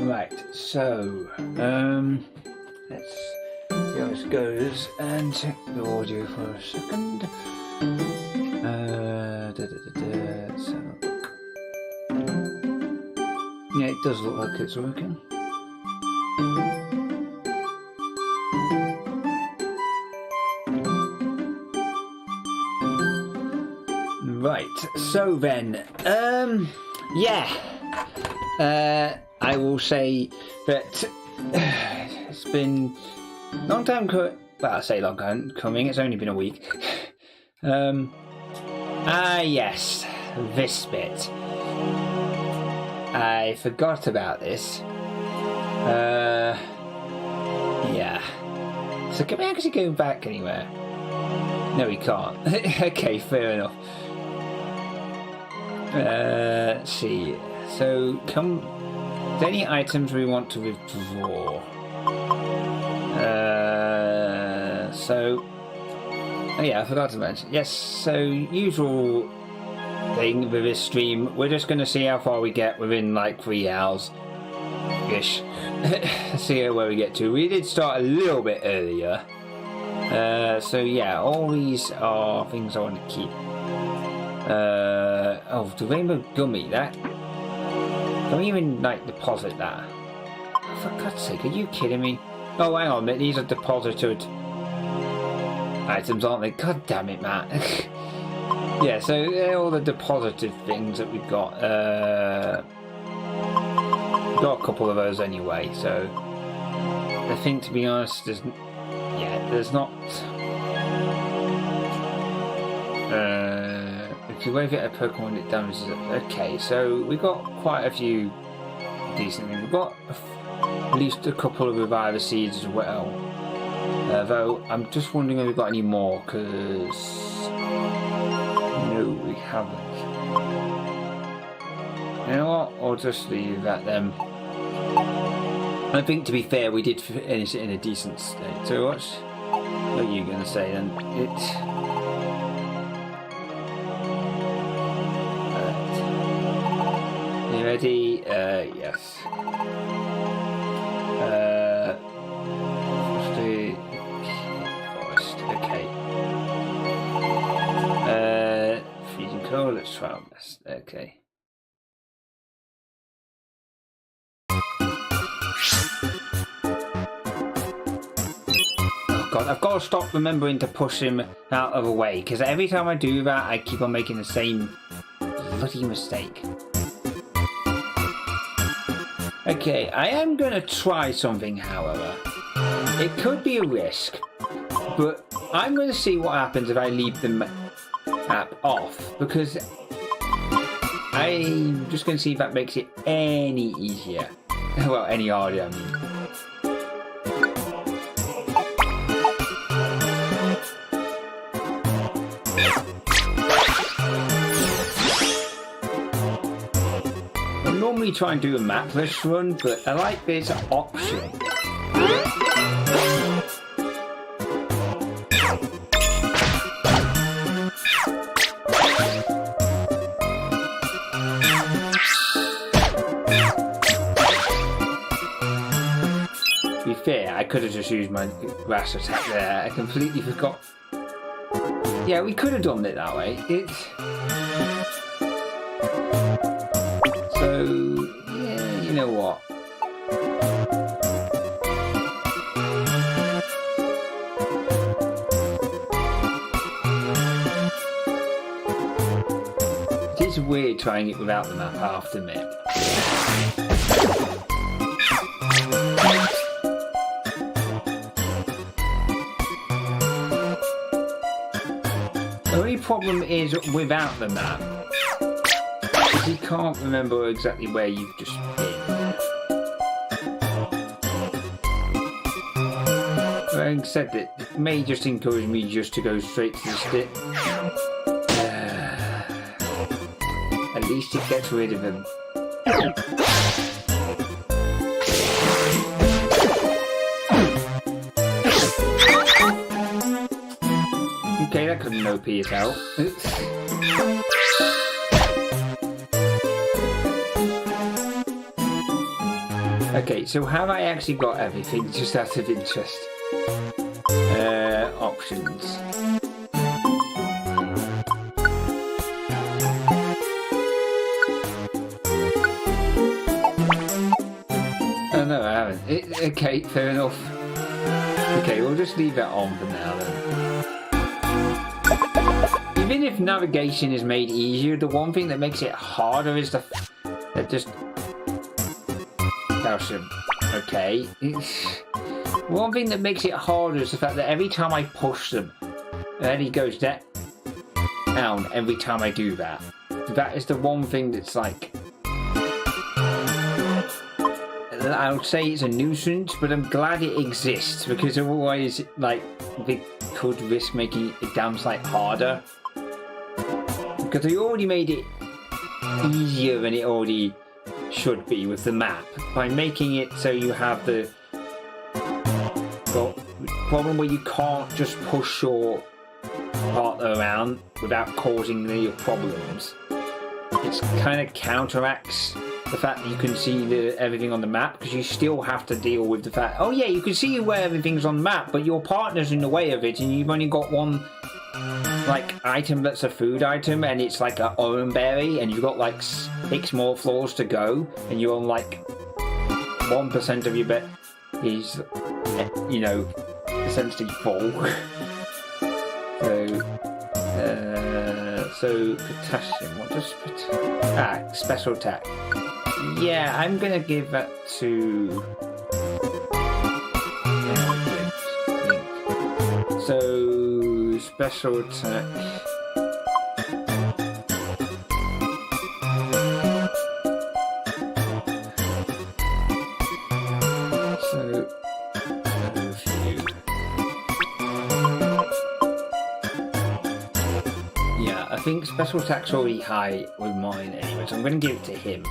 Right, so, let's see how this goes and check the audio for a second. Let's have a look. Yeah, it does look like it's working. Right, so then, I will say that it's been a long time well, I say long time coming, it's only been a week. Yes, this bit. I forgot about this. Yeah. So can we actually go back anywhere? No, we can't. Okay, fair enough. Let's see. So, any items we want to withdraw? Oh yeah, I forgot to mention. Yes, so usual thing with this stream, we're just going to see how far we get within like 3 hours-ish. See where we get to. We did start a little bit earlier. So yeah, all these are things I want to keep. Oh, the rainbow gummy, that. Can we even like deposit that? Oh, for God's sake, are you kidding me? Oh, hang on a minute, these are deposited items, aren't they? God damn it, Matt. Yeah, so they're all the deposited things that we've got. We've got a couple of those anyway, so I think, to be honest, there's not. If you wave it at a Pokemon, it damages it. Okay, so we got quite a few decent things. We've got at least a couple of Reviver Seeds as well. Though I'm just wondering if we've got any more, because no, we haven't. You know what? I'll just leave that then. I think, to be fair, we did finish it in a decent state. So what are you going to say then? You ready? Yes. Forest. Okay. Freezing cold. Let's try our best. Okay. Oh God, I've got to stop remembering to push him out of the way, because every time I do that, I keep on making the same bloody mistake. Okay, I am going to try something, however. It could be a risk, but I'm going to see what happens if I leave the map off, because I'm just going to see if that makes it any easier. Well, any harder, I mean. Normally try and do a mapless run, but I like this option. To be fair, I could have just used my grass attack there. I completely forgot. Yeah, we could have done it that way. So, yeah, you know what? It is weird trying it without the map, I have to admit. The only problem is without the map. You can't remember exactly where you've just been. Having said that, it may just encourage me just to go straight to the stick. At least it gets rid of him. Okay, that couldn't OP it out. Okay, so have I actually got everything, just out of interest? Options. Oh no, I haven't. Okay, fair enough. Okay, we'll just leave that on for now then. Even if navigation is made easier, the one thing that makes it harder is that just... Okay. One thing that makes it harder is the fact that every time I push them, then he goes down every time I do that. That is the one thing that's like... I would say it's a nuisance, but I'm glad it exists, because otherwise, like, they could risk making it damn sight harder. Because they already made it easier than it already should be with the map by making it so you have the problem where you can't just push your partner around without causing any problems. It kind of counteracts the fact that you can see everything on the map, because you still have to deal with the fact, oh yeah, you can see where everything's on the map, but your partner's in the way of it, and you've only got one like item that's a food item, and it's like an orange berry, and you've got like 6 more floors to go, and you're on like 1% of your bet is, you know, essentially full. So potassium. What does special attack? Yeah, I'm gonna give that to. So special attack. I think special attack's already high with mine anyway, so I'm going to give it to him.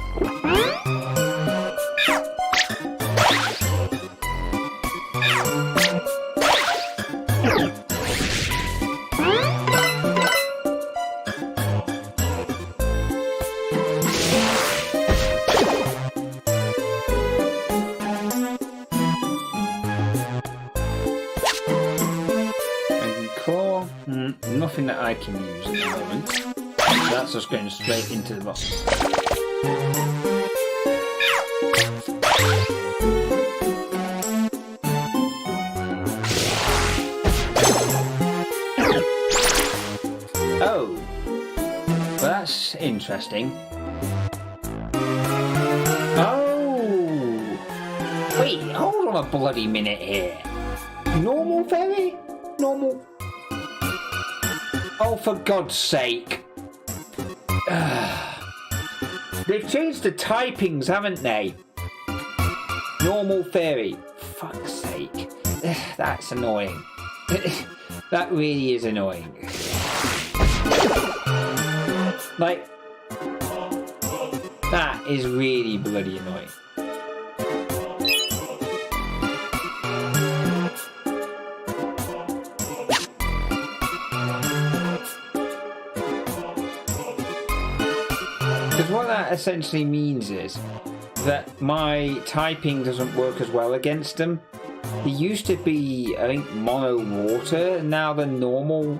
Nothing that I can use at the moment. That's just going straight into the box. Oh, that's interesting. Oh, wait, hold on a bloody minute here. Normal fairy? Normal. Oh, for God's sake. They've changed the typings, haven't they? Normal fairy. Fuck's sake. That's annoying. That really is annoying. Like, that is really bloody annoying. What that essentially means is that my typing doesn't work as well against them. They used to be, I think, mono water, and now they're normal.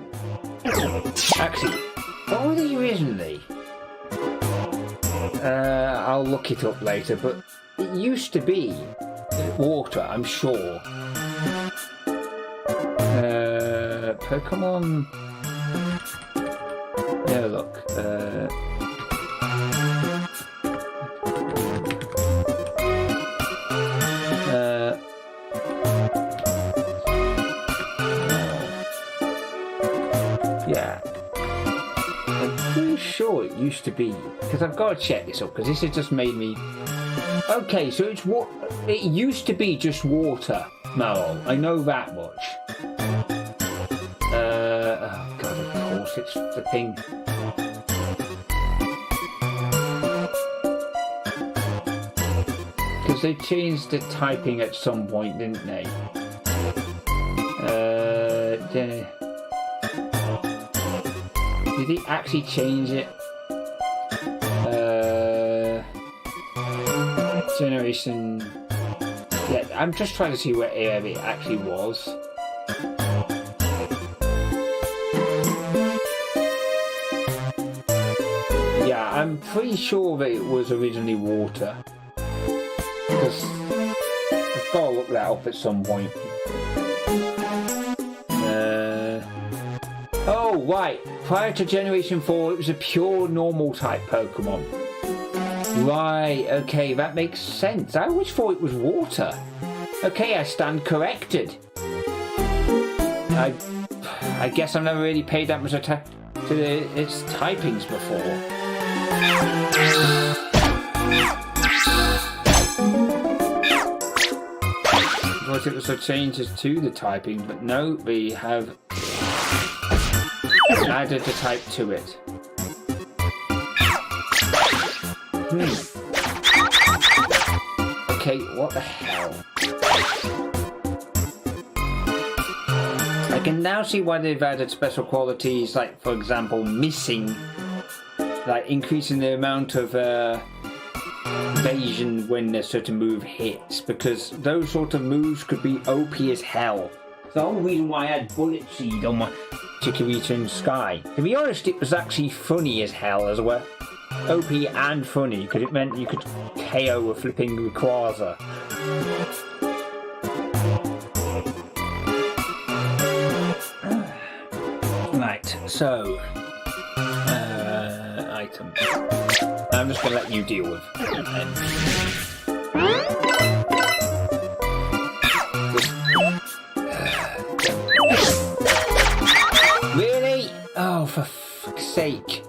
Actually, what were they originally? I'll look it up later, but it used to be water, I'm sure. Pokémon. Yeah, look. Yeah, I'm pretty sure it used to be, because I've got to check this up, because this has just made me... Okay, so it's what it used to be, just water. No, I know that much. Oh god, of course it's flipping. Because they changed the typing at some point, didn't they? Did he actually change it? Generation Yeah, I'm just trying to see where area it actually was. Yeah, I'm pretty sure that it was originally water. Because I've got to look that up at some point. Oh, right. Prior to Generation 4, it was a pure normal type Pokemon. Right, okay, that makes sense. I always thought it was water. Okay, I stand corrected. I guess I've never really paid that much attention to its typings before. Because it was a changes to the typing, but no, we have added the type to it. Okay, what the hell? I can now see why they've added special qualities, like, for example, missing, like increasing the amount of evasion when a certain move hits, because those sort of moves could be OP as hell. It's the whole reason why I had Bullet Seed on my Chikorita in Sky. To be honest, it was actually funny as hell as well. OP and funny, because it meant you could KO a flipping Rayquaza. Right, so item. I'm just gonna let you deal with it. Really? Oh, for fuck's sake.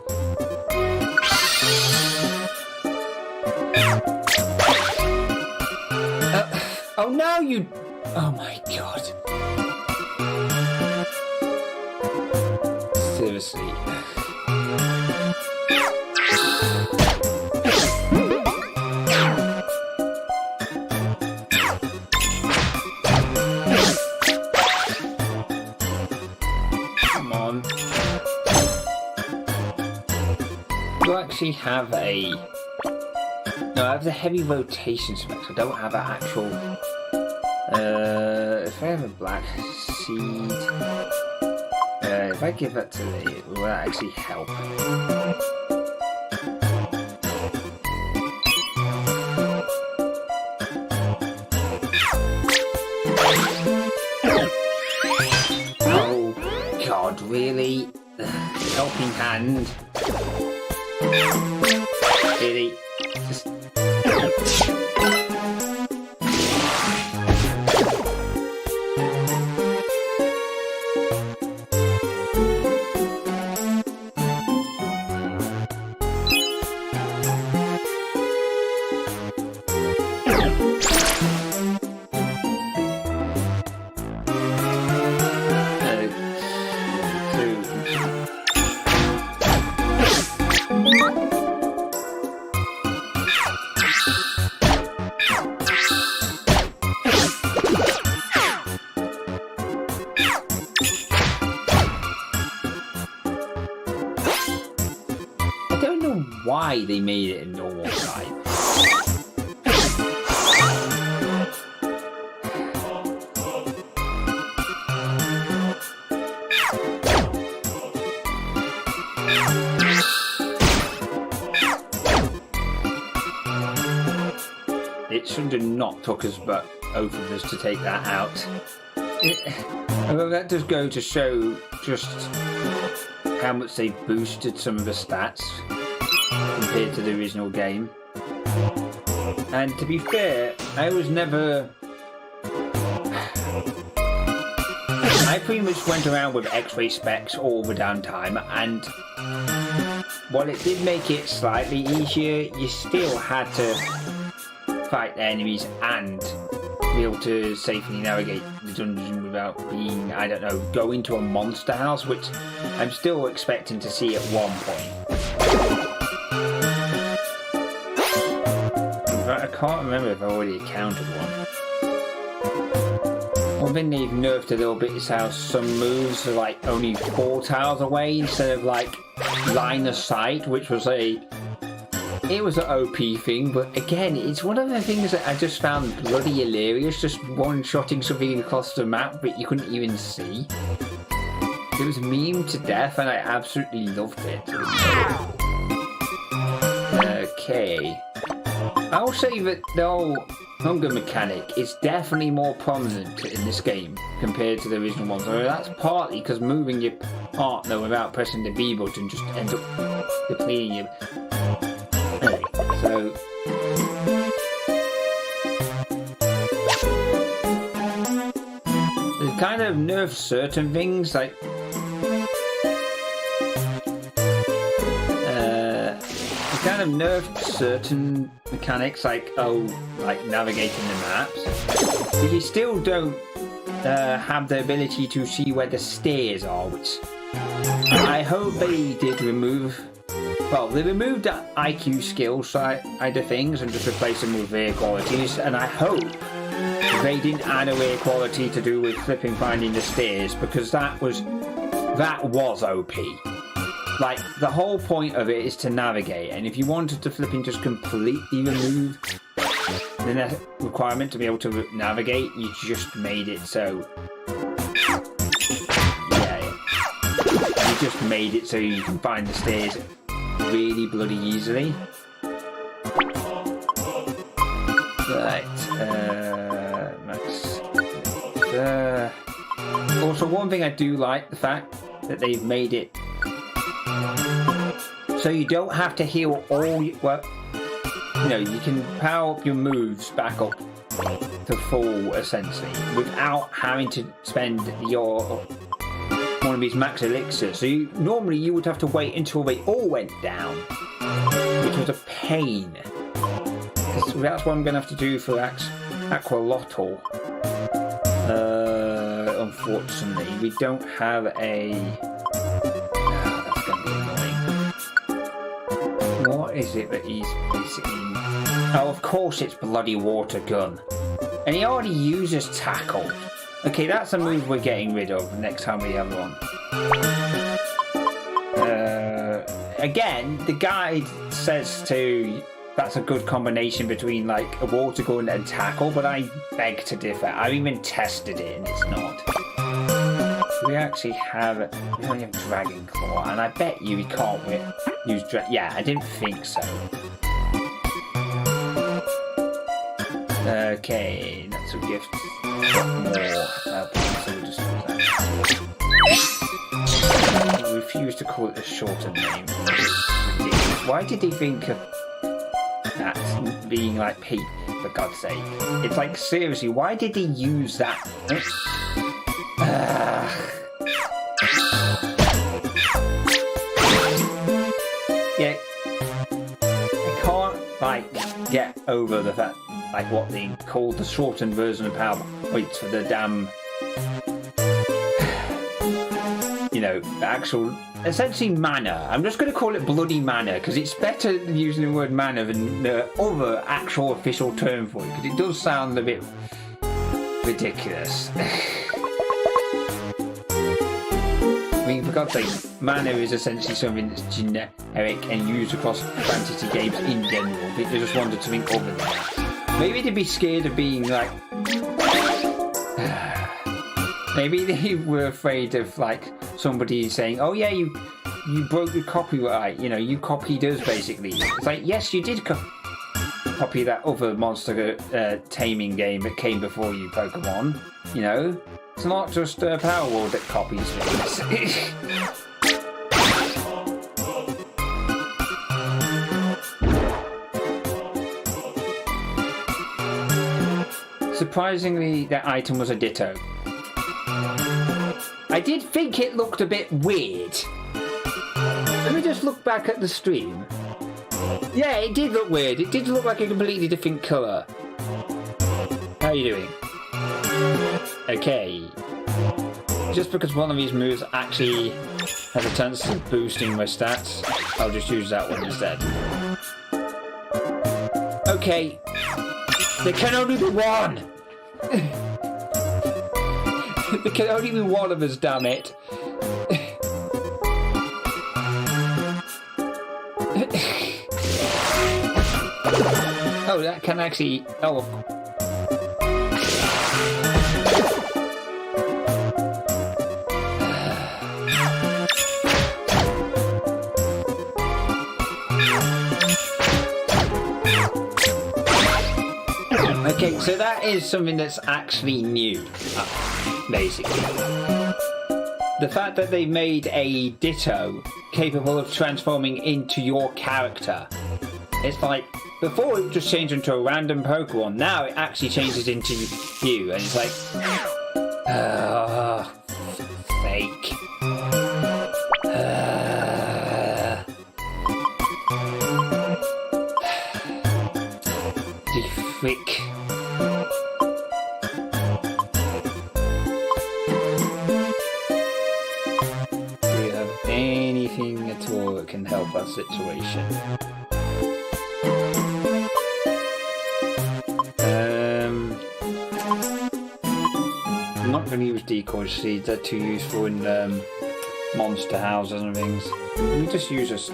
Oh no, you... Oh my god. Seriously. Come on. Do I actually have a... No, I have the heavy rotation spec, so I don't have an actual... if I have a black seed... if I give that to the... Will that actually help? Oh, God, really? Helping hand? Really? Just... Why they made it a normal type. It should have not took us but both of us to take that out. Although that does go to show just how much they boosted some of the stats compared to the original game. And to be fair, I was never... I pretty much went around with X-ray specs all the damn time, and while it did make it slightly easier, you still had to fight the enemies and be able to safely navigate the dungeon without being, I don't know, go into a monster house, which I'm still expecting to see at one point. I can't remember if I already encountered one. One thing they've nerfed a little bit is how some moves are like only 4 tiles away instead of like line of sight, which was a it was an OP thing, but again, it's one of the things that I just found bloody hilarious, just one-shotting something across the map that you couldn't even see. It was memed to death, and I absolutely loved it. Okay. I'll say that the whole hunger mechanic is definitely more prominent in this game compared to the original ones. So that's partly because moving your partner without pressing the B button just ends up depleting you. Anyway, so... They kind of nerf certain things, like... kind of nerfed certain mechanics, like navigating the maps, but you still don't have the ability to see where the stairs are, which I hope they did remove. Well, they removed that IQ skill side of things and just replaced them with air qualities, and I hope they didn't add a air quality to do with flipping finding the stairs, because that was OP. Like, the whole point of it is to navigate, and if you wanted to flipping just completely remove the requirement to be able to navigate, you just made it so... Yeah, you just made it so you can find the stairs really bloody easily. Right, Max. Also, one thing I do like, the fact that they've made it so you don't have to heal all your... Well, you know, you can power up your moves back up to full, essentially, without having to spend one of these max elixirs. So normally you would have to wait until they all went down, which was a pain. So that's what I'm going to have to do for Aqualotl. Unfortunately, we don't have a... What is it that he's basically... Oh, of course it's bloody water gun. And he already uses tackle. Okay, that's a move we're getting rid of next time we have one. Again, the guide says that's a good combination between like a water gun and tackle, but I beg to differ. I've even tested it and it's not. We actually have... We only have Dragon Claw, and I bet you we can't use yeah, I didn't think so. Okay, that's a gift. More. I refuse to call it a shorter name. Why did he think of that being like Pete, for God's sake? It's like, seriously, why did he use that? Yeah, I can't like get over the fact, like, what they called the shortened version of Power. Wait for the damn, you know, the actual, essentially mana. I'm just going to call it bloody mana because it's better than using the word mana than the other actual official term for it, because it does sound a bit ridiculous. I mean, for God's sake, mana is essentially something that's generic and used across fantasy games in general. They just wanted something other than that. Maybe they'd be scared of being like... Maybe they were afraid of like somebody saying, oh yeah, you broke your copyright, you know, you copied us basically. It's like, yes, you did copy that other monster taming game that came before you, Pokemon, you know? It's not just Power World that copies things. Surprisingly, that item was a Ditto. I did think it looked a bit weird. Let me just look back at the stream. Yeah, it did look weird. It did look like a completely different colour. How are you doing? Okay. Just because one of these moves actually has a chance of boosting my stats, I'll just use that one instead. Okay. There can only be one! There can only be one of us, damn it. Oh, that can actually... Oh. Okay, so that is something that's actually new, basically. The fact that they made a Ditto capable of transforming into your character. It's like, before it just changed into a random Pokemon, now it actually changes into you, and it's like, fake. Frick. Do we have anything at all that can help our situation? I'm not going to use decoy seeds, they're too useful in monster houses and things. Let me just use just...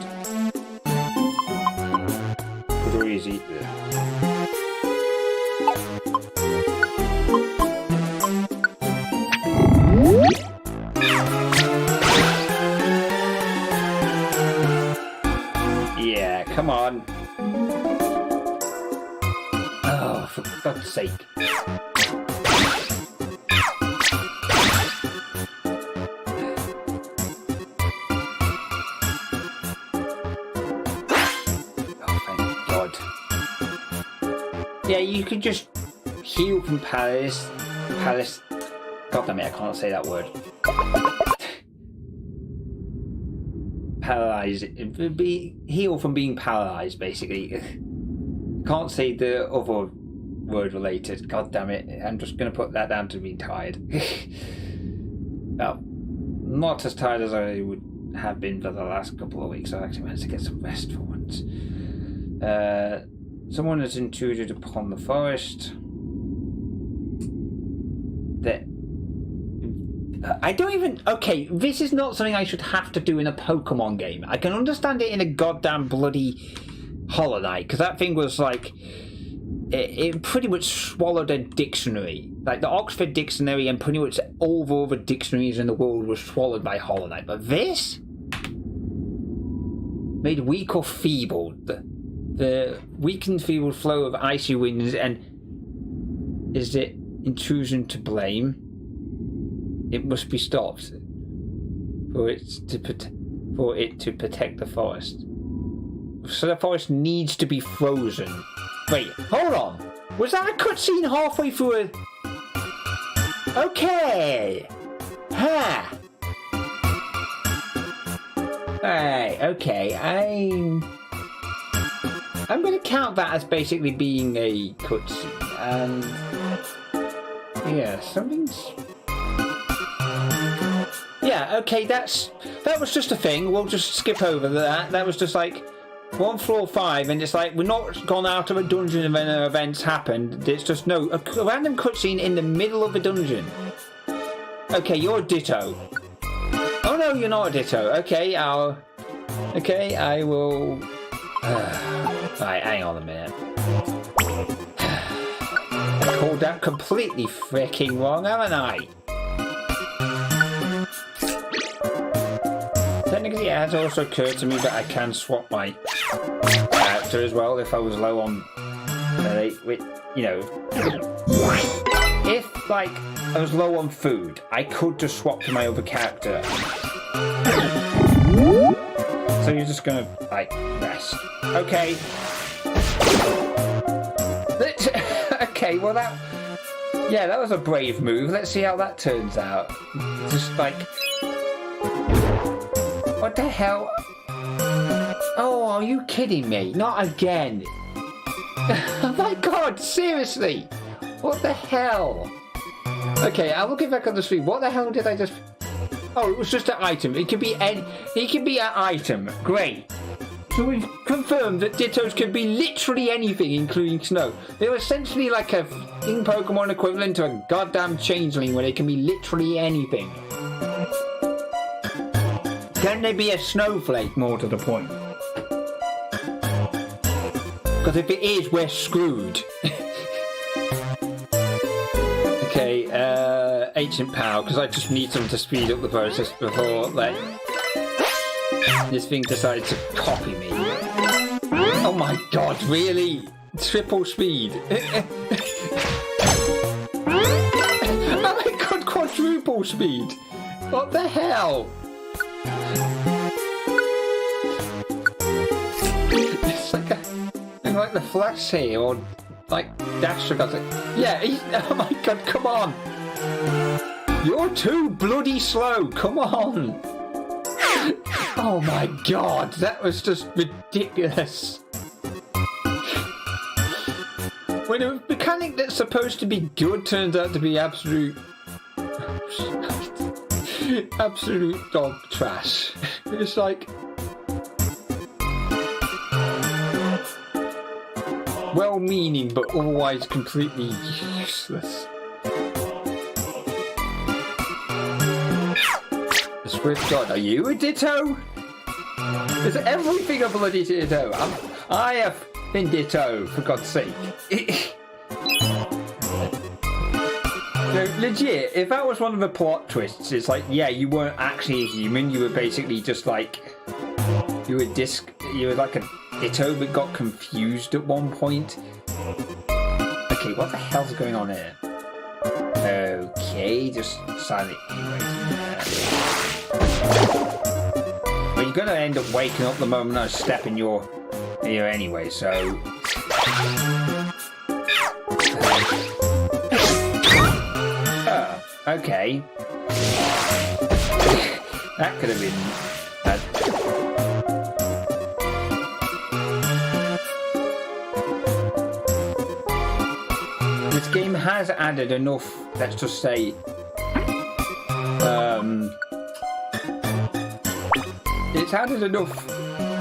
Could always eat this. Yeah, come on. Oh, for God's sake. Yeah, you could just heal from Palace. God damn it, I can't say that word. Paralyze. Heal from being paralyzed, basically. Can't say the other word related. God damn it, I'm just going to put that down to being tired. Well, not as tired as I would have been for the last couple of weeks. I actually managed to get some rest for once. Someone has intruded upon the forest. I don't even... Okay, this is not something I should have to do in a Pokemon game. I can understand it in a goddamn bloody Hollow Knight, because that thing was like... It pretty much swallowed a dictionary. Like, the Oxford Dictionary and pretty much all the other dictionaries in the world were swallowed by Hollow Knight. But this? Made weak or feeble. The weak and feeble flow of icy winds, and is it intrusion to blame? It must be stopped for it to protect the forest. So the forest needs to be frozen. Wait, hold on. Was that a cutscene halfway through a... Okay. Ha. Alright, okay. I'm going to count that as basically being a cutscene, and yeah, something's... Yeah, okay, that was just a thing. We'll just skip over that. That was just like 1 floor 5, and it's like we're not gone out of a dungeon and then events happened. It's just a random cutscene in the middle of a dungeon. Okay, you're a Ditto. Oh no, you're not a Ditto. Okay, I will. Right, hang on a minute. I called that completely freaking wrong, haven't I? Technically, it has also occurred to me that I can swap my character as well if I was low on, you know, if like I was low on food, I could just swap to my other character. So you're just gonna like rest, okay? Okay, well that was a brave move. Let's see how that turns out. Just like. What the hell? Oh, are you kidding me? Not again. Oh my god, seriously? What the hell? Okay, I'll look it back on the screen. What the hell did I just... Oh, it was just an item. It could be an item. Great. So we've confirmed that Dittos can be literally anything, including snow. They're essentially like a in Pokemon equivalent to a goddamn changeling where they can be literally anything. Can they be a snowflake, more to the point? Because if it is, we're screwed. Okay, ancient power, because I just need something to speed up the process before, like, this thing decides to copy me. Oh my god, really? Triple speed. Oh my god, quadruple speed. What the hell? It's like the Flash here, or like Dash. Yeah, oh my god, come on. You're too bloody slow, come on. Oh my god, that was just ridiculous. When a mechanic that's supposed to be good turns out to be absolute dog trash. It's like well-meaning but otherwise completely useless. The Swift God, are you a Ditto? Is everything a bloody Ditto? I have been Ditto, for God's sake. No, legit, if that was one of the plot twists, it's like, yeah, you weren't actually a human, you were basically just like, you were like a Ditto but got confused at one point. Okay, what the hell's going on here? Okay, just silently waiting there. Well, you're gonna end up waking up the moment I step in your ear anyway, so... Okay. That could have been bad. This game has added enough, let's just say, it's added enough,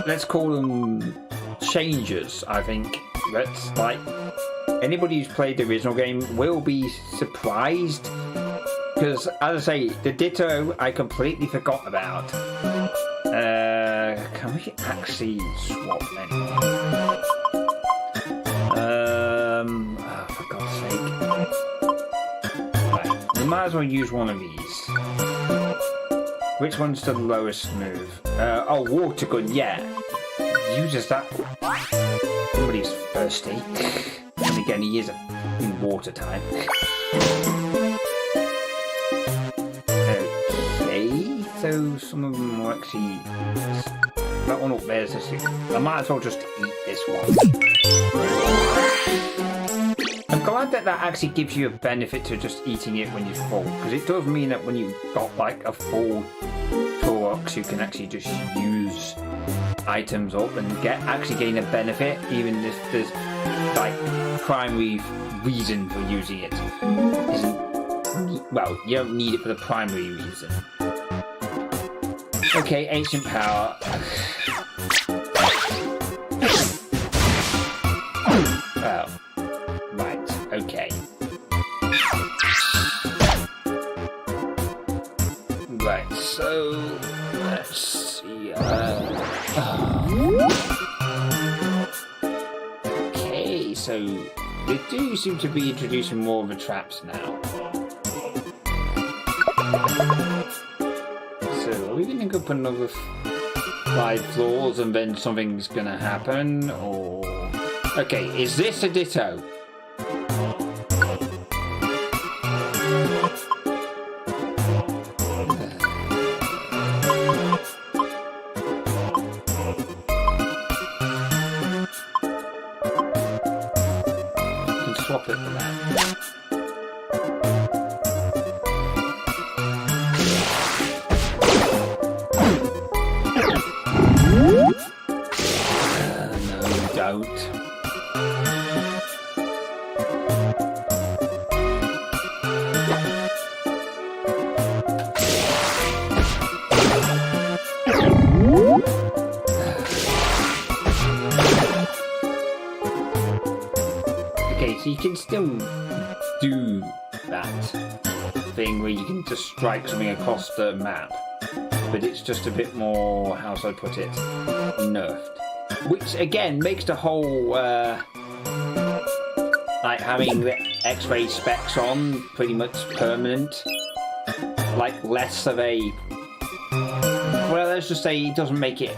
let's call them changes, I think. That's like, anybody who's played the original game will be surprised. Because, as I say, the Ditto I completely forgot about. Can we actually swap anyone? Oh, for God's sake. Right, we might as well use one of these. Which one's the lowest move? Oh, water gun, yeah. Uses that. Somebody's thirsty. And again, he is in water type. So some of them will actually... That one up there is just... I might as well just eat this one. I'm glad that that actually gives you a benefit to just eating it when you're full. Because it does mean that when you've got like a full toolbox, you can actually just use items up and actually gain a benefit, even if there's like primary reason for using it isn't... Well, you don't need it for the primary reason. Okay, ancient power. Oh. Right, okay. Right, so... Let's see... Okay, so... They do seem to be introducing more of the traps now. So, are we going to go up another 5 floors and then something's going to happen, or... Okay, is this a Ditto? You can swap it for that. Okay, so you can still do that thing where you can just strike something across the map, but it's just a bit more, how should I put it, nerfed. which again makes the whole like having the X-ray specs on pretty much permanent, like less of a, well, let's just say it doesn't make it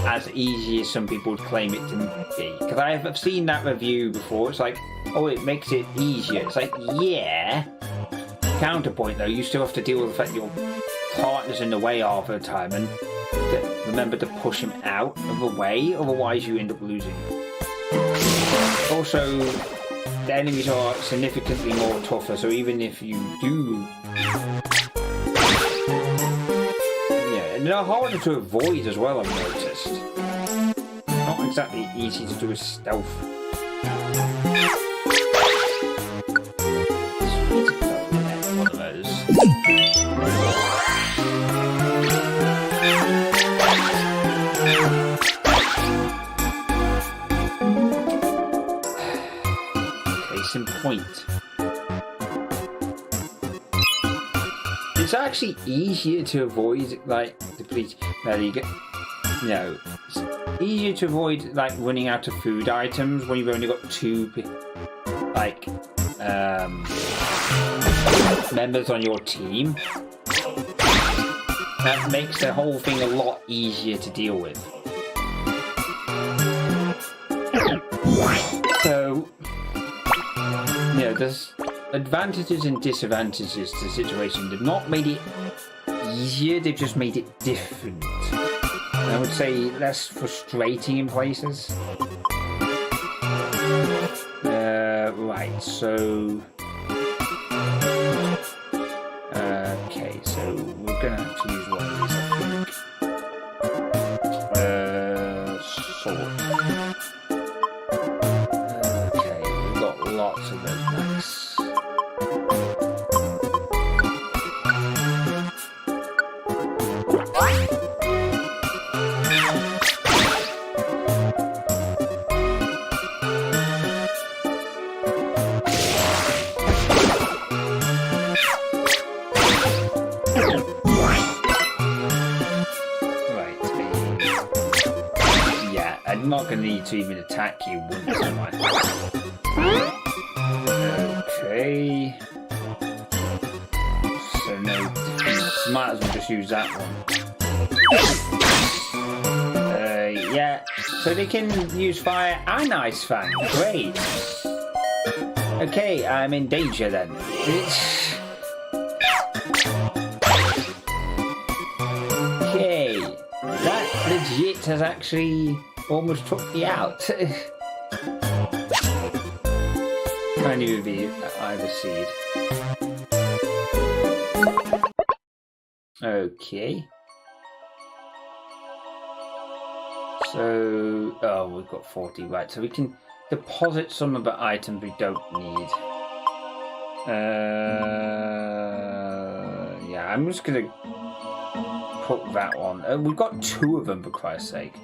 as easy as some people would claim it to be, because I have seen that review before. It's like, oh, it makes it easier. It's like, yeah, counterpoint though, you still have to deal with the fact your partner's in the way half the time, and remember to push him out of the way, otherwise you end up losing. Also, the enemies are significantly more tougher, so even if you do, yeah, and they're harder to avoid as well, I've noticed. Not exactly easy to do with stealth. One of those. Case in point. It's actually easier to avoid, like, the police. There you go. No. It's easier to avoid, like, running out of food items when you've only got two, like, members on your team. That makes the whole thing a lot easier to deal with. So, you know, there's advantages and disadvantages to the situation. They've not made it easier, they've just made it different. I would say less frustrating in places. Right, so... okay, so we're gonna have to use one of these, I think. Sword. Okay, we've got lots of those next. I'm not going to need to even attack you once, am I? Okay. So no defense. Might as well just use that one. Yeah. So they can use fire and ice fang. Great. Okay, I'm in danger then. Okay. That legit has actually almost took me out. Kind of be either seed. Okay. So, oh, we've got 40, right? So we can deposit some of the items we don't need. Yeah, I'm just gonna put that one. We've got two of them, for Christ's sake.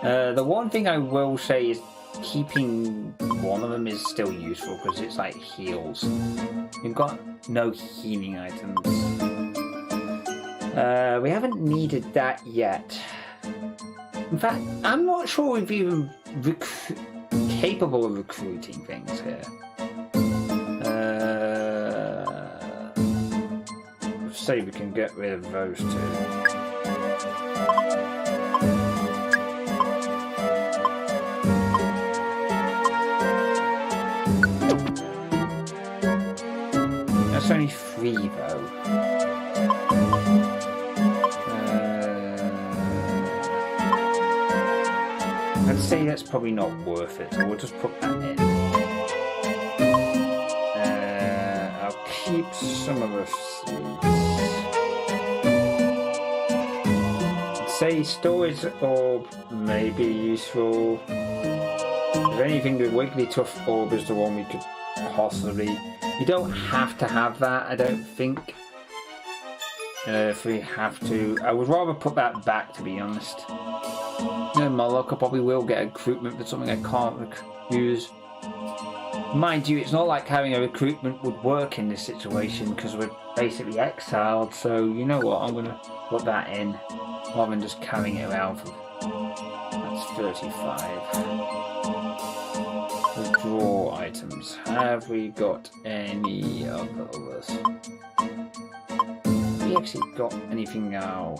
The one thing I will say is keeping one of them is still useful because it's like heals. We've got no healing items. We haven't needed that yet. In fact, I'm not sure we've even capable of recruiting things here. Say we can get rid of those two. That's only 3 though. I'd say that's probably not worth it, so we'll just put that in. I'll keep some of the seeds. I'd say storage orb may be useful. If anything, the Wigglytuff orb is the one we could possibly... You don't have to have that, I don't think. If we have to... I would rather put that back, to be honest. Moloch, I probably will get recruitment for something I can't use. Mind you, it's not like having a recruitment would work in this situation because we're basically exiled. So you know what? I'm gonna put that in rather than just carrying it around for. That's 35. Withdraw items. Have we got any of others? Have we actually got anything now?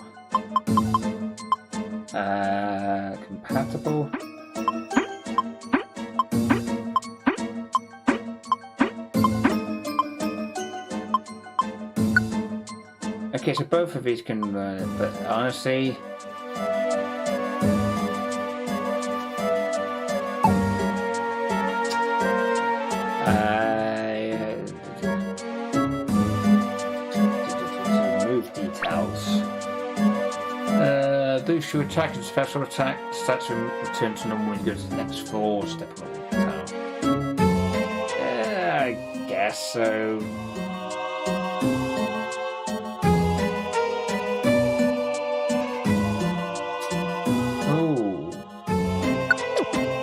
Compatible. Okay, so both of these can learn it, but honestly... Move details. Boost your attack and special attack. Stats return to normal when you go to the next floor. Step on the tower. I guess so.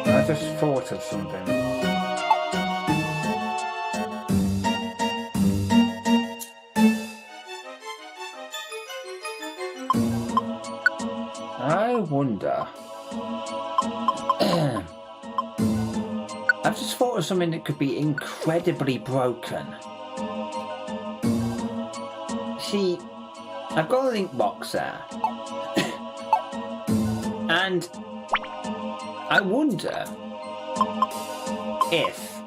I just thought of something. I wonder. I've just thought of something that could be incredibly broken. See, I've got a link box there. And I wonder if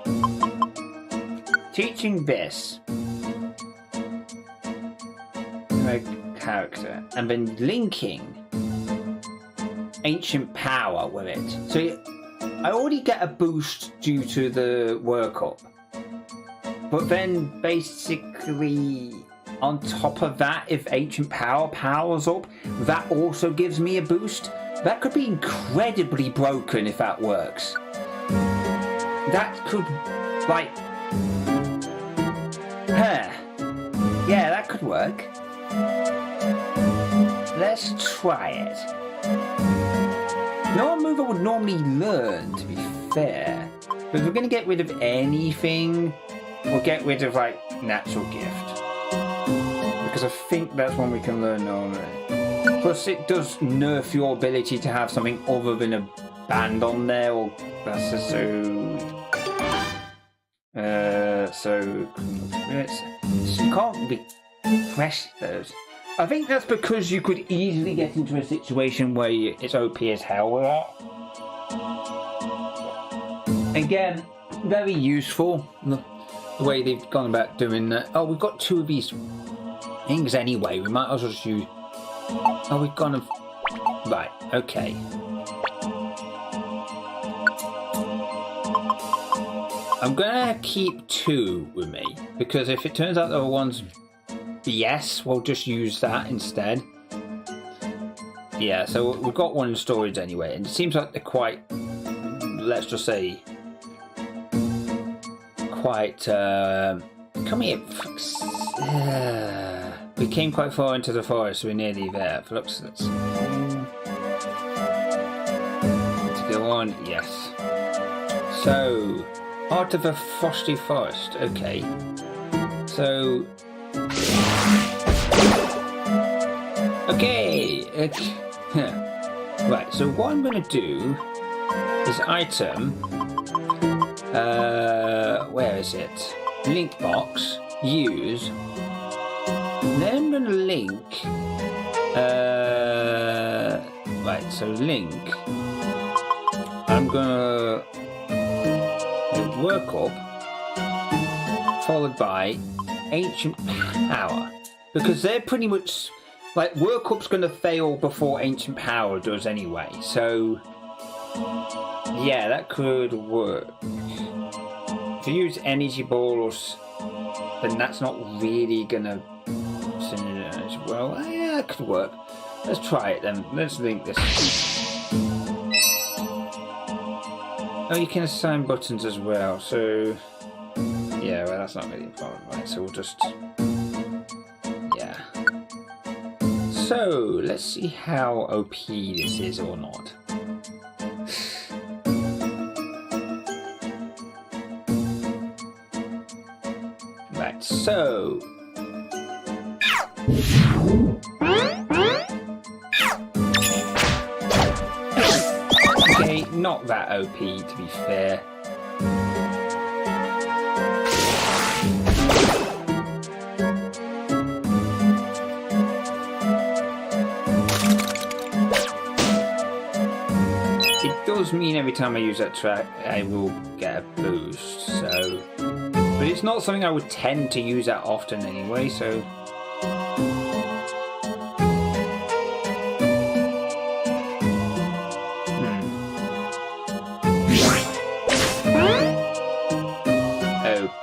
teaching this to a character and then linking ancient power with it. So I already get a boost due to the workup, but then basically on top of that, if ancient power powers up, that also gives me a boost. That could be incredibly broken if that works. That could, like... Yeah, that could work. Let's try it. No move I would normally learn, to be fair. But if we're going to get rid of anything, we'll get rid of, like, natural gift. Because I think that's one we can learn normally. Plus, it does nerf your ability to have something other than a band on there, or that's so you can't repress those. I think that's because you could easily get into a situation where it's OP as hell with that. Again, very useful the way they've gone about doing that. Oh, we've got two of these things anyway. We might as well just use. Oh, we've gone. Right, okay. I'm gonna keep two with me because if it turns out the other one's BS, we'll just use that instead. Yeah, so we've got one in storage anyway, and it seems like they're quite, let's just say, quite. Come here. We came quite far into the forest, so we're nearly there. Let's go on. Yes. So, Art of a Frosty Forest. Okay. So. Okay. Right. So what I'm going to do is item. Where is it? Link box. Use. Then I'm going to link. Right. So link. I'm going to work up, followed by ancient power, because they're pretty much like work up's going to fail before ancient power does anyway. So yeah, that could work. If you use energy balls, then that's not really gonna synergize well. Yeah, that could work. Let's try it then. Let's link this. Oh, you can assign buttons as well, so yeah, well, that's not really a problem, right? So we'll just, yeah. So let's see how OP this is or not. So. Okay, not that OP to be fair. It does mean every time I use that track, I will get a boost, so... But it's not something I would tend to use that often anyway, so...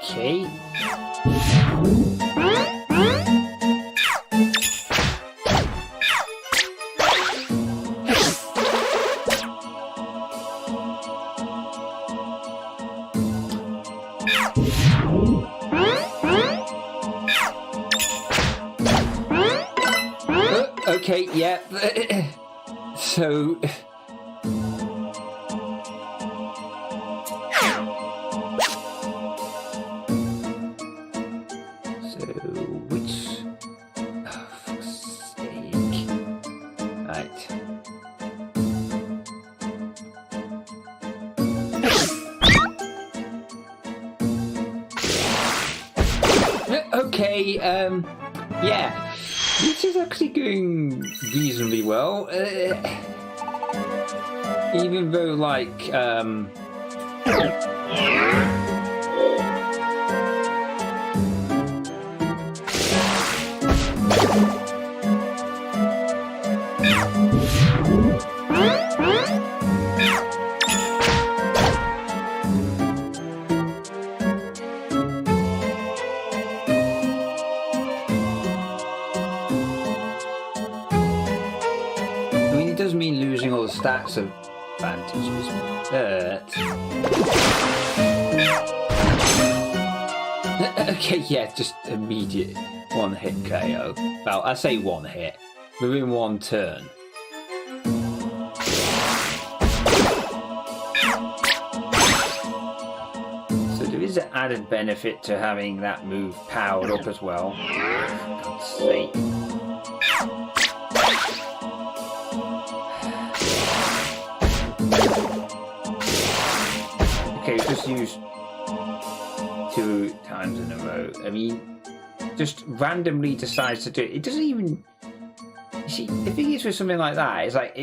Okay. Okay, yeah. So... which... Oh, fuck's sake. Right. Okay, yeah. This is actually going reasonably well. Even though, like, mean losing all the stats advantages, but... Okay, yeah, just immediate one hit KO. Well, I say one hit, within one turn. So there is an added benefit to having that move powered up as well. For God's sake. Okay, just use 2 times in a row. I mean, just randomly decides to do it. It doesn't even... You see, the thing is with something like that, it's like,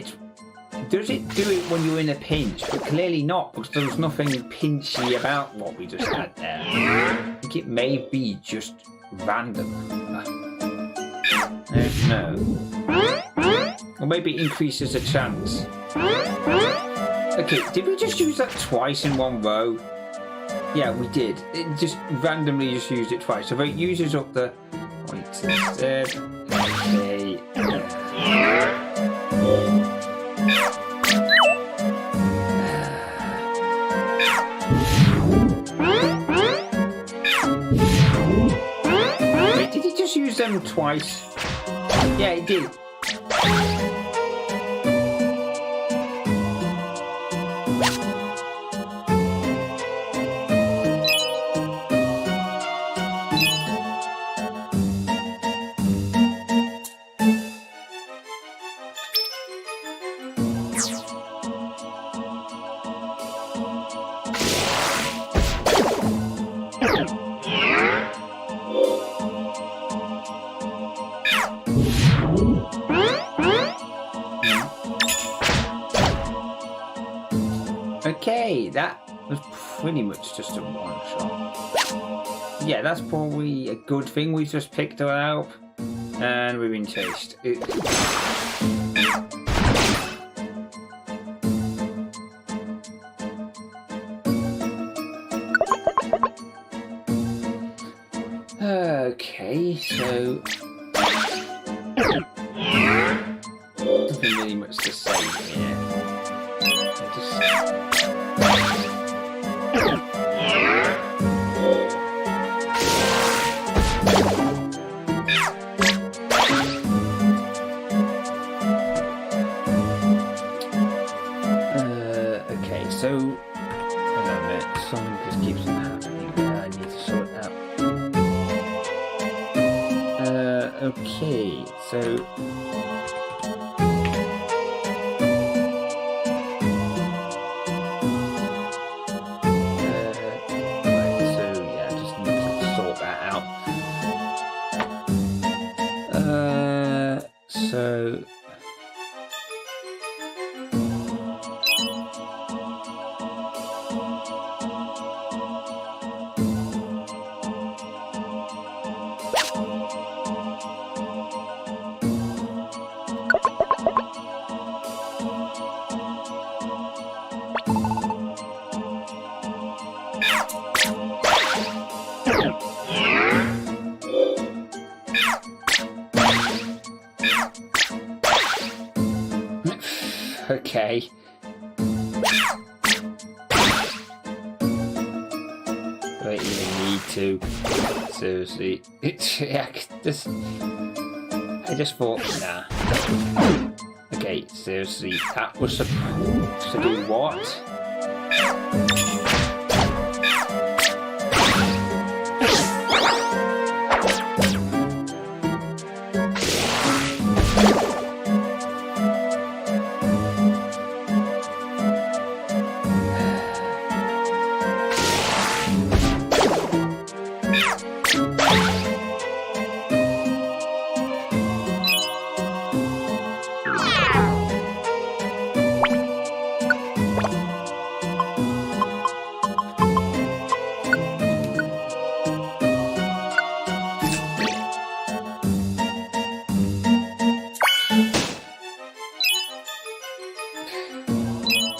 does it do it when you're in a pinch? But clearly not, because there was nothing pinchy about what we just had there. I think it may be just random. No. Or maybe it increases the chance. Okay, did we just use that twice in one row? Yeah, we did. It just randomly just used it twice. So if it uses up the points instead. Okay. Wait, did he just use them twice? Yeah, he did. Okay, that was pretty much just a one-shot. Yeah, that's probably a good thing. We just picked her out and we've been chased. Okay, so... nothing really much to say here. Okay, so hang on a minute, something just keeps on happening. I need to sort it out. Okay, so... Okay. Don't even need to. Seriously. Yeah, I just thought, nah. Okay, seriously. That was supposed to do what?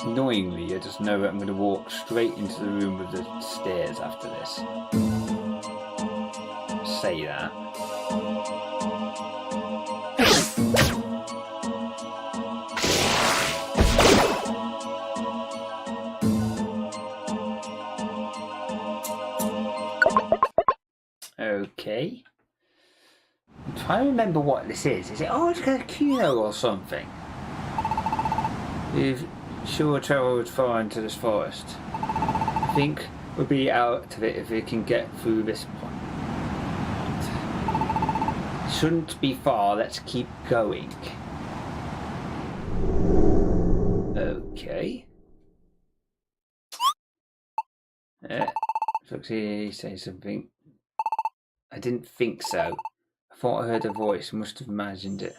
Annoyingly, I just know that I'm going to walk straight into the room with the stairs after this. Say that. Okay. I'm trying to remember what this is. Is it Articuno or something? We've sure travelled far into this forest. I think we'll be out of it if we can get through this point. Shouldn't be far, let's keep going. Okay. Foxy, say something. I didn't think so. I thought I heard a voice, must have imagined it.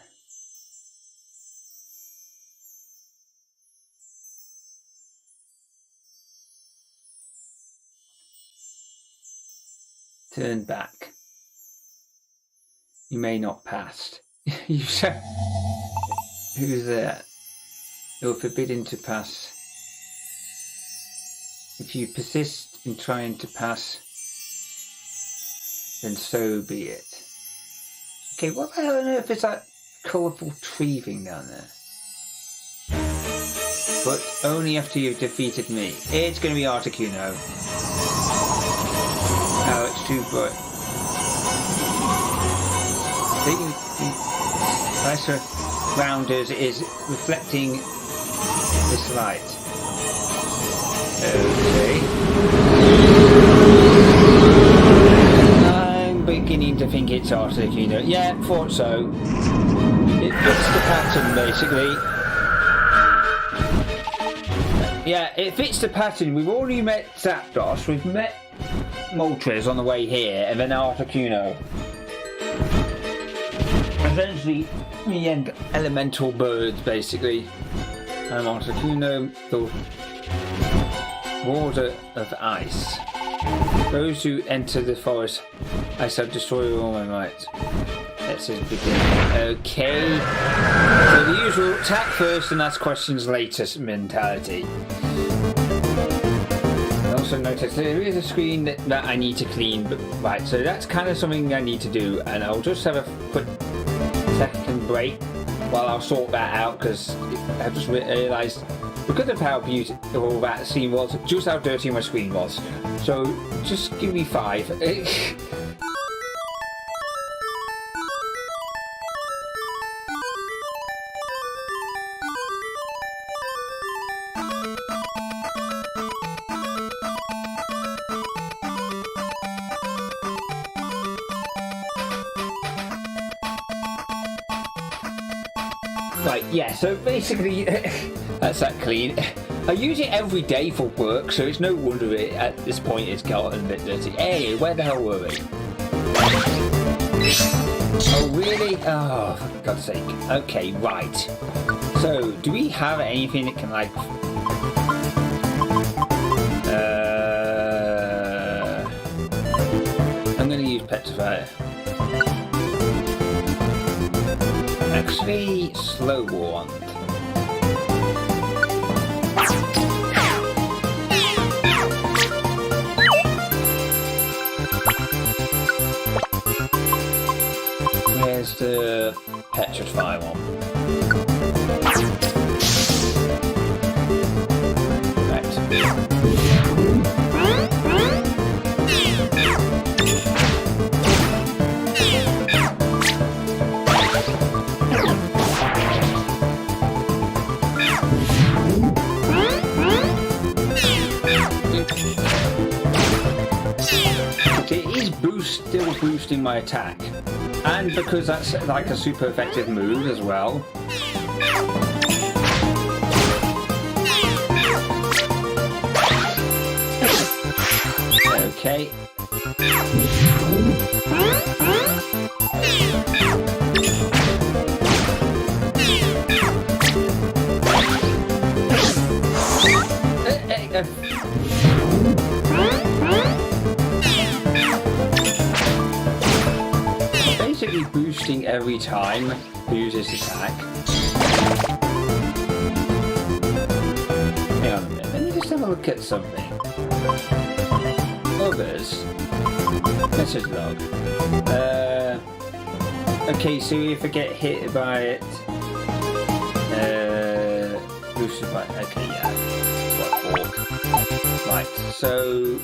Turn back. You may not pass. You said, who's there? You're forbidden to pass. If you persist in trying to pass, then so be it. Okay, what the hell on earth is that colourful tree thing down there? But only after you've defeated me. It's going to be Articuno. Oh, it's too bright. The nicer grounders is reflecting this light. Okay. I'm beginning to think it's Articuno. Yeah, thought so. It fits the pattern, basically. Yeah, it fits the pattern. We've already met Zapdos, we've met Moltres on the way here, and then Articuno. Essentially, we end elemental birds, basically. And Articuno, the Warder of Ice. Those who enter the forest, I shall destroy all my might. Let's begin. Okay. So the usual attack first and ask questions later mentality. Also notice there is a screen that I need to clean, but right, so that's kind of something I need to do, and I'll just have a quick second break while I'll sort that out, because I've just realised because of how beautiful that scene was, just how dirty my screen was. So just give me 5. Right, yeah, so basically, that's that clean. I use it every day for work, so it's no wonder at this point it's gotten a bit dirty. Hey, where the hell were we? Oh, really? Oh, for God's sake. Okay, right. So, do we have anything that can, like... I'm going to use Petrify. Actually, Slow Wand. Where's the Petrify one? Still boosting my attack, and because that's like a super effective move as well. Okay. Basically boosting every time he uses attack. Hang on a minute, let me just have a look at something. Others. Message log. Okay, so if I get hit by it, boosted by, okay, yeah. What, 4. Right, so...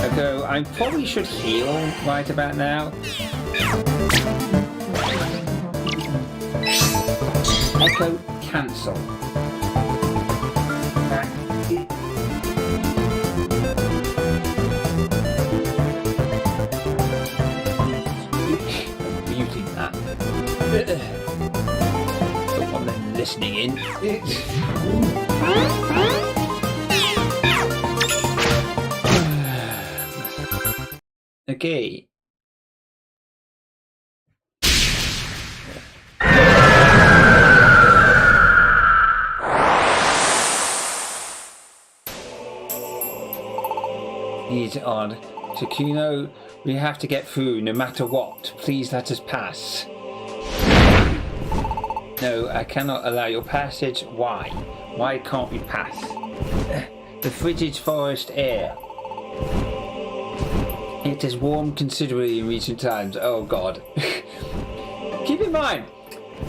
Okay, I probably should heal right about now. Echo cancel. Muting that. Don't want them listening in. Okay. He's odd. Takino, we have to get through no matter what. Please let us pass. No, I cannot allow your passage. Why? Why can't we pass? The frigid forest air. It has warmed considerably in recent times. Oh god. Keep in mind,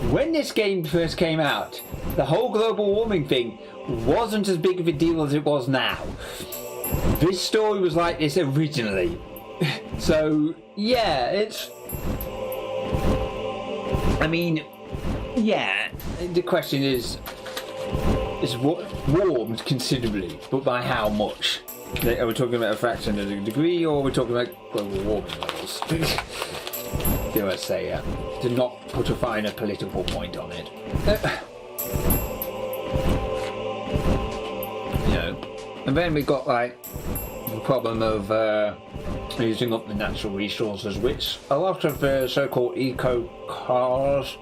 when this game first came out, the whole global warming thing wasn't as big of a deal as it was now. This story was like this originally. So, yeah, it's... I mean, yeah, the question is warmed considerably, but by how much? Are we talking about a fraction of a degree, or are we talking about global warming levels? Do I say, to not put a finer political point on it. You know, and then we got like the problem of using up the natural resources, which a lot of so-called eco-cars,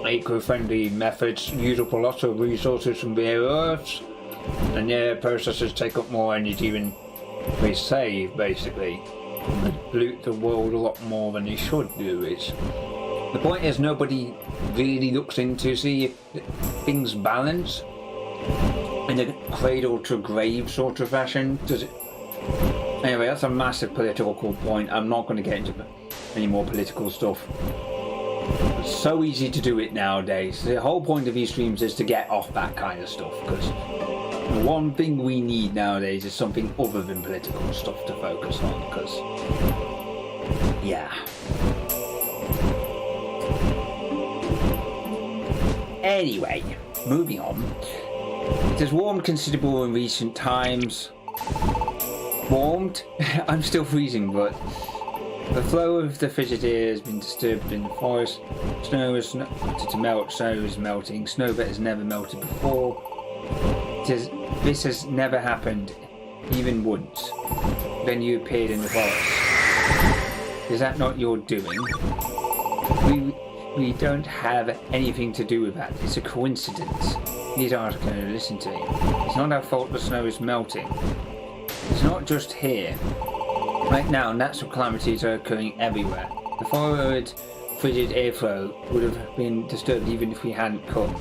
eco-friendly methods use up a lot of resources from rare earths, and their processes take up more energy than they save, basically. And they pollute the world a lot more than they should do. The point is, nobody really looks into see if things balance in a cradle to grave sort of fashion. Does it? Anyway, that's a massive political point. I'm not going to get into any more political stuff. It's so easy to do it nowadays. The whole point of these streams is to get off that kind of stuff, because the one thing we need nowadays is something other than political stuff to focus on, because, yeah. Anyway, moving on. It has warmed considerable in recent times. warmed. I'm still freezing, but the flow of the frigid air has been disturbed in the forest. Snow has started to melt. Snow is melting. Snow that has never melted before. This has never happened, even once. Then you appeared in the forest. Is that not your doing? We don't have anything to do with that. It's a coincidence. These aren't going to listen to me. It's not our fault the snow is melting. It's not just here. Right now, natural calamities are occurring everywhere. The forward frigid airflow would have been disturbed even if we hadn't come.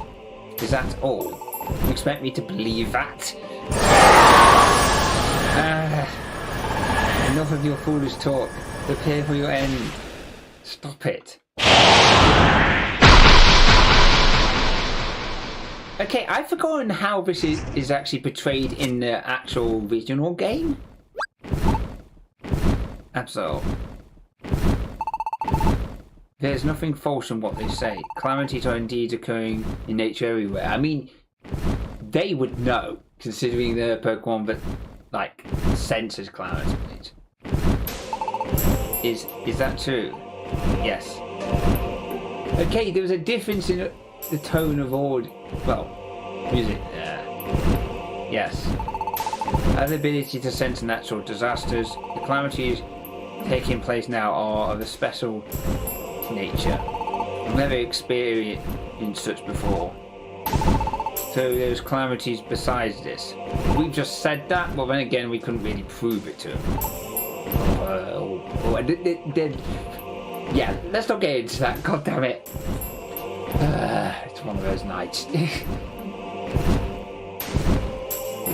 Is that all? You expect me to believe that? Enough of your foolish talk. Prepare for your end. Stop it. Okay, I've forgotten how this is actually portrayed in the actual regional game. That's all. There's nothing false in what they say. Calamities are indeed occurring in nature everywhere. I mean, they would know, considering they're Pokemon that, like, senses calamities. Is that true? Yes. Okay, there was a difference in the tone of audio. Well, music. Yes. Our ability to sense natural disasters. The calamities taking place now are of a special nature. I've never experienced such before. So there's calamities besides this. We've just said that, but then again we couldn't really prove it to him. Yeah, let's not get into that. God damn it. It's one of those nights.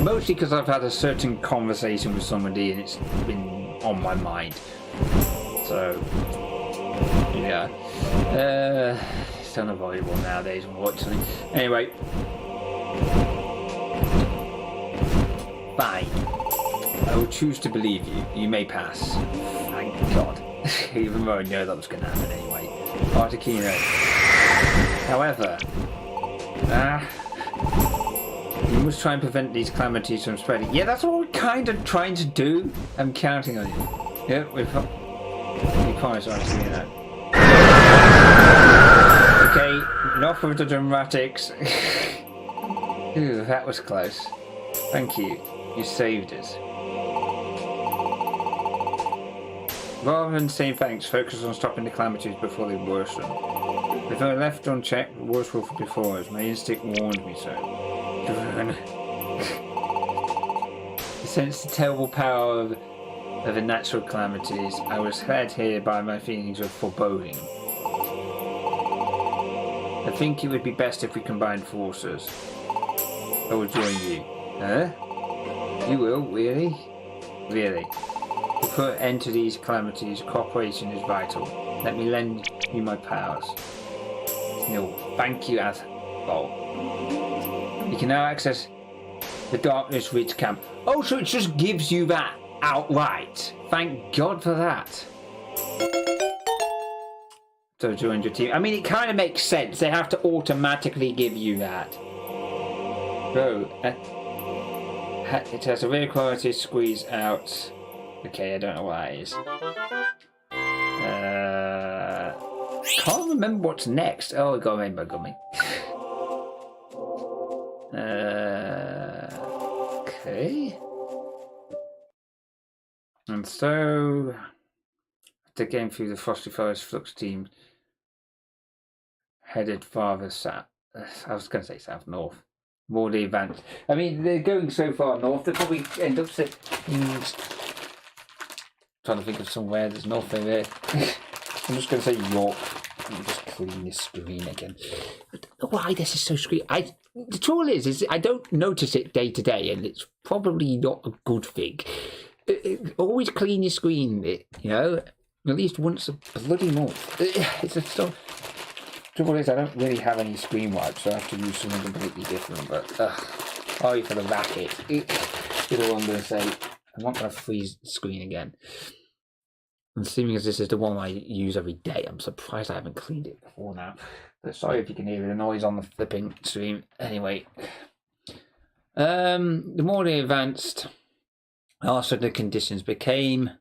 Mostly because I've had a certain conversation with somebody and it's been on my mind. So, yeah. It's unavoidable nowadays, unfortunately. Anyway. Fine. I will choose to believe you. You may pass. Thank God. Even though I know that was going to happen anyway. Articuno. However, you must try and prevent these calamities from spreading. Yeah, that's what we're kind of trying to do. I'm counting on you. Yeah, we promise, Articuno. Okay, enough of the dramatics. Ooh, that was close. Thank you. You saved us. Rather than saying thanks, focus on stopping the calamities before they worsen. If I left unchecked, the worst will be before us. My instinct warned me so. I sensed the terrible power of the natural calamities. I was led here by my feelings of foreboding. I think it would be best if we combined forces. I will join you. Huh? You will? Really? Really? To put an end to these calamities, cooperation is vital. Let me lend you my powers. No, thank you, Asshole. You can now access the Darkness Ridge camp. Oh, so it just gives you that outright. Thank God for that. So join your team. I mean, it kind of makes sense. They have to automatically give you that. So, it has a rare quality squeeze out. Okay, I don't know why it is. Can't remember what's next. Oh, it got a rainbow gummy. Okay. And so, after getting through the Frosty Forest Flux team, headed farther south. I was going to say south, north. More the advanced. I mean, they're going so far north, they'll probably end up trying to think of somewhere that's north of there. I'm just going to say York. Let me just clean this screen again. I don't know why this is so screen. The trouble is I don't notice it day to day, and it's probably not a good thing. Always clean your screen, you know, at least once a bloody month. It's a stuff. Trouble is, I don't really have any screen wipes, so I have to use something completely different. But sorry for the racket. Is all I'm going to say. I'm not going to freeze the screen again. And seeming as this is the one I use every day, I'm surprised I haven't cleaned it before now. But sorry if you can hear the noise on the flipping stream. Anyway, the more they advanced, harsher the conditions became.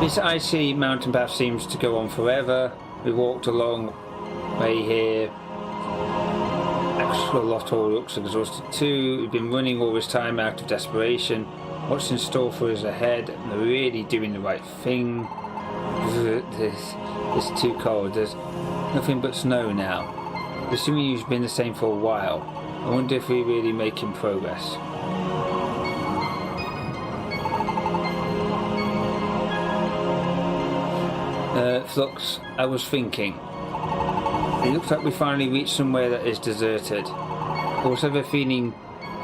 This icy mountain path seems to go on forever. We walked a long way here. Axolotl looks exhausted too. We've been running all this time out of desperation. What's in store for us ahead? We're really doing the right thing. It's too cold. There's nothing but snow now. Assuming you've been the same for a while. I wonder if we're really making progress. Flux, I was thinking. It looks like we finally reached somewhere that is deserted. I also have a feeling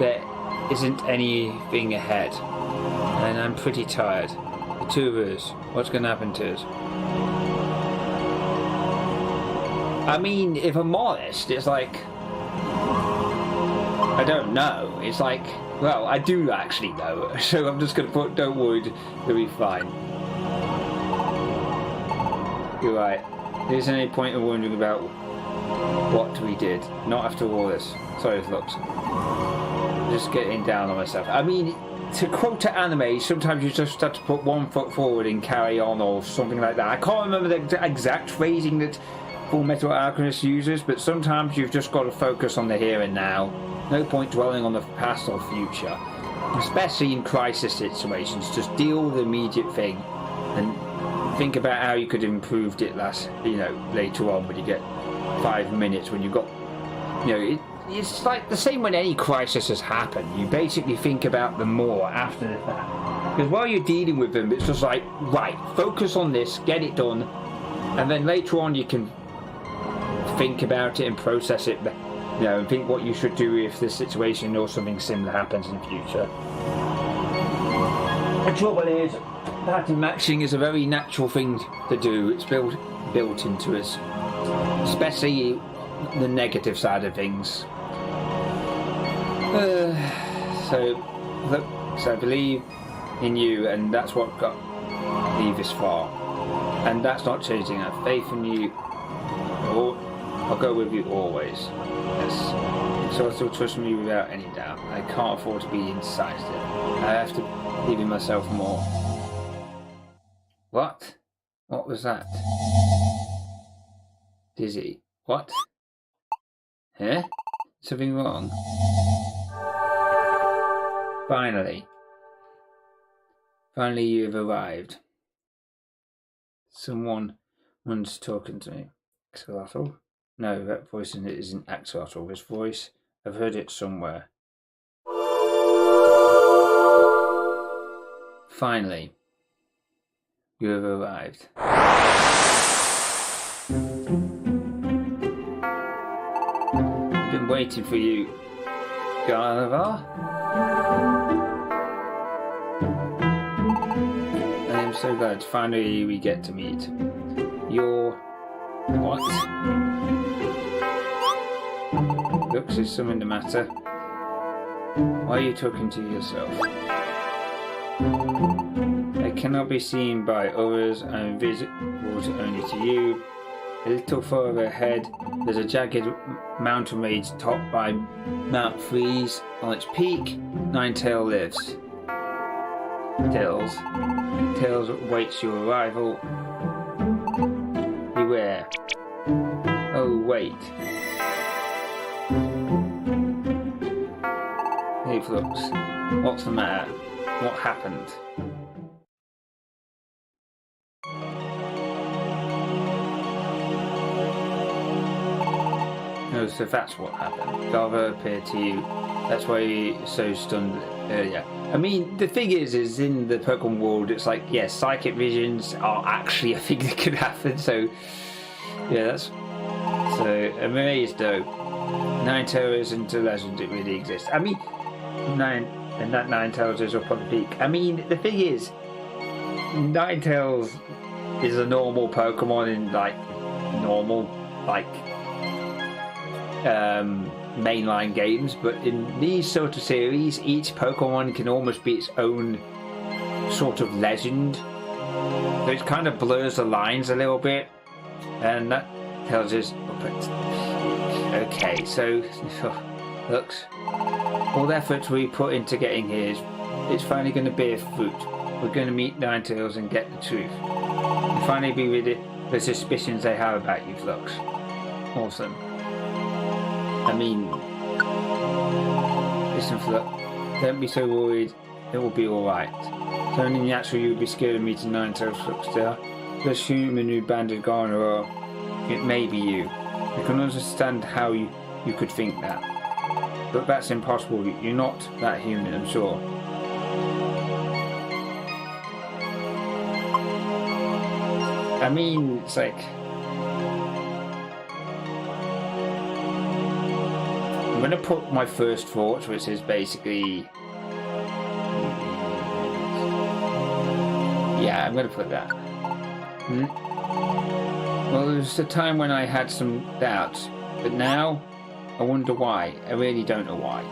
there isn't anything ahead. And I'm pretty tired. The two of us, what's going to happen to us? I mean, if I'm honest, it's like... I don't know. It's like... Well, I do actually know. So I'm just going to put, don't worry, it'll be fine. You're right. There isn't any point in wondering about what we did. Not after all this. Sorry, Flux. Just getting down on myself. I mean, to quote to anime, sometimes you just have to put one foot forward and carry on or something like that. I can't remember the exact phrasing that Full Metal Alchemist uses, but sometimes you've just got to focus on the here and now. No point dwelling on the past or future. Especially in crisis situations. Just deal with the immediate thing and think about how you could have improved it later on when you get 5 minutes, when you've got, it's like the same when any crisis has happened. You basically think about them more after the fact. Because while you're dealing with them, it's just like, right, focus on this, get it done, and then later on you can think about it and process it, and think what you should do if this situation or something similar happens in the future. The trouble is, pattern matching is a very natural thing to do. It's built into us, especially the negative side of things. So I believe in you, and that's what got me this far, and that's not changing. I have faith in you. I'll go with you always. Yes. So I still trust me without any doubt. I can't afford to be indecisive. I have to believe in myself more. What? What was that? Dizzy. What? Huh? Something wrong? Finally you've arrived. Someone's talking to me. Axolotl? No, that voice isn't Axolotl. This voice, I've heard it somewhere. Finally, you have arrived. I've been waiting for you, Gardevoir. I am so glad finally we get to meet. You're... what? Looks as something the matter. Why are you talking to yourself? I cannot be seen by others. I am visible only to you. A little further ahead, there's a jagged mountain range topped by Mount Freeze. On its peak, Ninetale lives. Tails awaits your arrival. Beware. Oh, wait. Hey, Flux. What's the matter? What happened? Oh, so that's what happened. Gardevoir appeared to you. That's why you're so stunned earlier. I mean, the thing is in the Pokemon world, it's like, yeah, psychic visions are actually a thing that could happen. So, yeah, that's... So, amazed though. Ninetales isn't a legend, it really exists. I mean, Ninetales is up on the peak. I mean, the thing is, Ninetales is a normal Pokemon in, mainline games, but in these sort of series, each Pokemon can almost be its own sort of legend. So it kind of blurs the lines a little bit, and that tells us... Okay, so... Looks... All the effort we put into getting here it's finally going to bear fruit. We're going to meet Ninetales and get the truth. And finally be rid of the suspicions they have about you, Flux. Awesome. I mean, listen, Flux, don't be so worried. It will be alright. It's only natural you would be scared of meeting Ninetales, Flux, dear. Just human who banded Garner, or it may be you. I can understand how you could think that. But that's impossible. You're not that human, I'm sure. I mean, it's like... I'm going to put my first thoughts, which is basically... Yeah, I'm going to put that. Well, there was a time when I had some doubts, but now I wonder why. I really don't know why.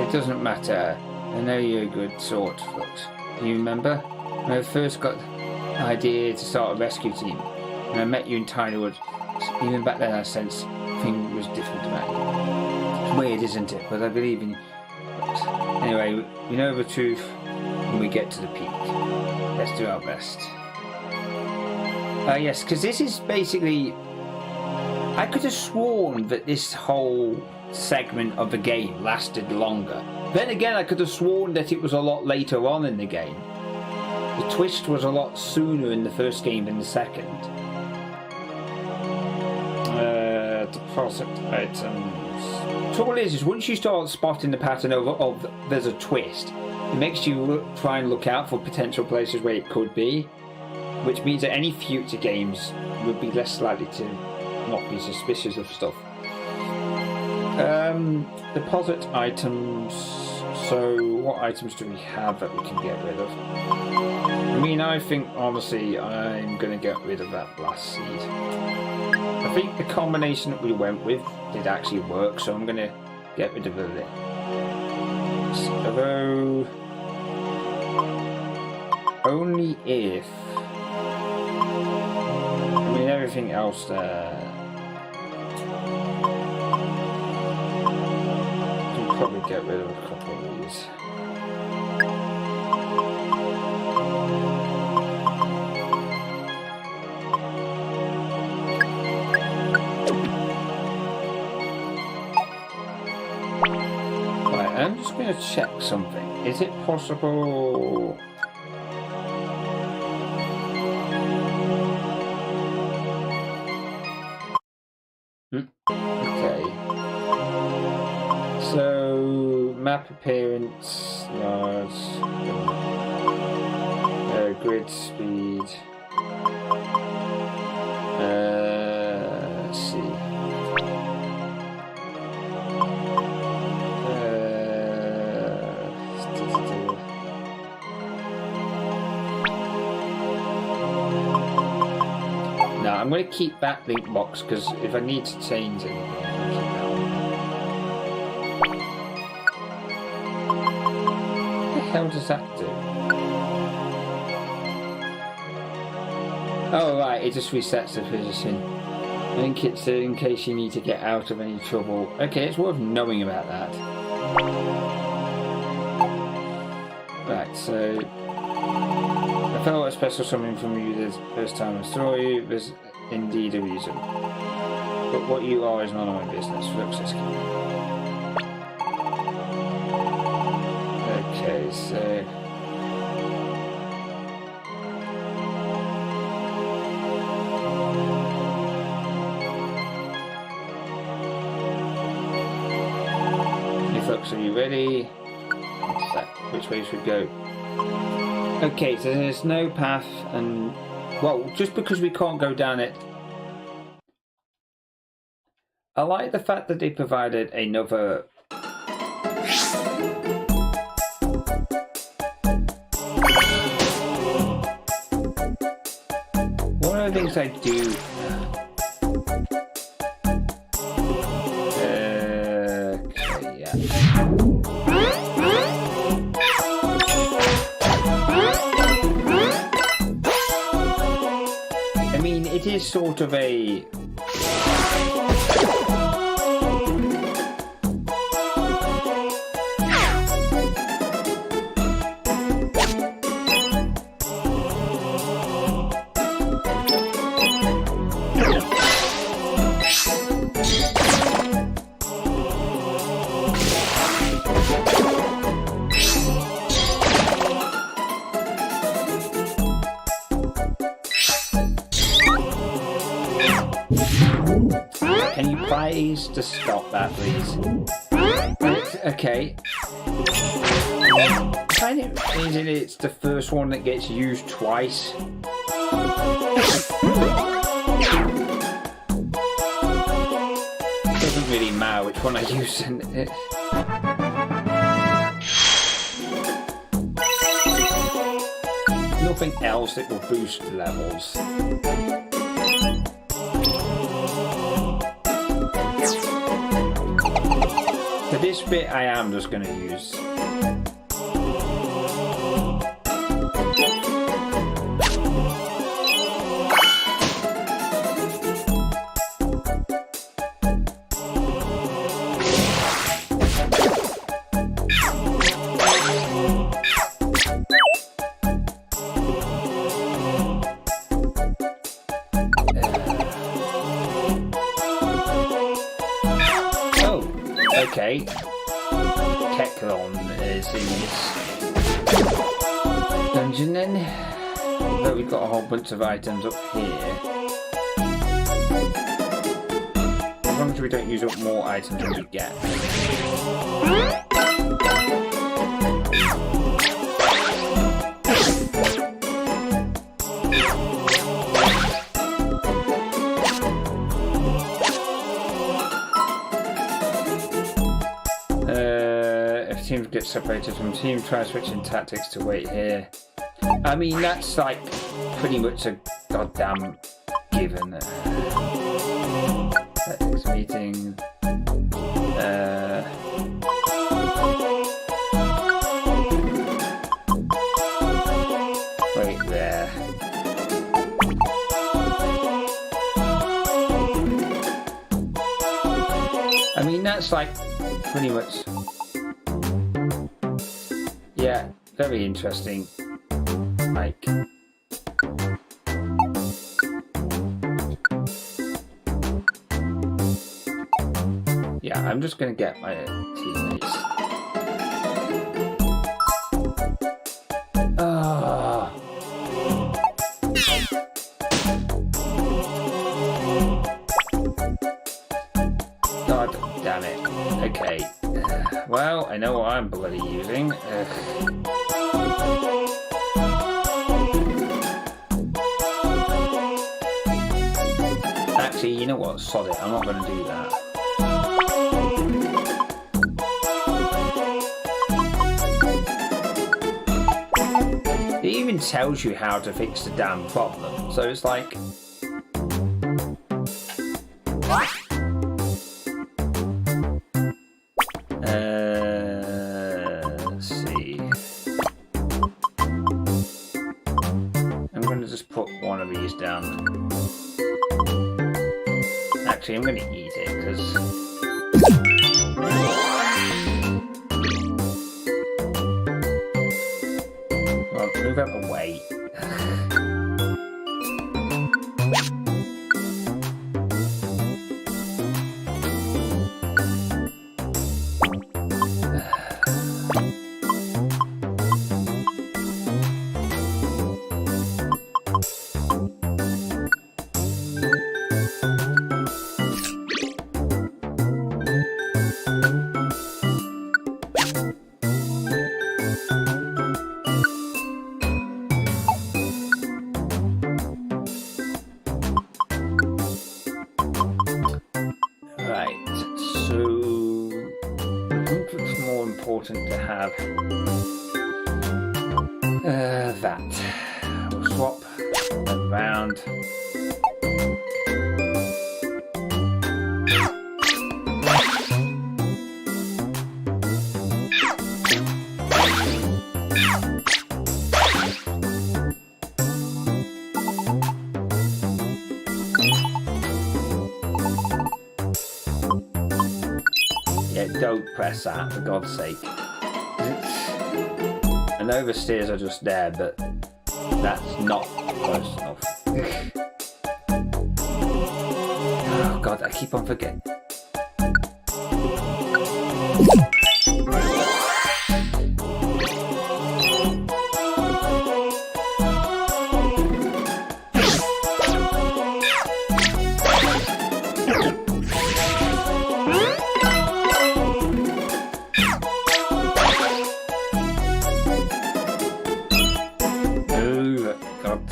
It doesn't matter. I know you're a good sort, Flux. Do you remember? When I first got the idea to start a rescue team, and I met you in Tinywood, even back then I sensed things was different about you. It's weird, isn't it? But I believe in you. Anyway, we know the truth when we get to the peak. Let's do our best. Yes, because this is basically... I could have sworn that this whole segment of the game lasted longer. Then again, I could have sworn that it was a lot later on in the game. The twist was a lot sooner in the first game than the second. Deposit items. Trouble is once you start spotting the pattern of there's a twist, it makes you try and look out for potential places where it could be, which means that any future games would be less likely to not be suspicious of stuff. Deposit items. So what items do we have that we can get rid of? I mean, I think honestly I'm going to get rid of that blast seed. I think the combination that we went with did actually work, so I'm going to get rid of it. Although only if... I mean, everything else there... I'll probably get rid of a couple of these. Right, I'm just going to check something. Is it possible... Okay. So, map appearance, large, grid speed. Let's see. Now, I'm going to keep that link box because if I need to change anything, what the hell does that do? Oh right, it just resets the position. I think it's in case you need to get out of any trouble. Okay, it's worth knowing about that. Right, so I felt a special something from you the first time I saw you. There's indeed a reason. But what you are is none of my business. Okay, so... Flux, are you ready? Which way should we go? Okay, so there's no path, and well, just because we can't go down it. I like the fact that they provided another. One of the things I do. It is sort of a... Can you please just stop that, please? Okay. I find it amazing it's the first one that gets used twice. It doesn't really matter which one I use in it. Nothing else that will boost levels. For this bit I am just going to use. Okay, Keklon is in this dungeon then, but we've got a whole bunch of items up here. As long as we don't use up more items than we get. Teams get separated from team, try switching tactics to wait here. I mean, that's like pretty much a goddamn given. Tactics meeting. Wait there. I mean, that's like pretty much. Yeah, very interesting. Like, yeah, I'm just gonna get my teammates. Ah. God damn it. Okay. Well, I know what I'm bloody using. Actually, you know what? Sod it. I'm not going to do that. It even tells you how to fix the damn problem. So it's like... let's see. I'm going to just put one of these down. Actually, I'm going to eat it because... Well, move out the way. To have that. We'll swap around. Yeah, don't press that, for God's sake. I know the stairs are just there, but that's not close enough. Oh God, I keep on forgetting.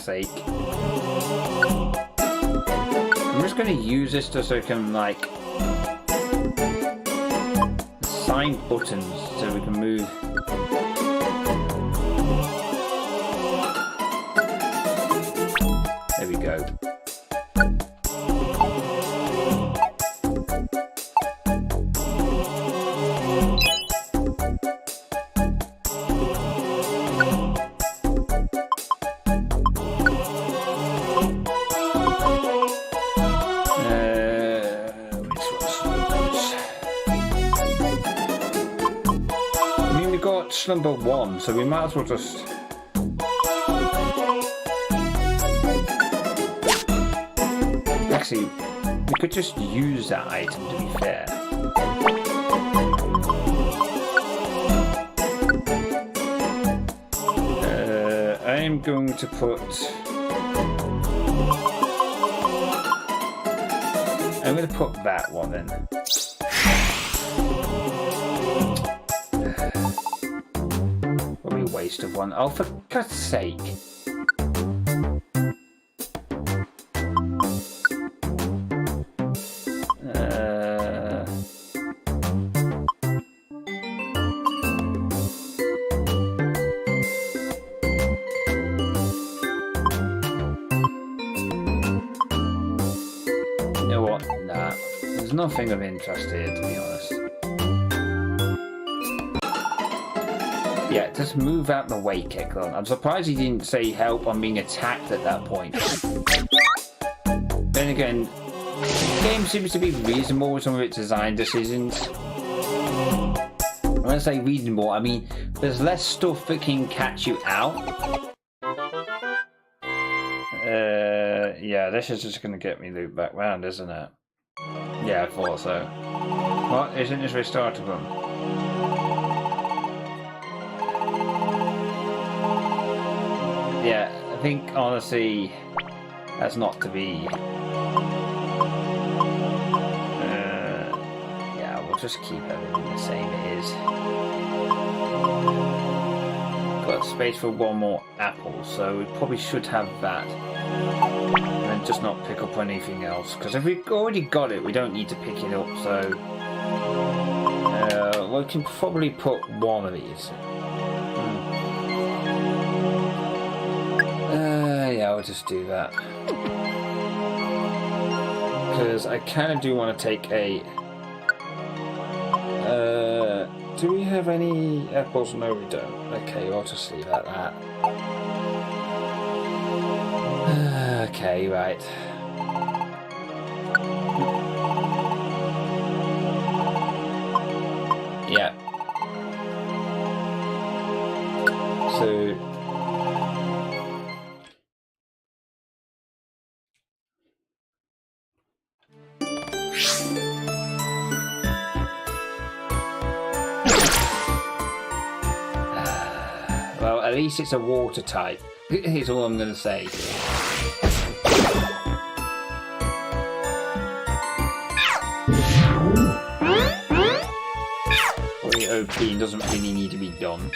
feck's sake. I'm just going to use this just so I can, like, assign buttons so we can move. There we go. Number 1, so we might as well just actually we could just use that item, to be fair. I am going to put that one in. Waste of one. Oh, for God's sake. You know what? Nah. There's nothing of interest here, to be honest. Yeah, just move out the way, Kicklon. I'm surprised he didn't say help on being attacked at that point. Then again, the game seems to be reasonable with some of its design decisions. When I say reasonable, I mean there's less stuff that can catch you out. Yeah, this is just going to get me looped back round, isn't it? Yeah, I thought so. What? Isn't this restartable? Yeah, I think honestly that's not to be. Yeah, we'll just keep everything the same it is. Got space for one more apple, so we probably should have that. And then just not pick up anything else, because if we've already got it, we don't need to pick it up, so we can probably put one of these. Yeah, I'll just do that. Because I kind of do want to take a... do we have any apples? No, we don't. Okay, I'll just leave it at that. Okay, right. Yeah. So... well, at least it's a water type, is all I'm going to say. Probably OP doesn't really need to be done.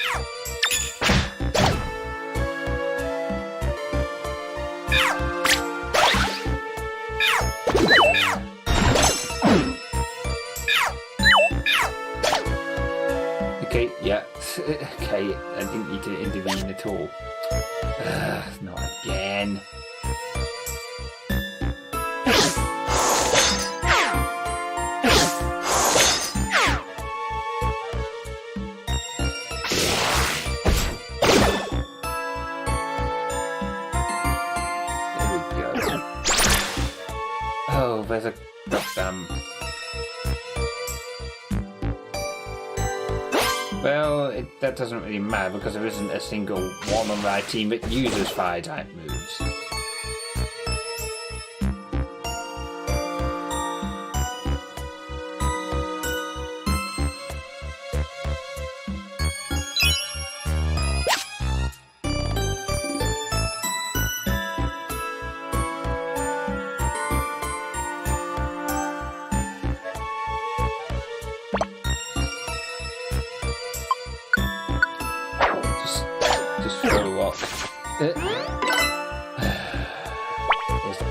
Okay, yeah. Okay, I didn't need to intervene at all. Not again. There we go. Oh, there's a goddamn... Well, that doesn't really matter because there isn't a single one on my team that uses fire type moves.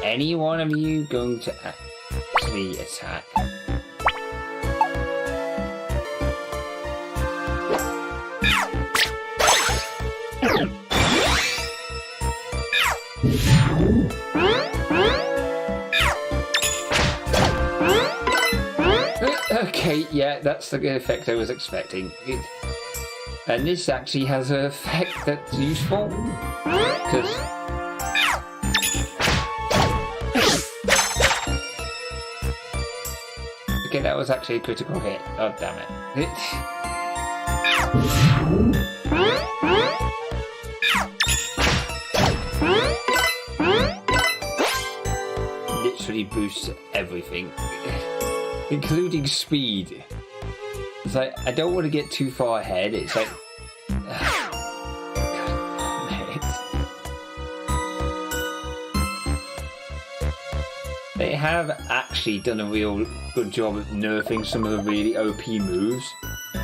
any one of you going to actually attack? Okay, yeah, that's the effect I was expecting. And this actually has an effect that's useful, because... Okay, that was actually a critical hit. Oh, damn it. Literally boosts everything. Including speed. It's like, I don't want to get too far ahead. It's like... They have actually done a real good job of nerfing some of the really OP moves.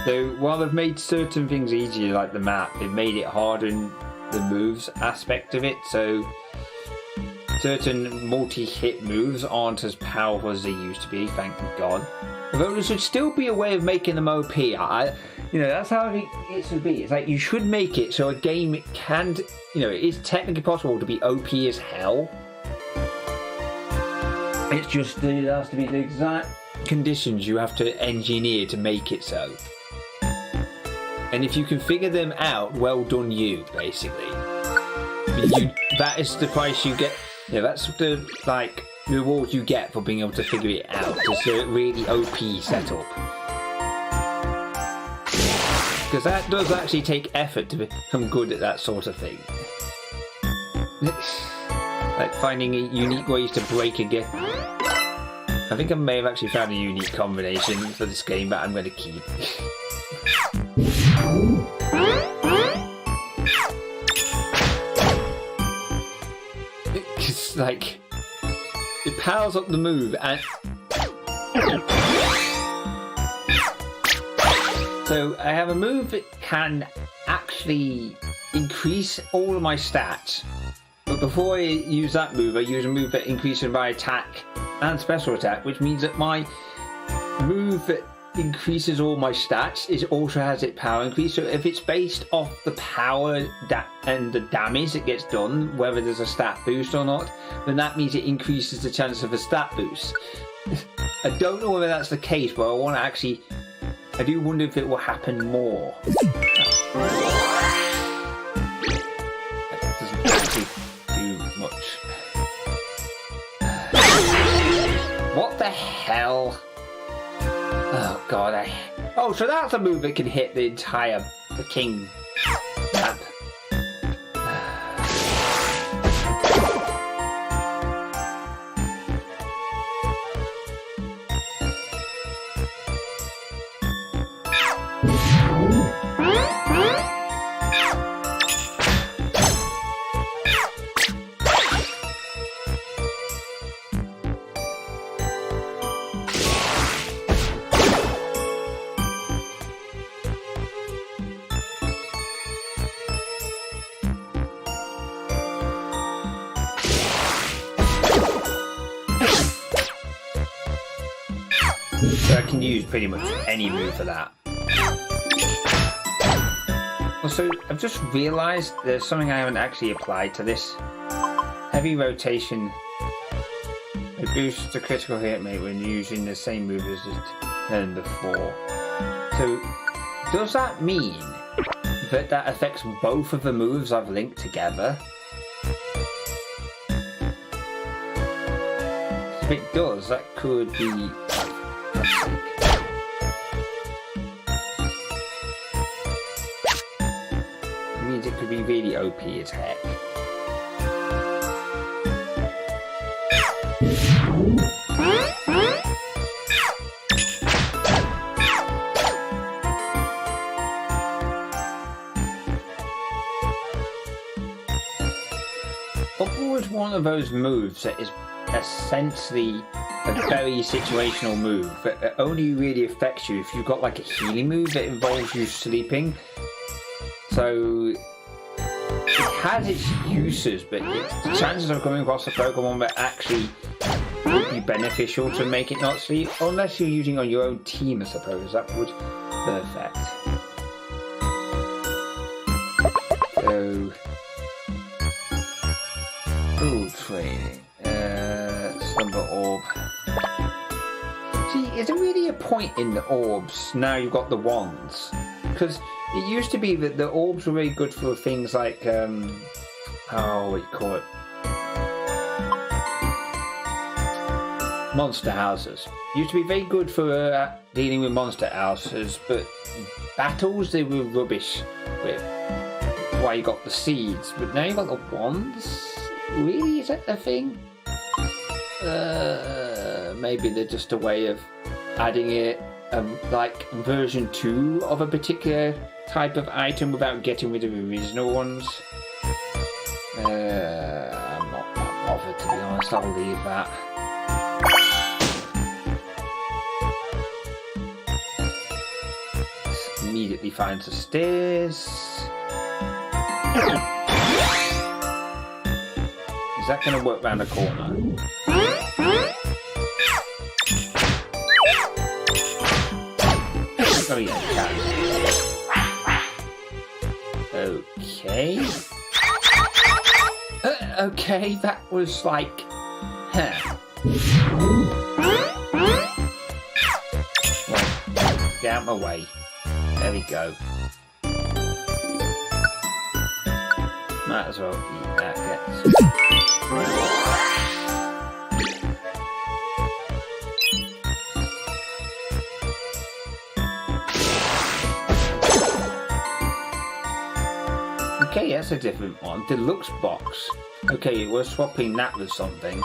So while they've made certain things easier, like the map, they've made it harder in the moves aspect of it. So certain multi-hit moves aren't as powerful as they used to be, thank God. Although there should still be a way of making them OP. That's how it should be. It's like you should make it so a game can, it is technically possible to be OP as hell. It's just it has to be the exact conditions you have to engineer to make it so. And if you can figure them out, well done you, basically. That is the price you get. Yeah, that's the reward you get for being able to figure it out. It's a really OP setup. Because that does actually take effort to become good at that sort of thing. Like finding unique ways to break a game. I think I may have actually found a unique combination for this game, but I'm going to keep. It's like it powers up the move and so I have a move that can actually increase all of my stats, but before I use that move I use a move that increases my attack and special attack, which means that my move that increases all my stats also has its power increase. So if it's based off the power and the damage that gets done, whether there's a stat boost or not, then that means it increases the chance of a stat boost. I don't know whether that's the case, but I do wonder if it will happen more. That doesn't actually do much. What the hell? Oh god, Oh, so that's a move that can hit the entire king map. So I can use pretty much any move for that. Also, I've just realised there's something I haven't actually applied to this. Heavy rotation. It boosts the critical hit rate when using the same move as the turn before. So, does that mean that affects both of the moves I've linked together? If it does, that could be... It means it could be really OP as heck. Bubble is one of those moves that is essentially a very situational move, but it only really affects you if you've got like a healing move that involves you sleeping. So has its uses, but the chances of coming across a Pokemon that actually would be beneficial to make it not sleep, unless you're using on your own team, I suppose, that would perfect. So, training, Slumber Orb. See, is there really a point in the orbs now you've got the wands? Because it used to be that the orbs were very good for things like, what do you call it? Monster houses. Used to be very good for dealing with monster houses, but battles they were rubbish with. That's why you got the seeds, but now you got the wands? Really? Is that a thing? Maybe they're just a way of adding it, like version 2 of a particular type of item without getting rid of the original ones. I'm not that bothered, to be honest. I'll leave that. Immediately finds the stairs. Is that going to work round the corner? Oh yeah, it can. Okay. Okay, that was like... Huh. Well, get out of my way. There we go. Might as well eat that, Okay, that's a different one. Deluxe box. Okay, we're swapping that with something.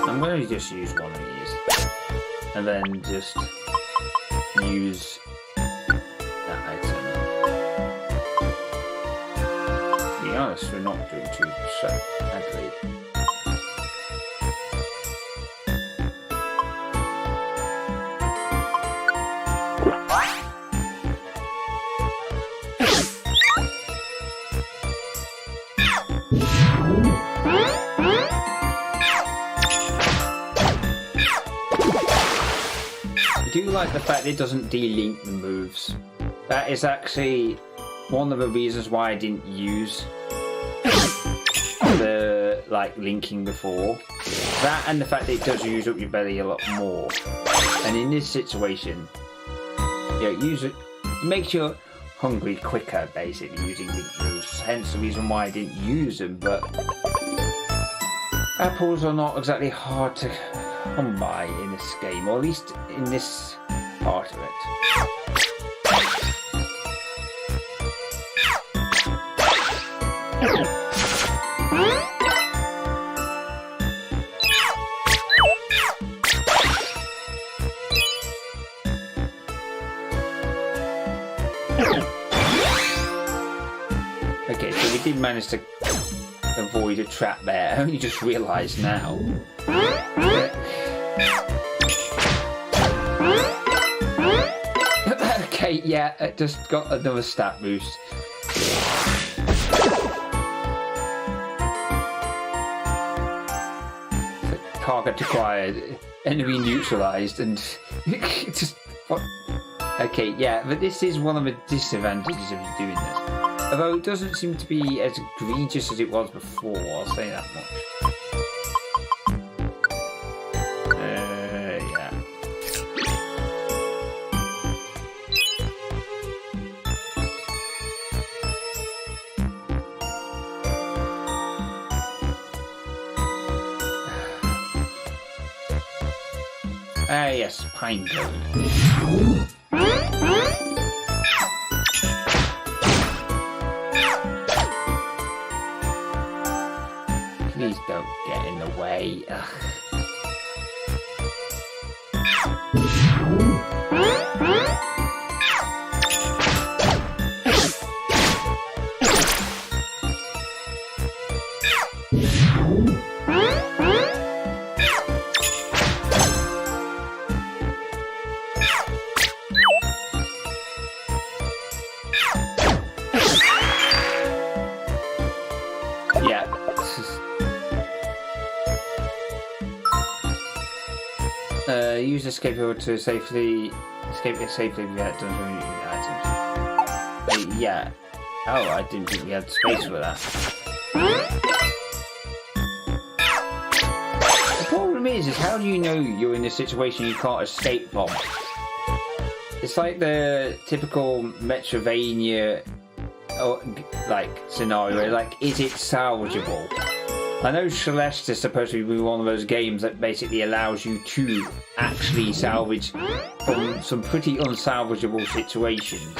I'm going to just use one of these. And then just use that item. To be honest, we're not doing too badly. I do like the fact it doesn't delink the moves. That is actually one of the reasons why I didn't use the linking before. That and the fact that it does use up your belly a lot more. And in this situation, use it makes you hungry quicker, basically, using link moves. Hence the reason why I didn't use them. But apples are not exactly hard to come by in this game, or at least in this part of it. Okay, so we did manage to avoid a trap there. I only just realised now. Okay, yeah, it just got another stat boost. So target acquired, enemy neutralised, and just what? Okay, yeah, but this is one of the disadvantages of doing this. Although it doesn't seem to be as egregious as it was before, I'll say that much. Yes, pine cone. Please don't get in the way. Ugh. use escape to safely escape safely without dungeon items. Yeah. Oh, I didn't think we had space for that. The problem is how do you know you're in a situation you can't escape from? It's like the typical Metrovania like scenario. Like, is it salvageable? I know Celeste is supposed to be one of those games that basically allows you to actually salvage from some pretty unsalvageable situations.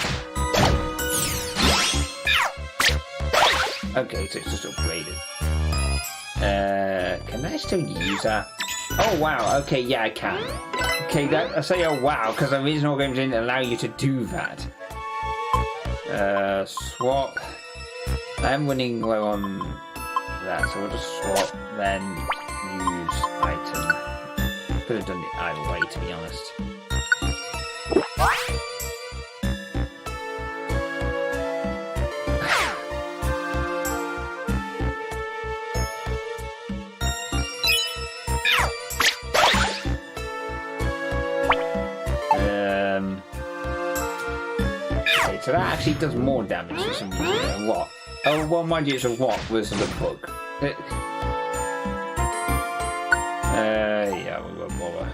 Okay, so it's just upgraded. Can I still use that? Oh wow, okay, yeah I can. Okay, I say oh wow, because the original game didn't allow you to do that. Swap. I'm winning low on that, so we'll just swap, then use item. Could have done it either way, to be honest. Okay, so that actually does more damage for some reason. What? Oh, well, mind you, it's a what was the bug. Yeah, we won't bother.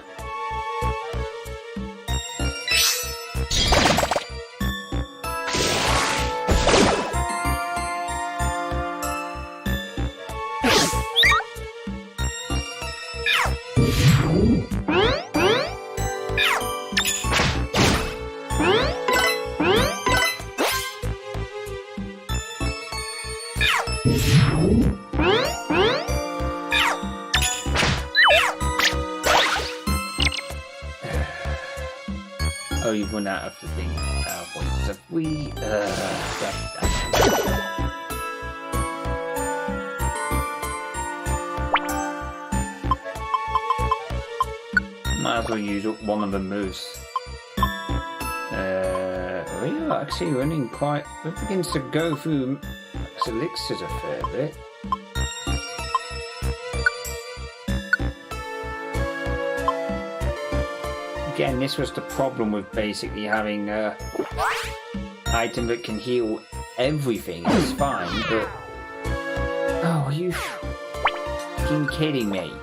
Oh, you've run out of the thing. Points. Have we? Might as well use one of the moves. We are actually running quite. It begins to go through elixirs a fair bit. Again, this was the problem with basically having an item that can heal everything. It's fine, but... Oh, are you fucking kidding me?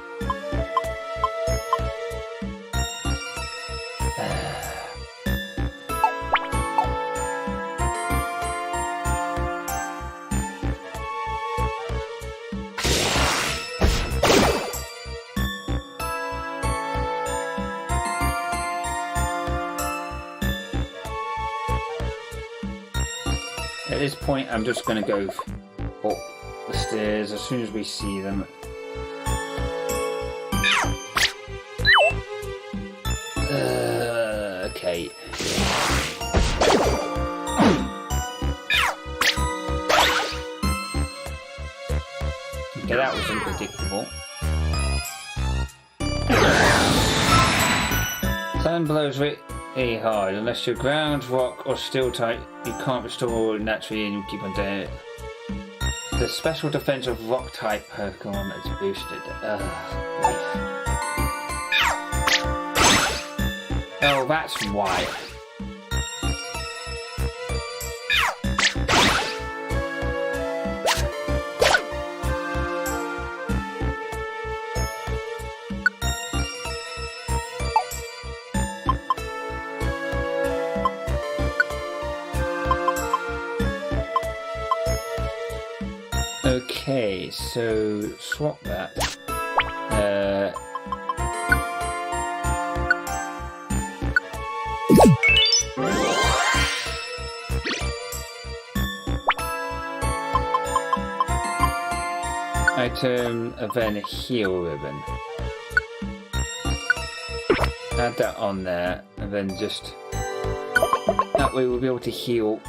At this point, I'm just going to go up the stairs as soon as we see them. Okay. Okay, that was unpredictable. Sand blows very hard. Unless you're ground, rock, or steel type, you can't restore naturally and you keep on doing it. The special defense of rock type Pokémon is boosted. Oh, that's why. Okay, so swap that. Item, then a heal ribbon. Add that on there, and then just that way we'll be able to heal.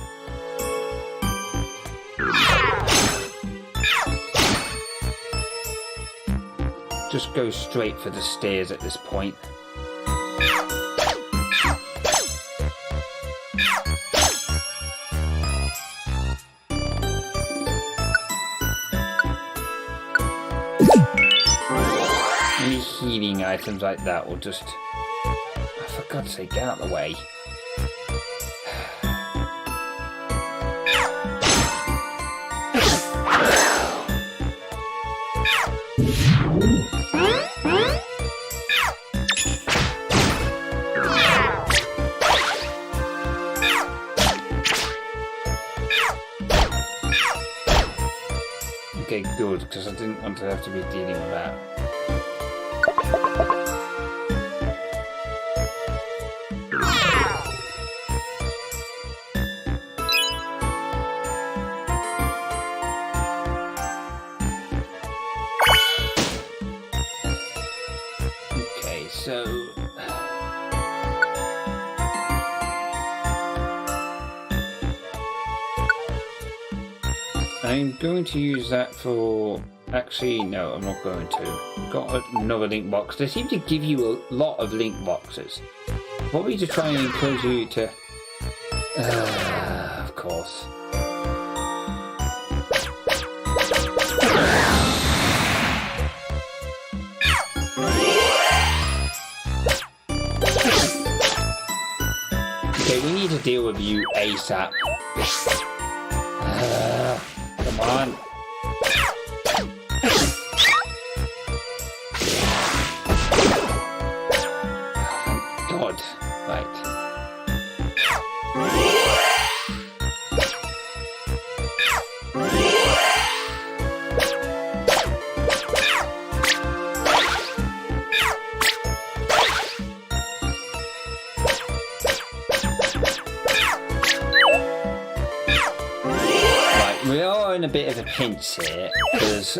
Just go straight for the stairs at this point. Any healing items like that will just For God's sake, get out of the way. Okay, good, because I didn't want to have to be dealing with that. Okay, so... I'm going to use that for... Actually, no, I'm not going to. Got another link box. They seem to give you a lot of link boxes. Probably to try and encourage you to... of course. Okay, we need to deal with you ASAP. Come on. Thank God. Right. We are in a bit of a pinch here, because...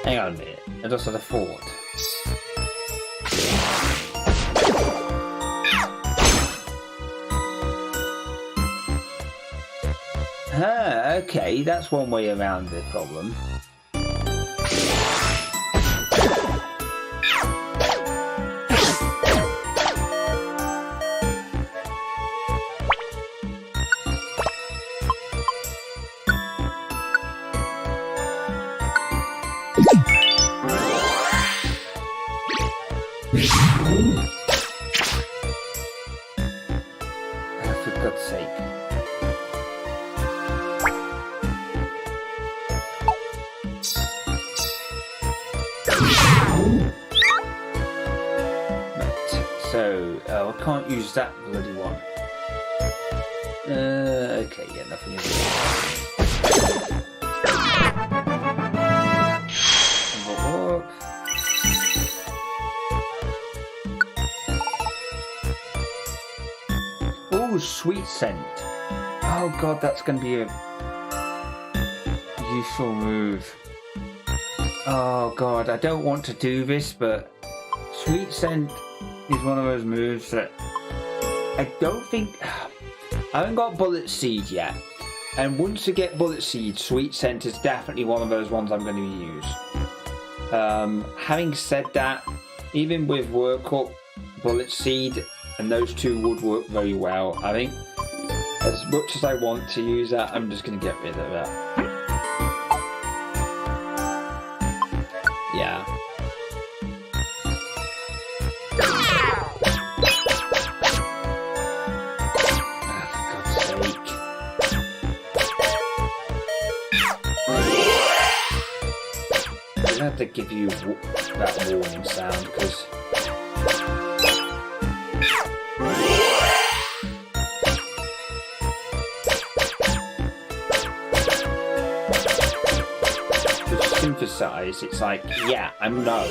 Hang on a minute, I just had a thought. Ah, okay, that's one way around the problem. For God's sake. Right, so I can't use that bloody one. Okay, yeah, nothing else. Oh, sweet scent. Oh God, that's going to be a useful move. Oh God, I don't want to do this, but sweet scent is one of those moves that I don't think... I haven't got bullet seed yet. And once I get bullet seed, sweet scent is definitely one of those ones I'm going to use. Having said that, even with work up, bullet seed, and those two would work very well. I think as much as I want to use that, I'm just going to get rid of that. Yeah. Oh, for God's sake. I'm going to have to give you that warning sound, because... Synthesize, it's like, yeah, I know.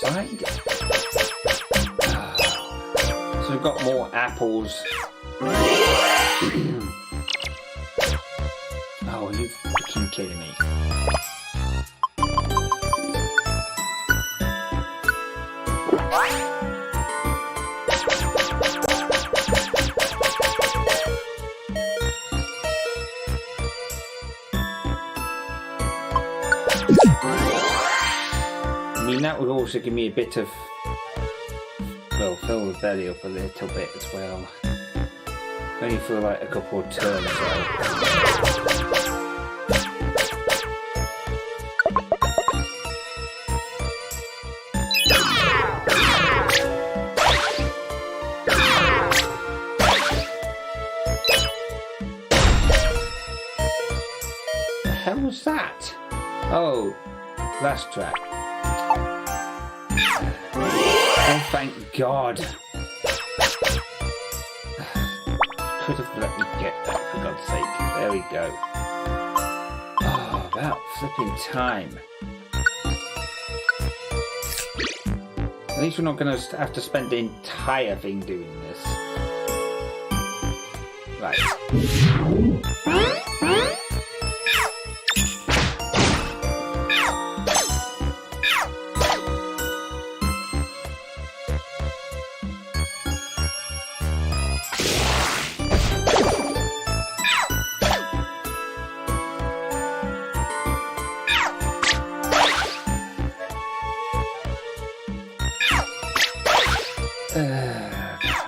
find it. So we've got more apples. Oh, you're freaking kidding me. I mean, that would also give me a bit of, well, fill the belly up a little bit as well. Only for like a couple of turns though. The hell was that? Oh, last track. Oh, thank God. Could have let me get that, for God's sake. There we go. Oh, about flipping time. At least we're not going to have to spend the entire thing doing this. Right.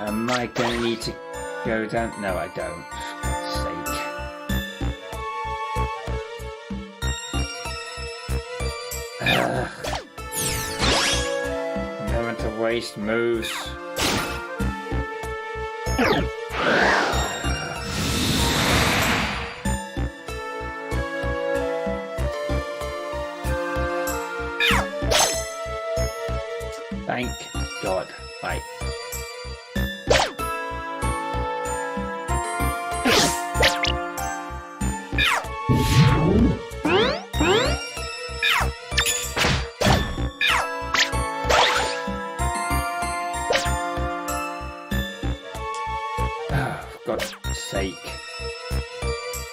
Am I going to need to go down? No, I don't. For God's sake. I'm going to waste moves. Thank God. Right. God's sake.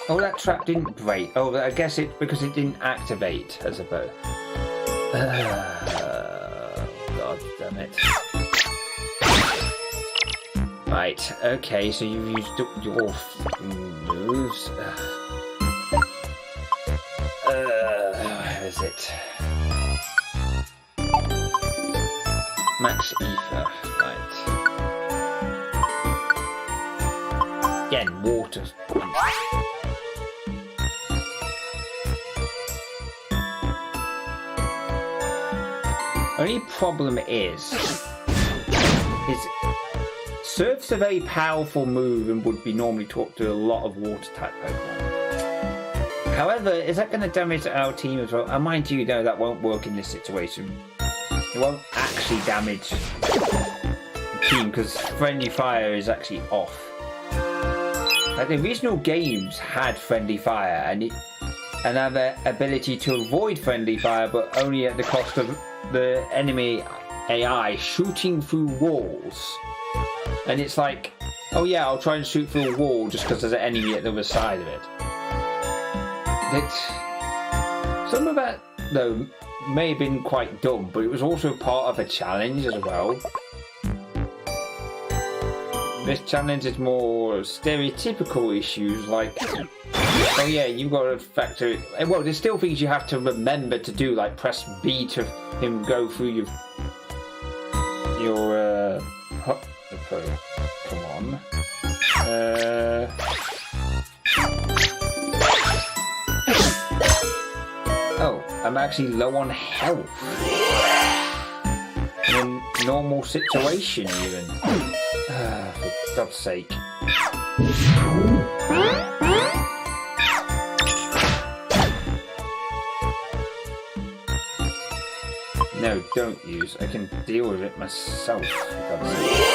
Oh, that trap didn't break. Oh, I guess it because it didn't activate, I suppose. God damn it. Right, okay, so you've used up your moves. Where is it? Max Ether, right. Again, water. Only problem is Surf's a very powerful move and would be normally taught to a lot of water type Pokemon. However, is that going to damage our team as well? And mind you, no, that won't work in this situation. It won't actually damage the team because Friendly Fire is actually off. Like the original games had Friendly Fire and have the ability to avoid Friendly Fire, but only at the cost of the enemy AI shooting through walls. And it's like, oh yeah, I'll try and shoot through a wall just because there's an enemy at the other side of it. Some of that, though, may have been quite dumb, but it was also part of a challenge as well. This challenge is more stereotypical issues like, oh yeah, you've got to factor. Well, there's still things you have to remember to do, like press B to him go through your come on. Oh, I'm actually low on health. In a normal situation, even. For God's sake. No, don't use. I can deal with it myself, for God's sake.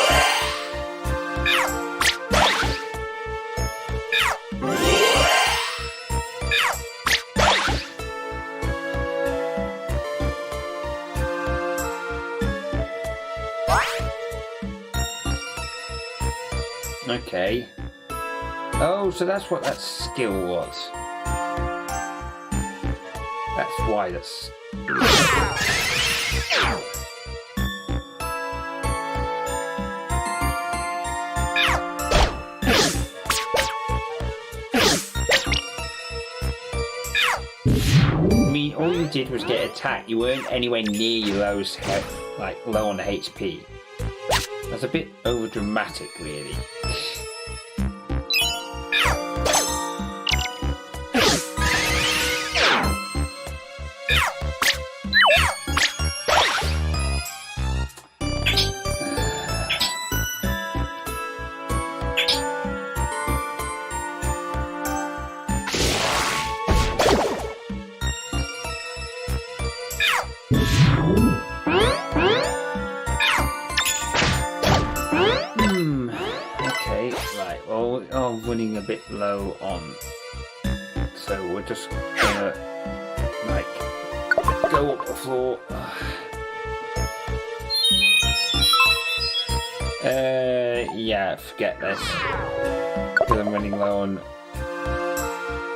Okay. Oh, so that's what that skill was. That's why that's... I mean, all you did was get attacked. You weren't anywhere near your lowest like low on the HP. That's a bit over dramatic, really. Running a bit low on, so we're just gonna like go up the floor. Yeah, forget this because I'm running low on.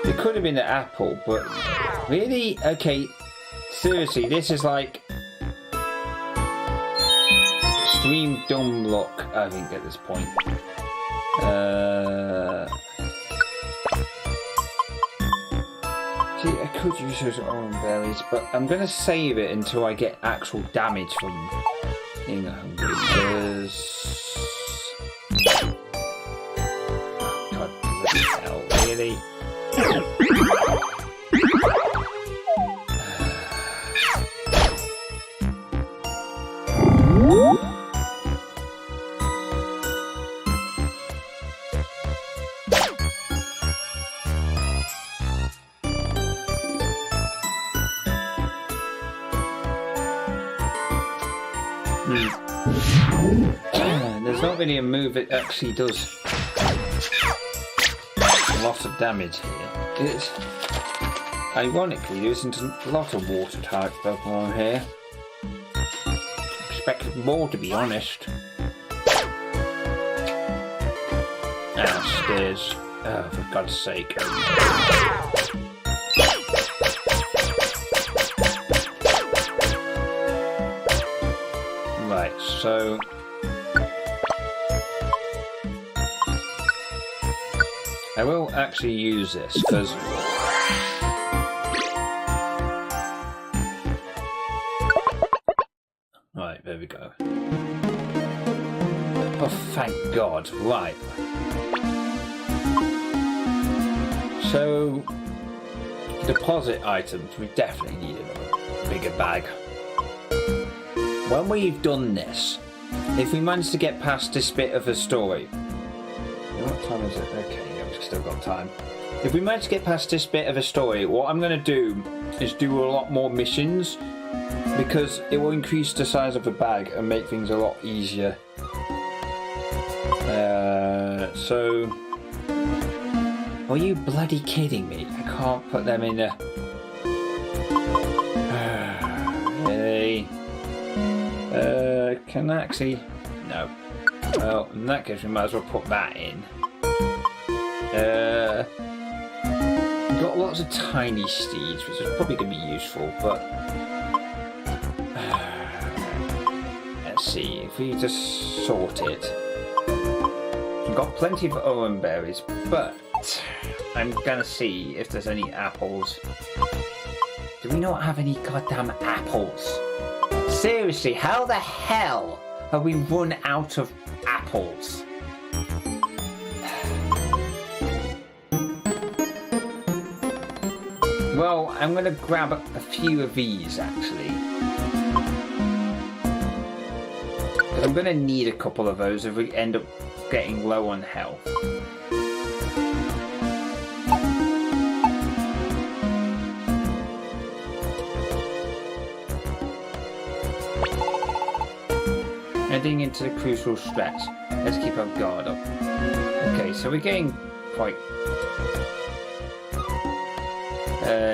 It could have been an apple, but really, okay, seriously, this is like extreme dumb luck, I think, at this point. See, I could use those orange berries, but I'm gonna save it until I get actual damage from being hungry, because... Oh, God, bloody hell, really? There's not really a move that actually does a lot of damage here. It's, ironically, there isn't a lot of water type Pokemon here. Expected more, to be honest. Downstairs. Oh, for God's sake. Right, so... I will actually use this, because... Right, there we go. Oh, thank God. Right. So... Deposit items, we definitely need a bigger bag. When we've done this, if we manage to get past this bit of the story... What time is it? Okay, yeah, we've still got time. If we manage to get past this bit of the story, what I'm going to do is do a lot more missions, because it will increase the size of the bag and make things a lot easier. So... Are you bloody kidding me? I can't put them in a... Really? Can I actually... No. Well, in that case we might as well put that in. We've got lots of tiny steeds, which is probably going to be useful, but... Let's see, if we just sort it. We've got plenty of orange berries, but... I'm going to see if there's any apples. Do we not have any goddamn apples? Seriously, how the hell have we run out of apples? Well, I'm going to grab a few of these, actually. Because I'm going to need a couple of those if we end up getting low on health. Heading into the crucial stretch. Let's keep our guard up. Okay, so we're getting quite...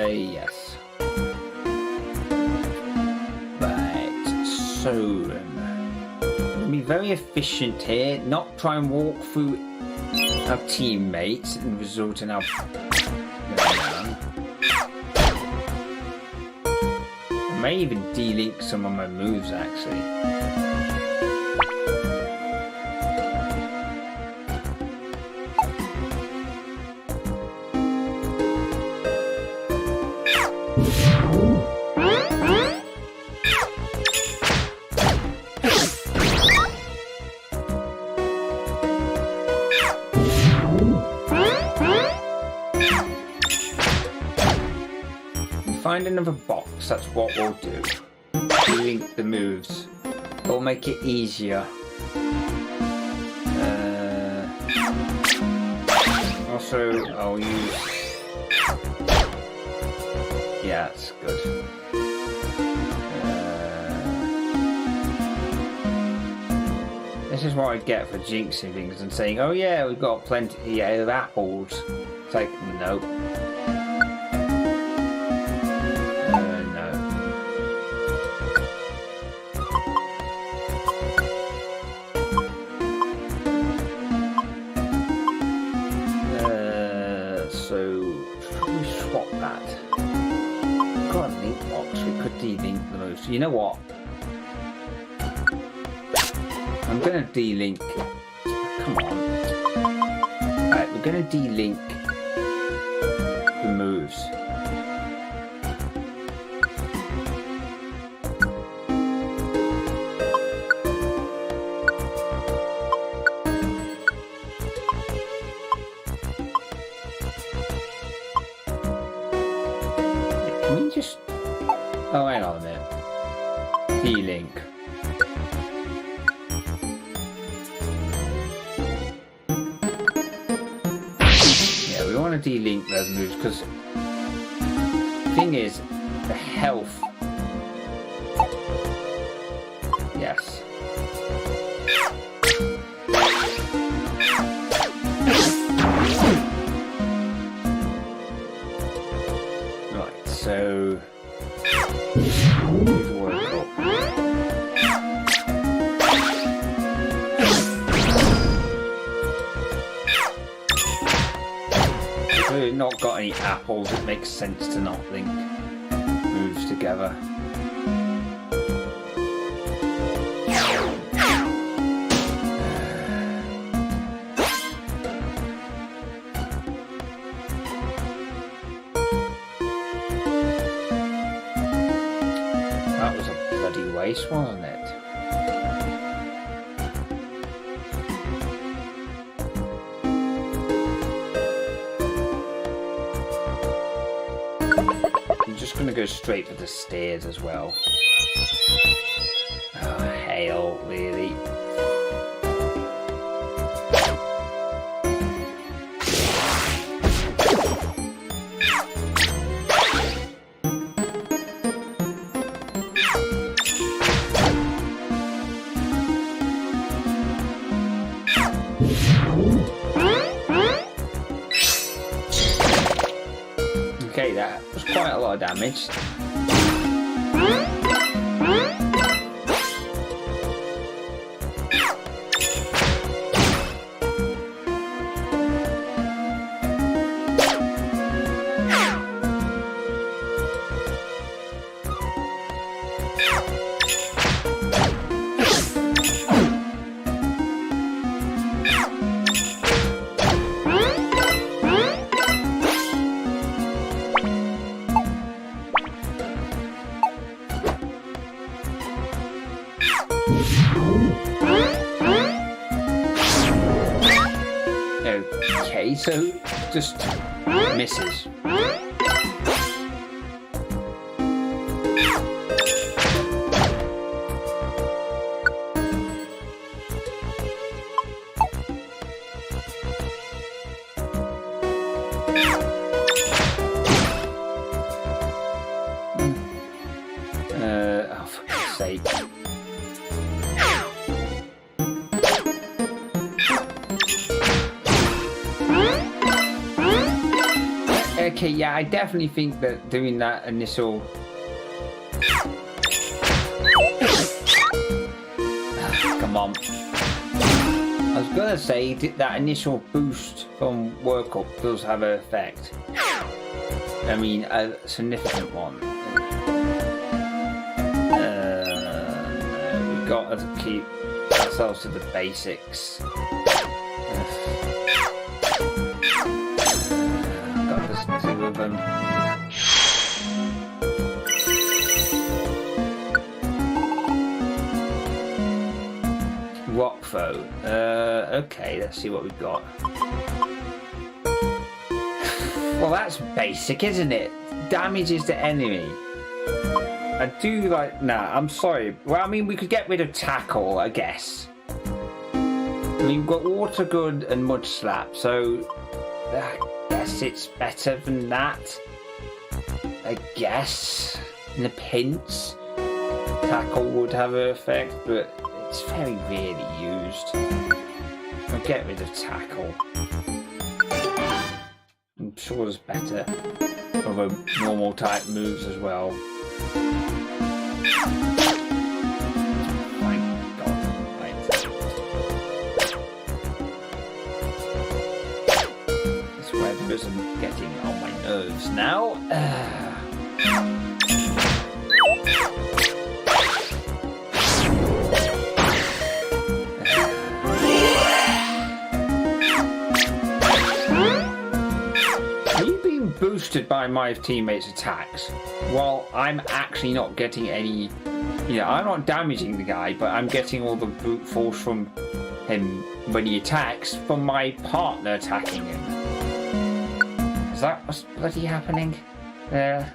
yes. Right, so... let me very efficient here, not try and walk through our teammates and result in our... I may even de-link some of my moves actually. Find another box, that's what we'll do. Link the moves. It'll make it easier. Also, I'll use... Yeah, that's good. This is what I get for jinxing things and saying, oh yeah, we've got plenty of apples. It's like, nope. You know what? I'm gonna de-link. Come on. Right, we're gonna de-link the moves. Can we just... Oh, hang on a minute. De-link. Yeah, we want to de-link those moves because the thing is, the health. Yes. Right, so. Not got any apples, it makes sense to not link moves together. That was a bloody waste, wasn't it? I'm just going to go straight for the stairs as well. Oh, hell, really? Okay, that was quite a lot of damage. Okay, so just misses. Oh, for God's sake. Okay, yeah, I definitely think that doing that initial... Come Come on. I was gonna say that initial boost from Work Up does have an effect. I mean, a significant one. We've got to keep ourselves to the basics. Got this two of them. Rock foe. Okay, let's see what we've got. Well, that's basic, isn't it? Damages the enemy. I do like... Nah, I'm sorry. Well, I mean, we could get rid of tackle, I guess. I mean, we've got water gun and mud slap, so I guess it's better than that. I guess. In the pinch, tackle would have an effect, but it's very rarely used. I'll get rid of tackle. I'm sure there's better other normal type moves as well. My God, right. This weather isn't getting on my nerves now. Boosted by my teammates' attacks, while I'm actually not getting any. You know, I'm not damaging the guy, but I'm getting all the brute force from him when he attacks from my partner attacking him. Is that what's bloody happening there?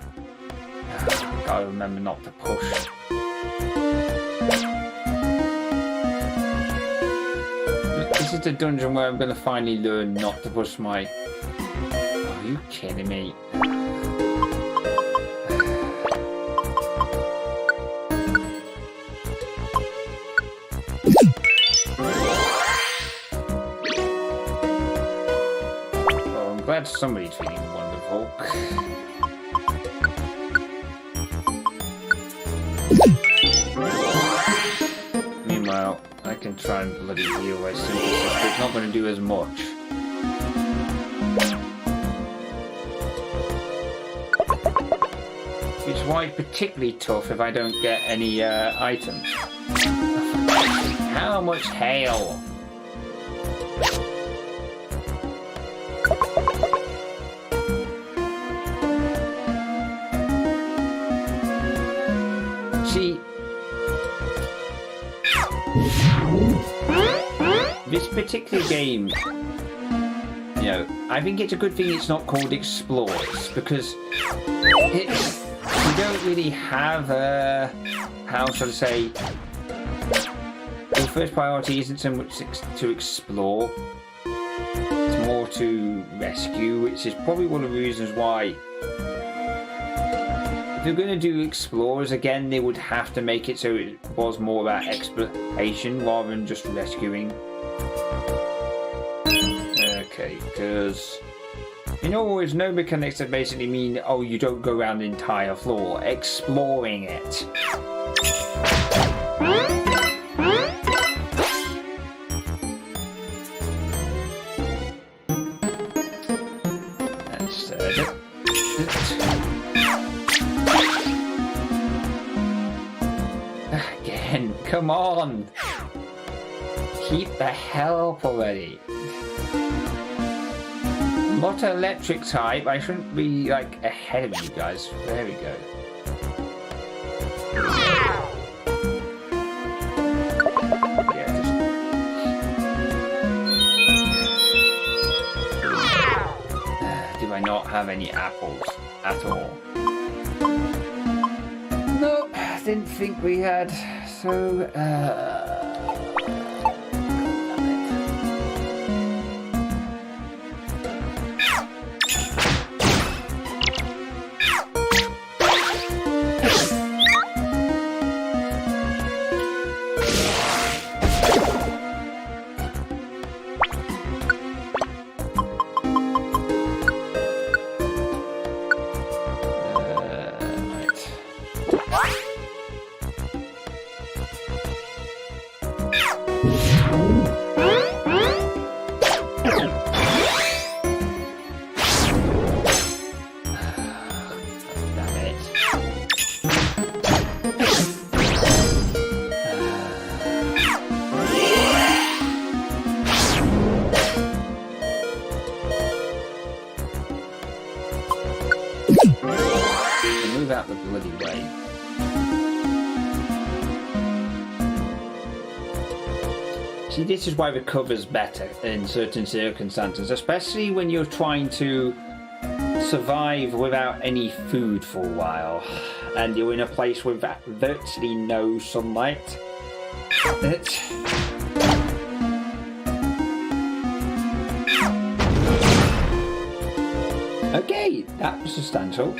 Gotta remember not to push. This is the dungeon where I'm gonna finally learn not to push my. Are you kidding me? Well, I'm glad somebody's feeling wonderful. Meanwhile, I can try and bloody heal my synthesis, but it's not going to do as much. Which is why it's particularly tough if I don't get any items. How much hail? See, this particular game, you know, I think it's a good thing it's not called Explorers, because it's, you don't really have a, how should I say, your first priority isn't so much to explore, it's more to rescue, which is probably one of the reasons why if you're going to do Explorers again, they would have to make it so it was more about exploration rather than just rescuing. Okay, because you know, there's no mechanics that basically mean, oh, you don't go around the entire floor, exploring it. That's it. Again, come on! Keep the hell up already. I'm not an electric type, I shouldn't be like ahead of you guys. There we go. Yeah, just... Do I not have any apples at all? Nope, didn't think we had, so Move out the bloody way. See, this is why recover's better in certain circumstances, especially when you're trying to survive without any food for a while and you're in a place with virtually no sunlight. Okay, that was substantial.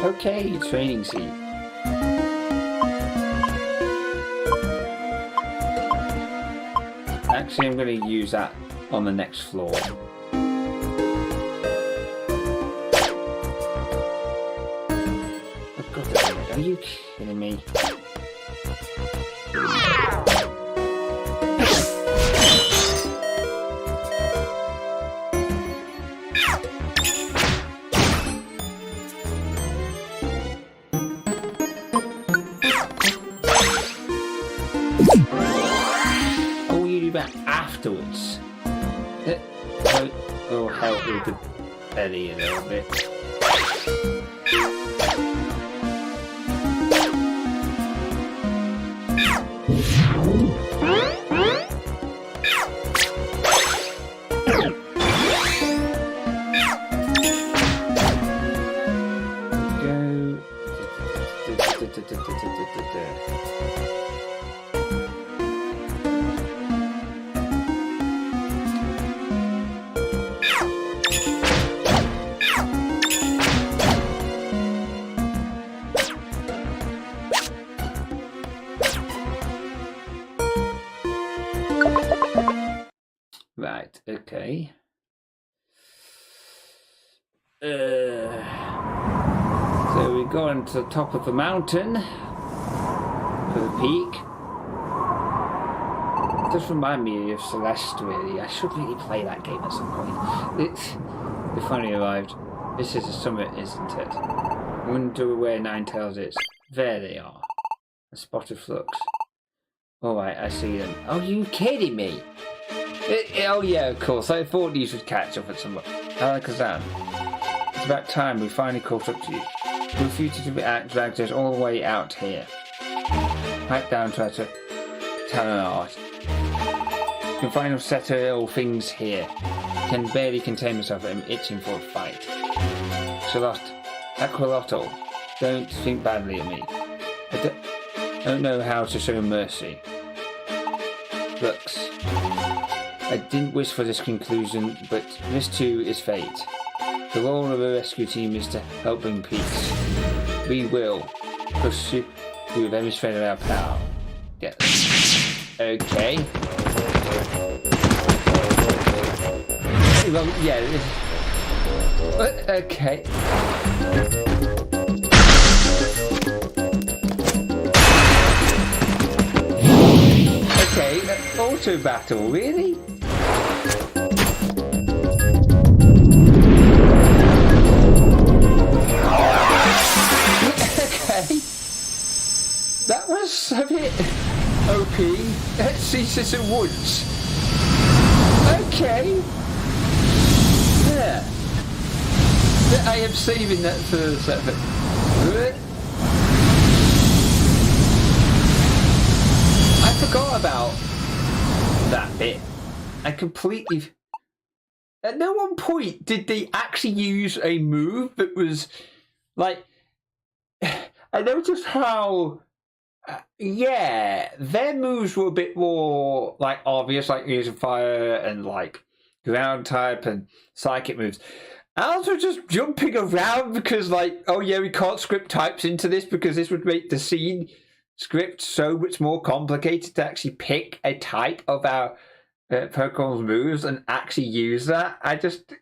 Okay, training seat. Actually, I'm going to use that on the next floor. Oh God, are you kidding me? Afterwards, it'll help with the belly a little bit. Right, okay. So we go on to the top of the mountain for the peak. It does remind me of Celeste, really. I should really play that game at some point. It finally arrived. This is a summit, isn't it? I wonder where Ninetales is. There they are. A spot of flux. Alright, I see them. Oh, you kidding me? Oh yeah, of course. I thought you should catch up at some point. Alakazam. It's about time we finally caught up to you. Your fugitive act dragged us all the way out here. Pipe down, try to tell an art. You can find us settle all things here. Can barely contain myself. I'm itching for a fight. Charlotte, Aqualotto, don't think badly of me. I don't know how to show mercy. Looks. I didn't wish for this conclusion, but this too is fate. The role of a rescue team is to help bring peace. We will pursue with every shred of our power. Yes. Okay. Well, yeah. Okay. Okay, auto battle, really? That was a bit OP. Ceases at Woods. Okay. Yeah. I am saving that for the second. I forgot about that bit. I completely... At no one point did they actually use a move that was like... I noticed how... yeah, their moves were a bit more like obvious, like using fire and like ground type and psychic moves. Ours were just jumping around because, like, oh yeah, we can't script types into this because this would make the scene script so much more complicated to actually pick a type of our Pokemon's moves and actually use that. I just,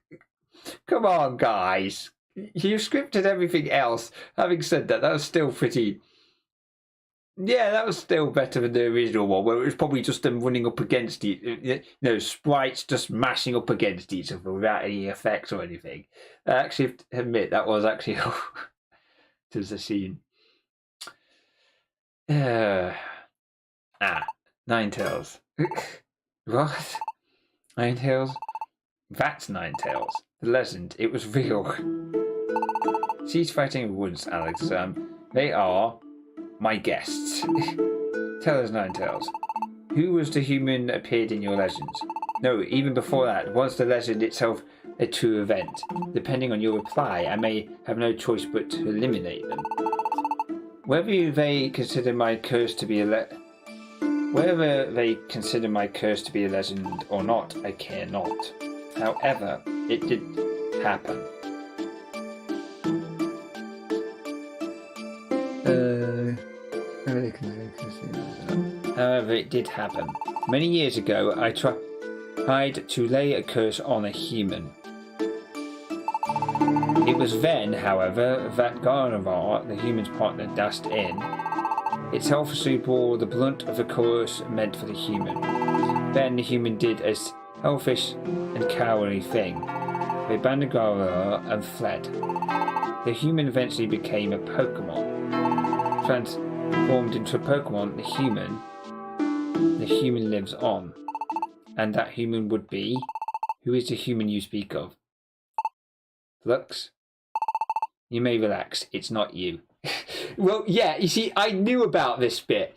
come on, guys, you scripted everything else. Having said that, that was still pretty Yeah, that was still better than the original one, where it was probably just them running up against sprites just mashing up against each other without any effects or anything. I actually have to admit that was actually to the scene. Ninetales. What? Ninetales? That's Ninetales. The legend. It was real. Cease fighting in woods, Alex. They are my guests. Tell us, Ninetales. Who was the human that appeared in your legends? No, even before that, was the legend itself a true event? Depending on your reply, I may have no choice but to eliminate them. Whether they consider my curse to be a legend or not, I care not. However, it did happen. However, it did happen. Many years ago, I tried to lay a curse on a human. It was then, however, that Gardevoir, the human's partner, dashed in. It selfishly bore the brunt of the curse meant for the human. Then the human did a selfish and cowardly thing. They abandoned Gardevoir and fled. The human eventually became a Pokémon. Transformed into a Pokémon, the human lives on. And that human would be... Who is the human you speak of? Lux? You may relax, it's not you. Well, yeah, you see, I knew about this bit.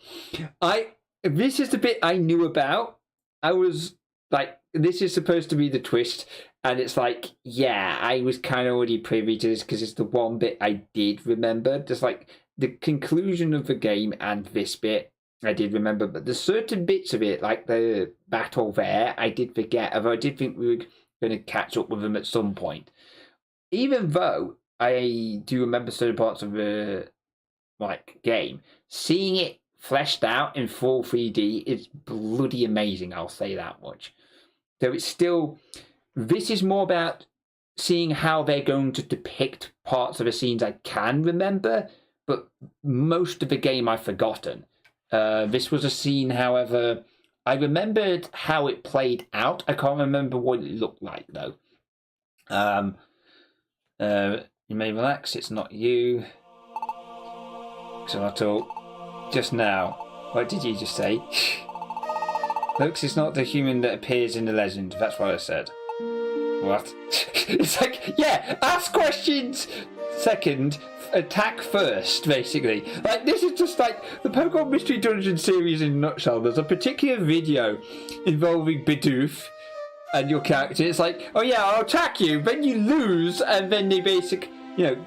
This is the bit I knew about. I was like, this is supposed to be the twist. And it's like, yeah, I was kind of already privy to this because it's the one bit I did remember. Just like the conclusion of the game and this bit, I did remember. But there's certain bits of it, like the battle there, I did forget. Although I did think we were going to catch up with them at some point. Even though I do remember certain parts of the game, seeing it fleshed out in full 3D is bloody amazing, I'll say that much. So it's still, this is more about seeing how they're going to depict parts of the scenes I can remember, but most of the game I've forgotten. This was a scene, however, I remembered how it played out. I can't remember what it looked like, though. You may relax, it's not you. So I thought, just now, what did you just say? Lux is not the human that appears in the legend, that's what I said. What? It's like, yeah, ask questions second, attack first, basically. Like, this is just like the Pokemon Mystery Dungeon series in a nutshell. There's a particular video involving Bidoof and your character. It's like, oh yeah, I'll attack you, then you lose, and then they basically, they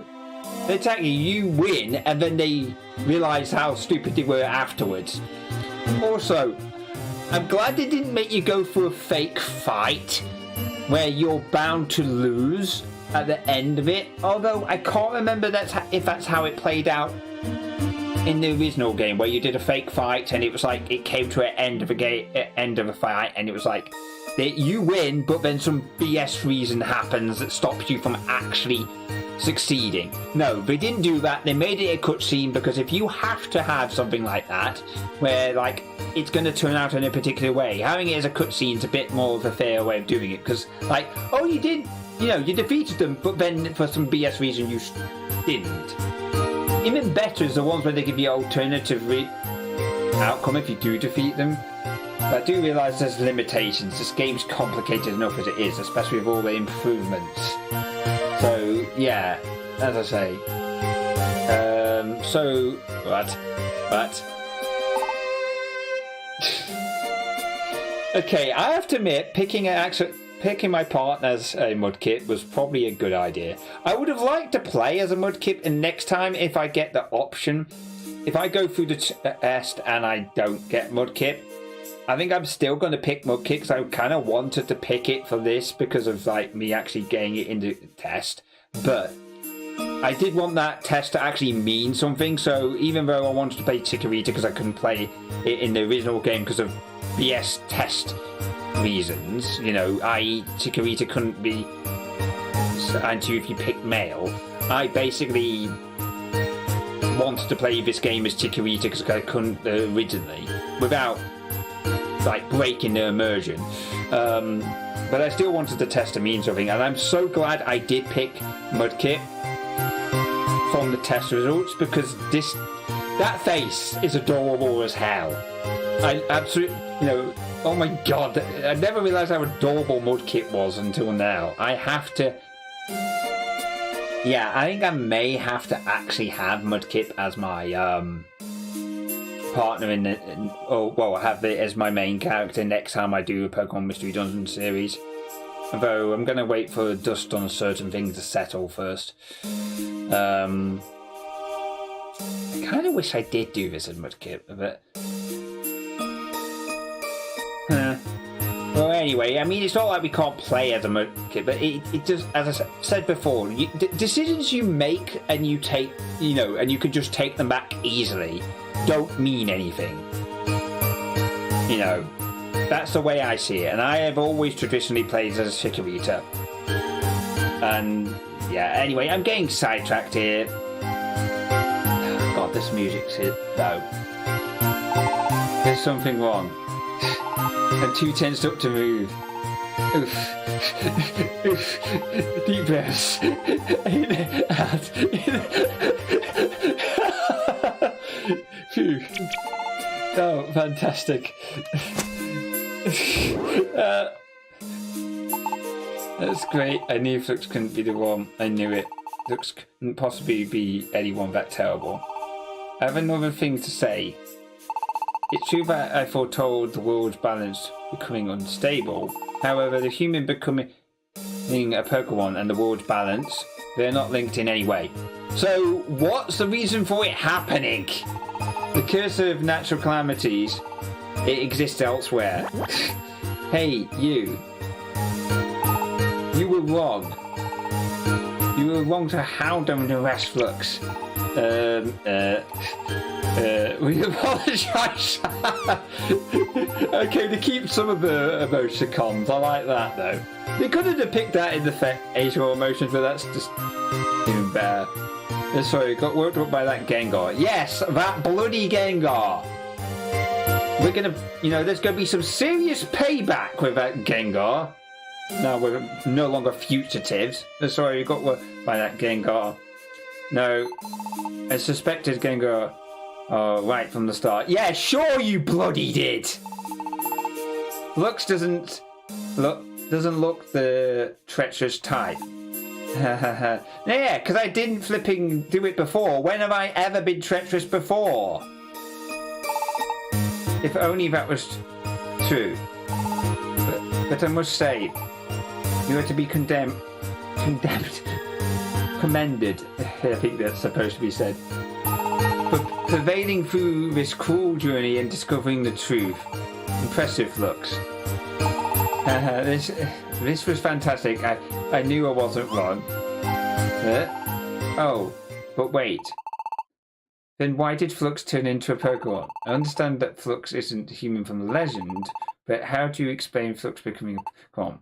attack you, you win, and then they realise how stupid they were afterwards. Also, I'm glad they didn't make you go through a fake fight where you're bound to lose at the end of it, although I can't remember if that's how it played out in the original game, where you did a fake fight and it was like it came to an end of a fight and it was like you win, but then some BS reason happens that stops you from actually succeeding. No, they didn't do that. They made it a cutscene, because if you have to have something like that where like it's going to turn out in a particular way, having it as a cutscene is a bit more of a fair way of doing it, because like, oh, you did, you defeated them, but then for some BS reason you didn't. Even better is the ones where they give you alternative outcome if you do defeat them. But I do realise there's limitations. This game's complicated enough as it is, especially with all the improvements. So, yeah, as I say. But... Okay, I have to admit, picking my partner as a Mudkip was probably a good idea. I would have liked to play as a Mudkip, and next time, if I get the option, if I go through the test and I don't get Mudkip, I think I'm still going to pick Mudkip, because I kind of wanted to pick it for this because of like me actually getting it in the test. But I did want that test to actually mean something, so even though I wanted to play Chikorita because I couldn't play it in the original game because of BS test reasons, i.e. Chikorita couldn't be assigned to you if you picked male, I basically wanted to play this game as Chikorita because I couldn't originally, without like breaking the immersion. But I still wanted to test the means of it, and I'm so glad I did pick Mudkip from the test results, because that face is adorable as hell. I absolutely, oh my god, I never realised how adorable Mudkip was until now. I have to... Yeah, I think I may have to actually have Mudkip as my partner have it as my main character next time I do a Pokemon Mystery Dungeon series. Although I'm going to wait for dust on certain things to settle first. I kind of wish I did do this as Mudkip, but... Well, anyway, I mean, it's not like we can't play as a Mudkip, but it just, as I said before, decisions you make and you take, and you can just take them back easily, don't mean anything. That's the way I see it, and I have always traditionally played as a Chikorita. And, yeah, anyway, I'm getting sidetracked here. God, this music's hit, though. There's something wrong. And 2 tends up to move. Oof. Oof. Deep breaths. Out. Phew. Oh, fantastic. That's great. I knew Flux couldn't be the one. I knew it. Flux couldn't possibly be anyone that terrible. I have another thing to say. It's true that I foretold the world's balance becoming unstable. However, the human becoming a Pokemon and the world's balance, they're not linked in any way. So, what's the reason for it happening? The curse of natural calamities, it exists elsewhere. Hey, you. You were wrong. You were wrong to hound and harass Flux. We apologise. Okay, to keep some of the emoticons, I like that though. They could have depicted that in the facial emotions, but that's just even better. Sorry, got worked up by that Gengar. Yes, that bloody Gengar. We're gonna, there's gonna be some serious payback with that Gengar. Now we're no longer fugitives. Sorry, got worked by that Gengar. No, I suspected Gengar right from the start. Yeah, sure you bloody did! Flux doesn't look the treacherous type. Yeah, because I didn't flipping do it before. When have I ever been treacherous before? If only that was true. But I must say, you are to be commended. I think that's supposed to be said. For pervading through this cruel journey and discovering the truth. Impressive, Flux. This was fantastic. I knew I wasn't wrong. Oh, but wait. Then why did Flux turn into a Pokemon? I understand that Flux isn't human from the legend, but how do you explain Flux becoming a Pokemon?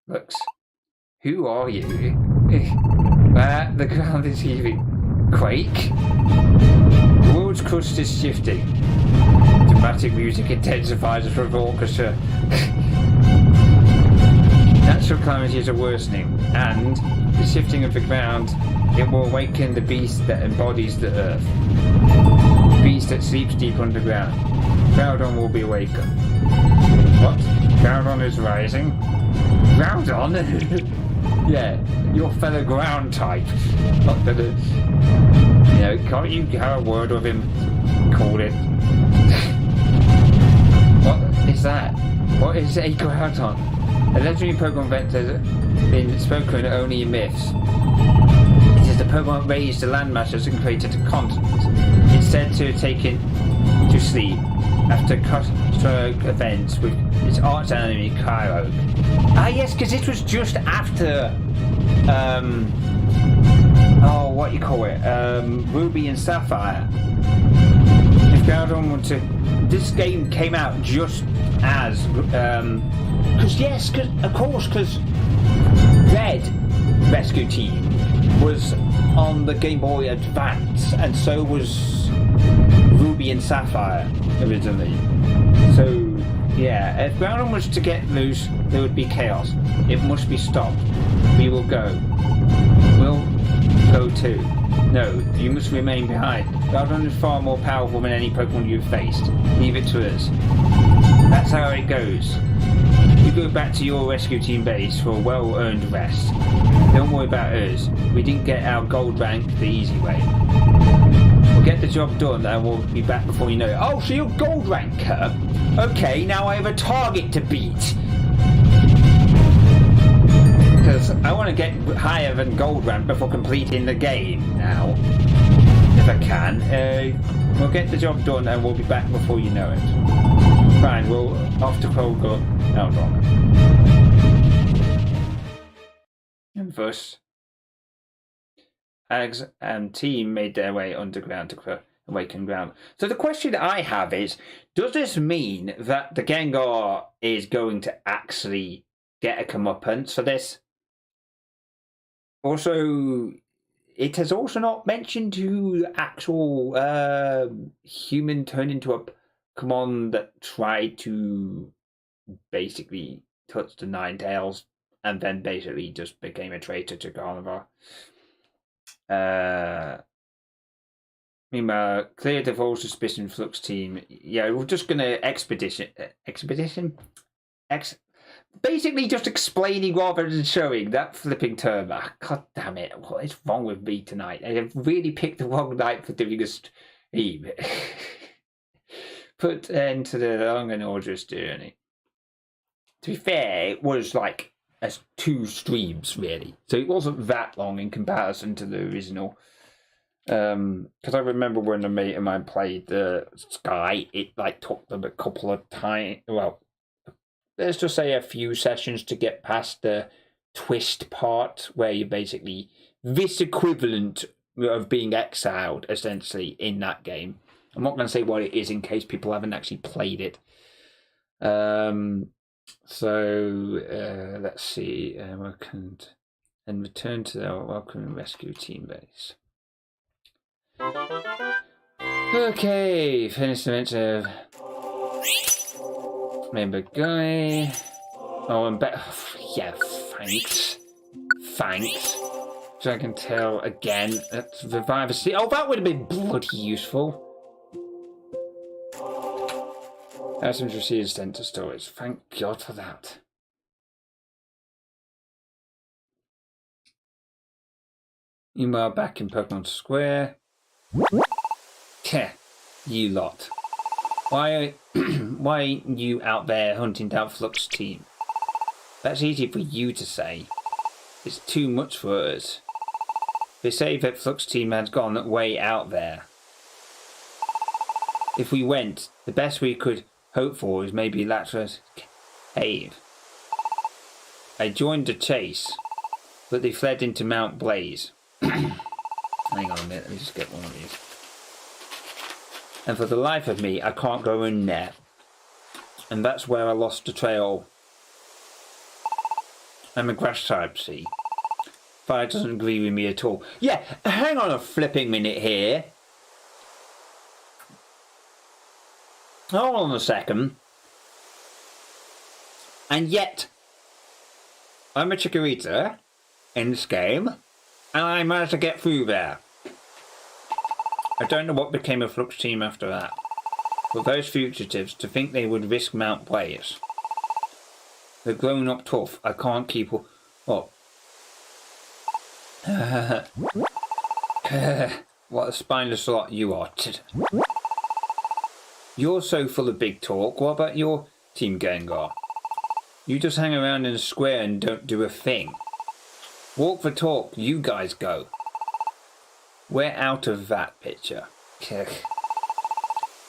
Flux, who are you? The ground is heaving. Quake? The world's crust is shifting. Dramatic music intensifies from the orchestra. Natural calamities are worsening, and the shifting of the ground, it will awaken the beast that embodies the earth. The beast that sleeps deep underground. Groudon will be awakened. What? Groudon is rising? Groudon? Yeah, your fellow ground type. Not gonna... can't you have a word with him? Call it. What is that? What is a Groudon? A legendary Pokemon event has been spoken only in myths. It is the Pokemon that raised the land masses and created a continent. It's said to have taken to sleep after catastrophic events with its arch enemy Kyogre. Ah yes, because it was just after Ruby and Sapphire. If Groudon wanted to... This game came out just as because Red Rescue Team was on the Game Boy Advance, and so was Ruby and Sapphire originally. So yeah, if Groudon was to get loose, there would be chaos. It must be stopped. We will go. We'll go too. No, you must remain behind. Groudon is far more powerful than any Pokemon you've faced. Leave it to us. That's how it goes. You go back to your rescue team base for a well-earned rest. Don't worry about us. We didn't get our gold rank the easy way. We'll get the job done and we'll be back before you know it. Oh, so you're gold ranker? Okay, now I have a target to beat. Because I want to get higher than gold rank before completing the game now. If I can. We'll get the job done and we'll be back before you know it. Fine, we'll off to Kroger. Hold on. And thus, Ags and team made their way underground to awaken ground. So the question I have is, does this mean that the Gengar is going to actually get a comeuppance for this? Also, it has also not mentioned who the actual human turned into a Pokemon that tried to basically touch the Ninetales and then basically just became a traitor to Carnivore. Meanwhile, cleared of all suspicion, Flux team. Yeah, we're just gonna basically just explaining rather than showing that flipping term. God damn it! What is wrong with me tonight? I have really picked the wrong night for doing a stream. Put end to the long and arduous journey. To be fair, it was like as 2 streams really, so it wasn't that long in comparison to the original. Because I remember when a mate of mine played the Sky, it like took them a couple of times. Well, let's just say a few sessions to get past the twist part, where you basically this equivalent of being exiled essentially in that game. I'm not going to say what it is in case people haven't actually played it. So let's see. Welcome and return to our welcome and rescue team base. Okay, finish the event of member guy. Oh, and yeah, thanks. So I can tell again. Let's revive a sea. Oh, that would have been bloody useful. Items received sent to storage. Thank God for that. Meanwhile, back in Pokemon Square. You lot. Why you out there hunting down Flux team? That's easy for you to say. It's too much for us. They say that Flux team has gone way out there. If we went, the best we could hope for is maybe Latra's cave. I joined the chase, but they fled into Mount Blaze. Hang on a minute, let me just get one of these. And for the life of me, I can't go in there. And that's where I lost the trail. I'm a grass type, see. Fire doesn't agree with me at all. Yeah, hang on a flipping minute here. Hold on a second. And yet, I'm a Chikorita in this game, and I managed to get through there. I don't know what became of Flux team after that. But those fugitives, to think they would risk Mount Blaze. They're grown up tough. I can't keep up. What a spineless lot you are. You're so full of big talk. What about your team, Gengar? You just hang around in a square and don't do a thing. Walk the talk, you guys go. We're out of that picture.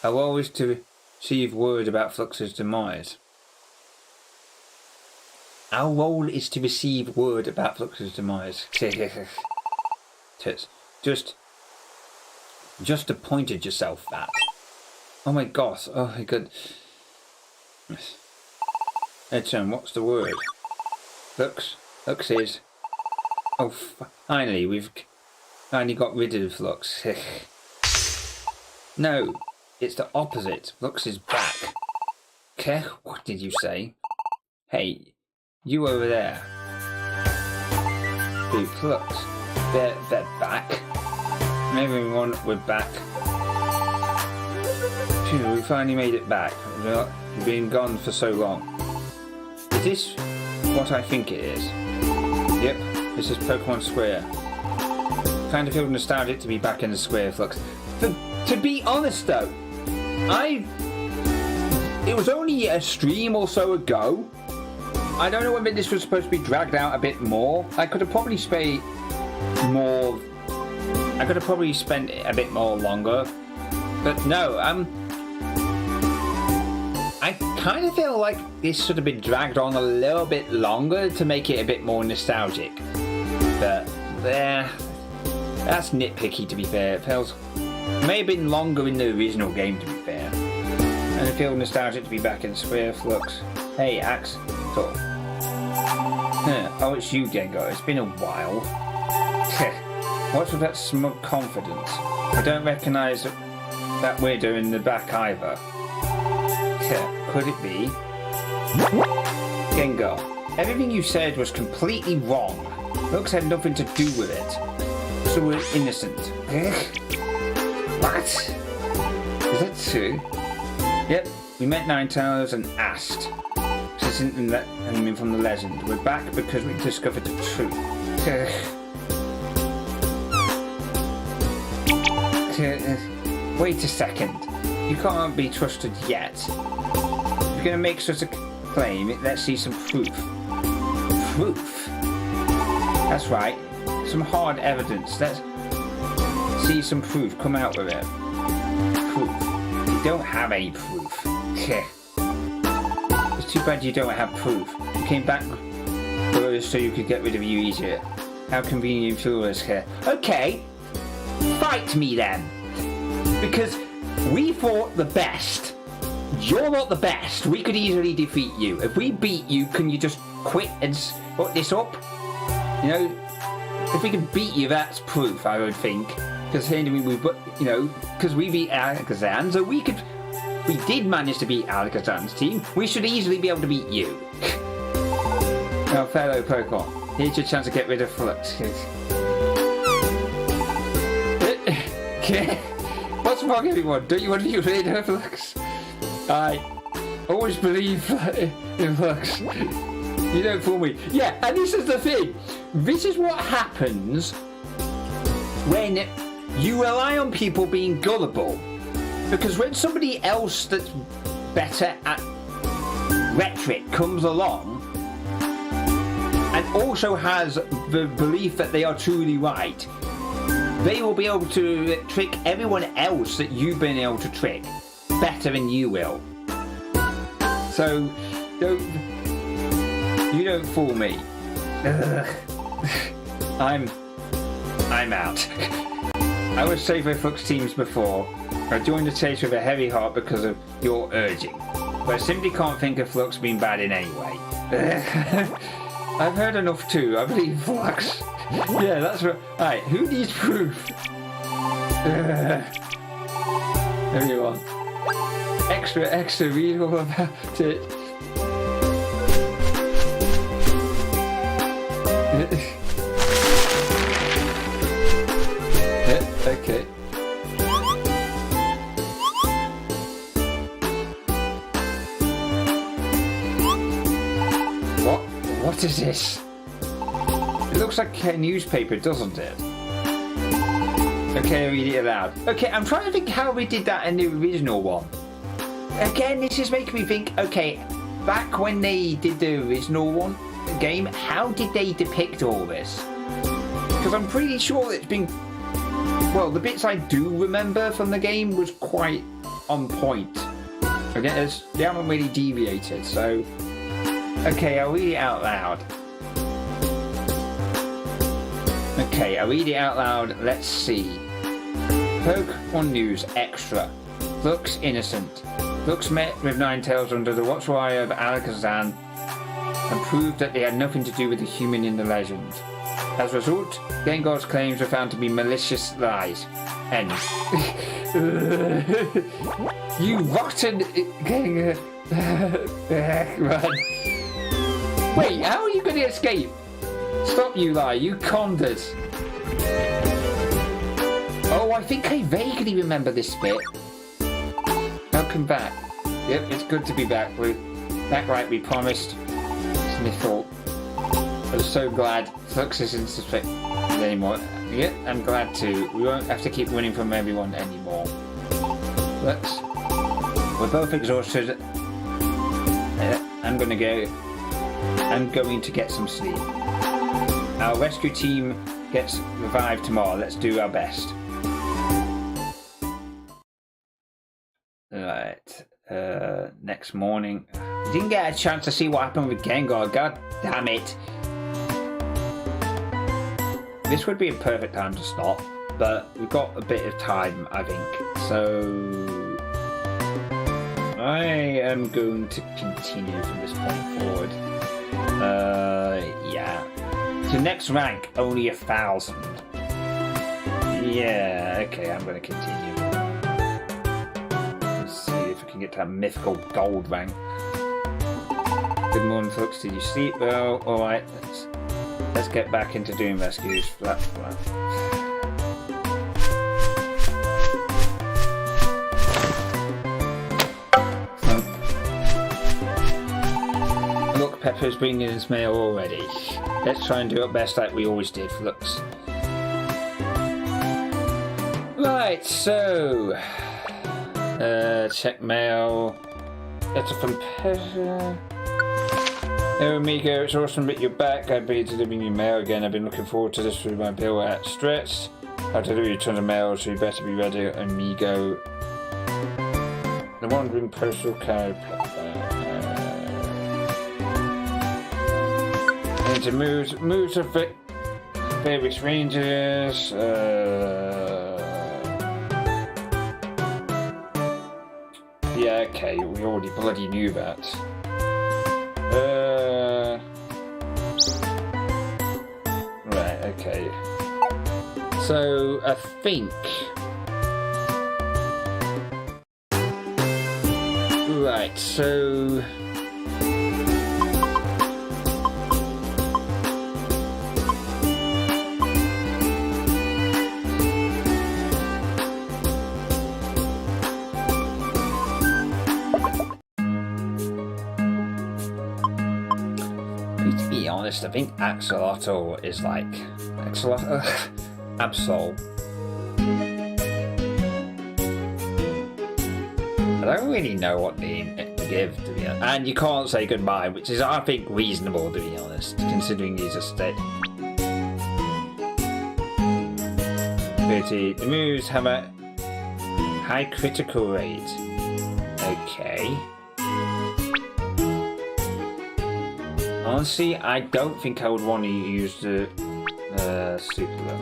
I'll always to receive word about Flux's demise. Our role is to receive word about Flux's demise. Just appointed yourself that. Oh my gosh, oh my god. Edson, what's the word? Flux is... Oh, finally, we've And he got rid of Flux. No, it's the opposite. Flux is back. Okay, what did you say? Hey, you over there. Hey, Flux. They're back. Everyone, we're back. Phew, we finally made it back. We've been gone for so long. Is this what I think it is? Yep, this is Pokemon Square. Kind of feel nostalgic to be back in the Square, Flux. To be honest though, it was only a stream or so ago. I don't know whether this was supposed to be dragged out a bit more. I could have probably spent it a bit more longer. But no, I kind of feel like this should have been dragged on a little bit longer to make it a bit more nostalgic. But that's nitpicky, to be fair. It may have been longer in the original game, to be fair. And I feel nostalgic to be back in Square, Flux. Hey, Axe. Talk. Oh, it's you, Gengar. It's been a while. What's with that smug confidence? I don't recognise that weirdo in the back either. Could it be? Gengar, everything you said was completely wrong. Flux had nothing to do with it. So we're innocent. What? Is that true? Yep, we met Ninetales and asked. This isn't anything from the legend. We're back because we discovered the truth. Wait a second. You can't be trusted yet. If you're going to make such a claim, let's see some proof. Proof? That's right. Some hard evidence. Let's see some proof. Come out with it. Proof. You don't have any proof. It's too bad you don't have proof. You came back for us so you could get rid of you easier. How convenient for us here. Okay. Fight me then. Because we fought the best. You're not the best. We could easily defeat you. If we beat you, can you just quit and put this up? You know, if we can beat you, that's proof, I would think. Because because we beat Alakazam, so we did manage to beat Alakazam's team. We should easily be able to beat you. Now, fellow Pokemon, here's your chance to get rid of Flux. What's wrong, everyone? Don't you want to get rid of Flux? I always believe in Flux. You don't fool me. Yeah, and this is the thing. This is what happens when you rely on people being gullible. Because when somebody else that's better at rhetoric comes along and also has the belief that they are truly right, they will be able to trick everyone else that you've been able to trick better than you will. So, you don't fool me. I'm out. I was safe with Flux teams before. I joined the chase with a heavy heart because of your urging. But I simply can't think of Flux being bad in any way. I've heard enough too. I believe Flux. Yeah, that's right. Alright, who needs proof? Everyone. Extra, read all about it. Okay. What is this? It looks like a newspaper, doesn't it? Okay, I'll read it aloud. Okay, I'm trying to think how we did that in the original one. Again, this is making me think, okay, back when they did the original game, how did they depict all this? Because I'm pretty sure it's been... Well, the bits I do remember from the game was quite on point. Again, they haven't really deviated, so... Okay, I'll read it out loud. Okay, I'll read it out loud. Let's see. Pokemon News Extra. Flux innocent. Flux met with Ninetales under the watchwire of Alakazam and proved that they had nothing to do with the human in the legend. As a result, Gengar's claims were found to be malicious lies. End. You rotten Gengar. Run. Wait, how are you going to escape? Stop, you lie. You conned us. Oh, I think I vaguely remember this bit. Welcome back. Yep, it's good to be back. We're back right, we promised. It's my fault. I'm so glad Flux isn't suspected anymore. Yep, I'm glad too. We won't have to keep winning from everyone anymore. Flux, we're both exhausted. I'm going to get some sleep. Our rescue team gets revived tomorrow. Let's do our best. Right. Next morning. Didn't get a chance to see what happened with Gengar. God damn it. This would be a perfect time to stop, but we've got a bit of time, I think. So I am going to continue from this point forward. Yeah. So next rank, only 1,000. Yeah, okay, I'm going to continue. Let's see if we can get to that mythical gold rank. Good morning, folks. Did you sleep well? Alright, let's get back into doing rescues. Flat. Look, Pepper's bringing his mail already. Let's try and do our best like we always did, Flux. Right, so check mail. Letter from Pepper. Hey Amigo, it's awesome that you're back. I've been delivering your mail again. I've been looking forward to this through my bill at Stretch. I'll deliver you tons of mail, so you better be ready, Amigo. The wandering postal card. Into moves of various ranges. Yeah, okay, we already bloody knew that. Right, okay. So, I think... Right, so... I think Axolotl is like Absol. I don't really know what name to give, to be honest. And you can't say goodbye, which is, I think, reasonable, to be honest, considering he's a state. 30. The moves have a high critical rate. Okay. Honestly, I don't think I would want to use the super look.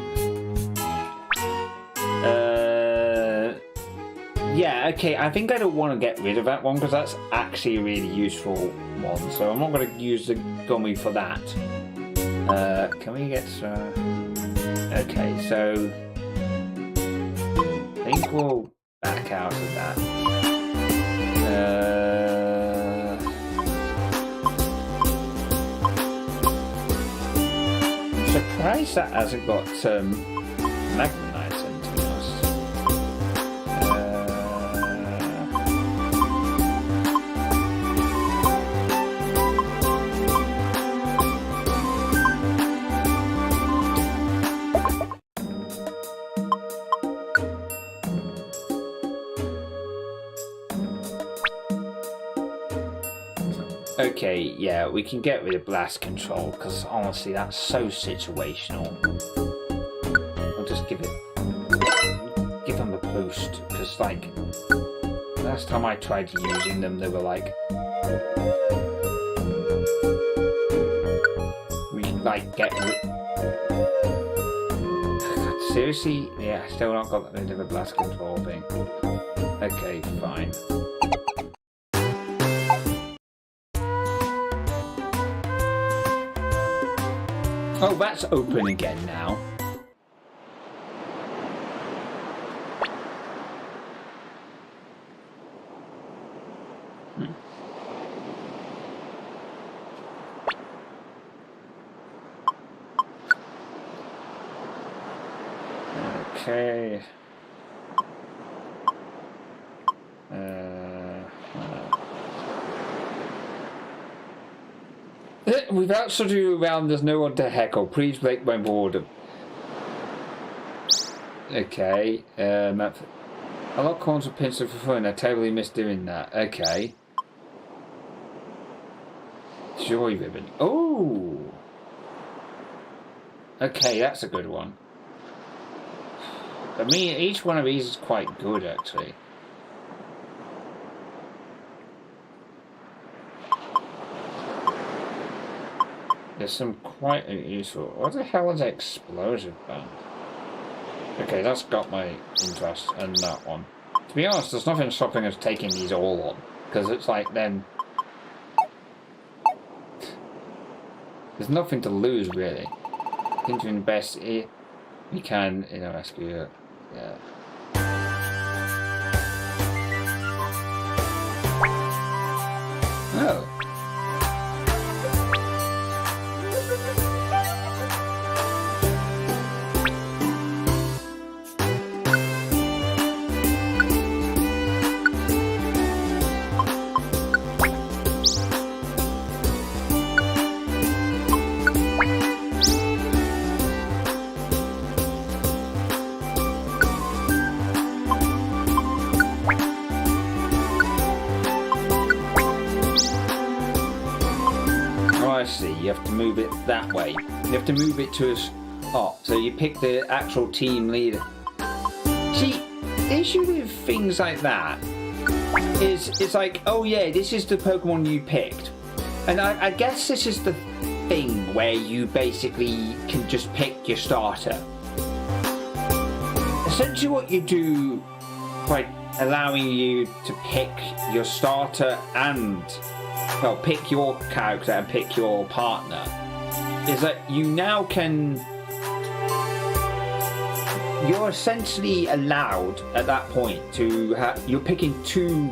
Yeah, okay, I think I don't want to get rid of that one because that's actually a really useful one. So I'm not going to use the gummy for that. Can we get okay, so I think we'll back out of that. Surprised that hasn't got Magnemite in, to be honest. Okay, yeah, we can get rid of blast control because honestly that's so situational. I'll just give them a boost because like last time I tried using them they were like we can like get seriously? Yeah, still not got rid of the blast control thing. Okay, fine. Oh, that's open again now. Okay. Without sort you around, there's no one to heckle. Please break my boredom. Okay. I like corns of pencil for fun. I totally miss doing that. Okay. Joy ribbon. Oh. Okay, that's a good one. I mean, each one of these is quite good, actually. There's some quite useful... What the hell is an explosive band? Okay, that's got my interest, and that one. To be honest, there's nothing stopping us taking these all on. Because it's like, then... There's nothing to lose, really. Doing the best we can in a rescue. Yeah. Oh. You have to move it that way. You have to move it to a spot. So you pick the actual team leader. See, the issue with things like that is it's like, oh yeah, this is the Pokemon you picked. And I guess this is the thing where you basically can just pick your starter. Essentially what you do by allowing you to pick your starter and well, pick your character and pick your partner, is that you now can... You're essentially allowed at that point to have... You're picking two,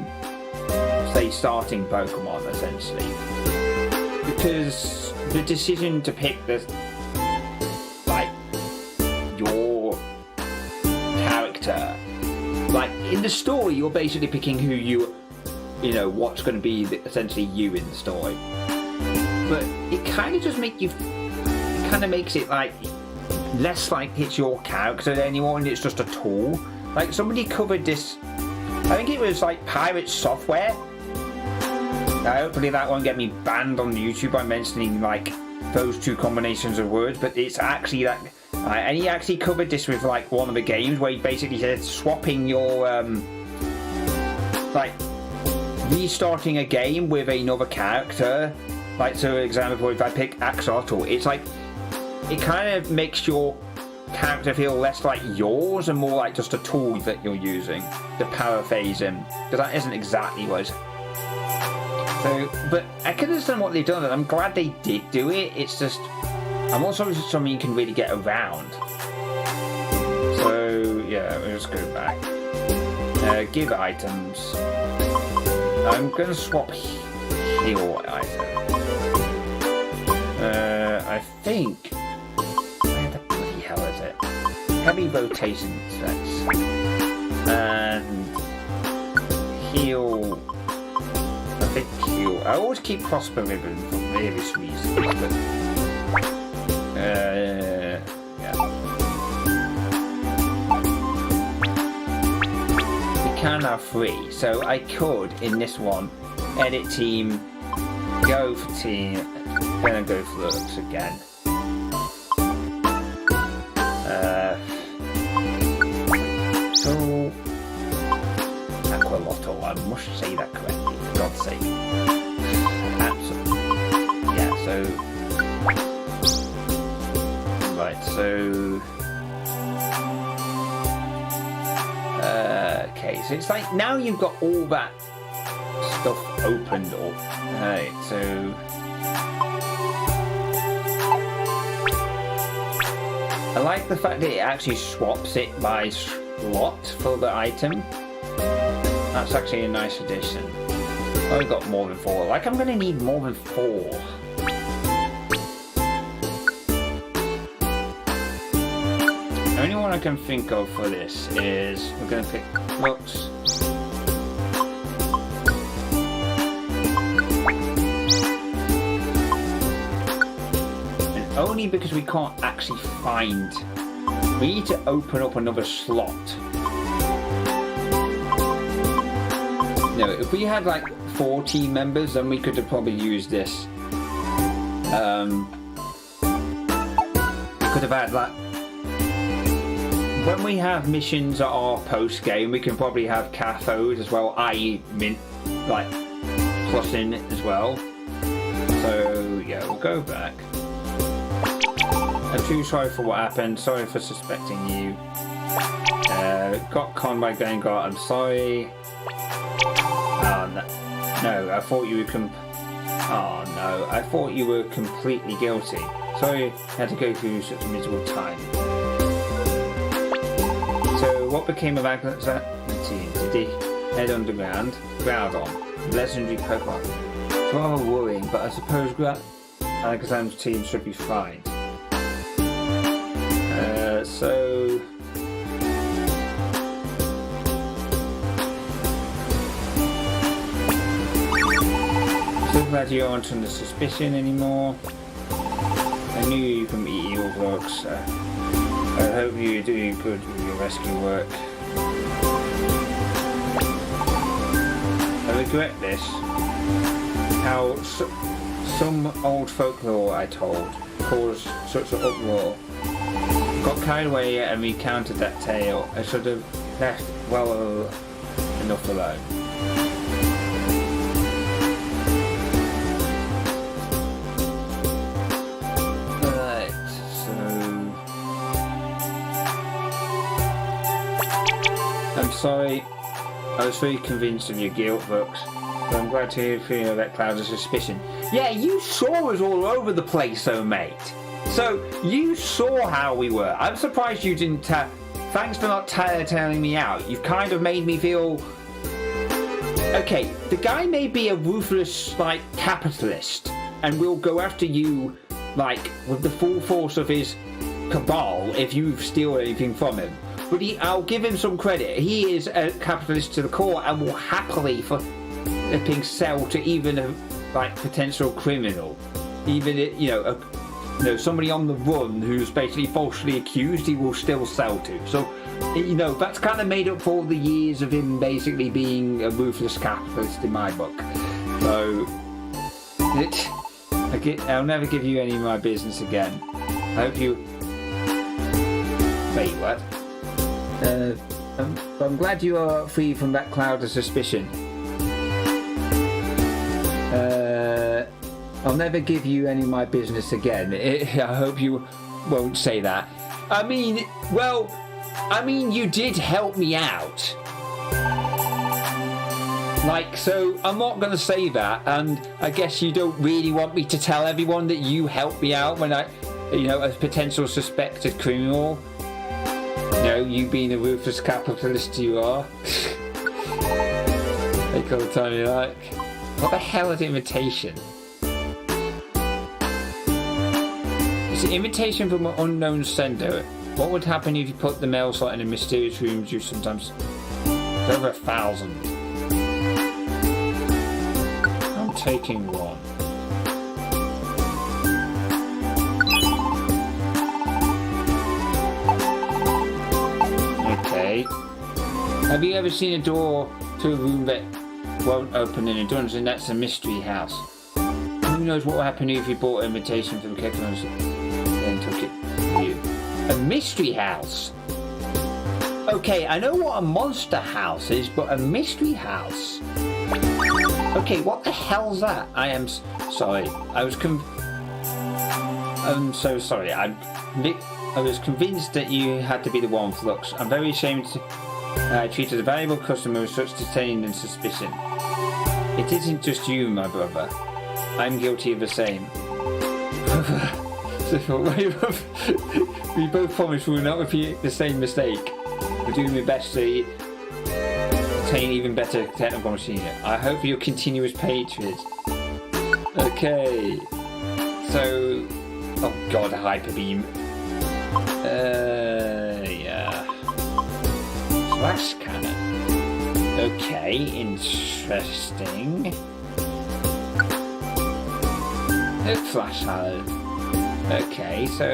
say, starting Pokemon, essentially. Because the decision to pick the... like, your character... Like, in the story, you're basically picking who you know, what's going to be essentially you in the story. But it kind of just makes it like less like it's your character anymore and it's just a tool. Like somebody covered this, I think it was like Pirate Software. Hopefully that won't get me banned on YouTube by mentioning like those two combinations of words, but it's actually that, and he actually covered this with like one of the games where he basically said swapping your like restarting a game with another character. Like, so for example, if I pick Axolotl, it's like it kind of makes your character feel less like yours and more like just a tool that you're using to paraphrase him, because that isn't exactly what it's... So, but I can understand what they've done, and I'm glad they did do it. It's just, I'm also something you can really get around. So yeah, we'll just go back. Give items. I'm gonna swap heal item. I think. Where the bloody hell is it? Heavy rotation sets. And heal. I think heal. I always keep Prosper Ribbon for various reasons, but. Yeah. Can have 3, so I could in this one edit team, go for team, gonna go for looks again. So Aqualotl, I must say that correctly, for God's sake. Absolutely. Yeah, so right, so okay, so it's like now you've got all that stuff opened up. Alright, so I like the fact that it actually swaps it by slot for the item. That's actually a nice addition. I've got more than 4. Like, I'm gonna need more than 4. The only one I can think of for this is we're gonna pick looks. And only because we can't actually find. We need to open up another slot. No, if we had like 4 team members, then we could have probably used this. Could have had that. When we have missions at our post game, we can probably have cathode as well, i.e. like plus in as well. So yeah, we'll go back. I'm too sorry for what happened. Sorry for suspecting you. Got conned by Gengar. I'm sorry. Oh no, I thought you were oh no, I thought you were completely guilty. Sorry you had to go through such a miserable time. So what became of Agnes' team? Did he head underground? Groudon, legendary Pokemon. It's rather worrying, but I suppose Alexander's team should be fine. So glad you aren't under suspicion anymore. I knew you couldn't eat evil bugs. I hope you're doing good with your rescue work. I regret this. How some old folklore I told caused such an uproar. Got carried away and recounted that tale. I should have left well enough alone. I'm sorry, I was very convinced of your guilt, Brooks, but I'm glad to hear you that cloud of suspicion. Yeah, you saw us all over the place, though, mate. So, you saw how we were. I'm surprised you didn't thanks for not telling me out. You've kind of made me feel... Okay, the guy may be a ruthless, like, capitalist, and will go after you, like, with the full force of his cabal if you steal anything from him. But I'll give him some credit. He is a capitalist to the core and will happily flipping sell to even a like potential criminal, even somebody on the run who's basically falsely accused. He will still sell to. So that's kind of made up for all the years of him basically being a ruthless capitalist in my book. So I'll never give you any of my business again. I hope you. Wait, what? I'm glad you are free from that cloud of suspicion. I'll never give you any of my business again. I hope you won't say that. I mean, you did help me out. Like, so I'm not going to say that, and I guess you don't really want me to tell everyone that you helped me out when a potential suspected criminal. You being a ruthless capitalist you are. Take all the time you like. What the hell is invitation? It's an invitation from an unknown sender. What would happen if you put the mail slot in a mysterious room you sometimes... It's over 1,000. I'm taking one. Have you ever seen a door to a room that won't open in a dungeon? That's a mystery house. Who knows what will happen if you bought an invitation from Pokémon and took it from you? A mystery house? Okay, I know what a monster house is, but a mystery house? Okay, what the hell's that? I am sorry. I'm so sorry. I was convinced that you had to be the one, Flux. I'm very ashamed I treated a valuable customer with such disdain and suspicion. It isn't just you, my brother. I'm guilty of the same. We both promise we will not repeat the same mistake. We're doing my best to attain even better technical machine. I hope you're continuous patriots. Okay. So, oh god, a hyper beam. Yeah. Flash cannon. Okay, interesting. A flash cannon. Okay, so.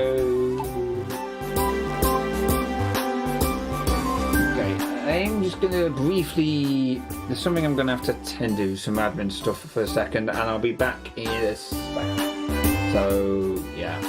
Okay, I'm just gonna briefly. There's something I'm gonna have to tend to, some admin stuff for a second, and I'll be back in a second. So, yeah.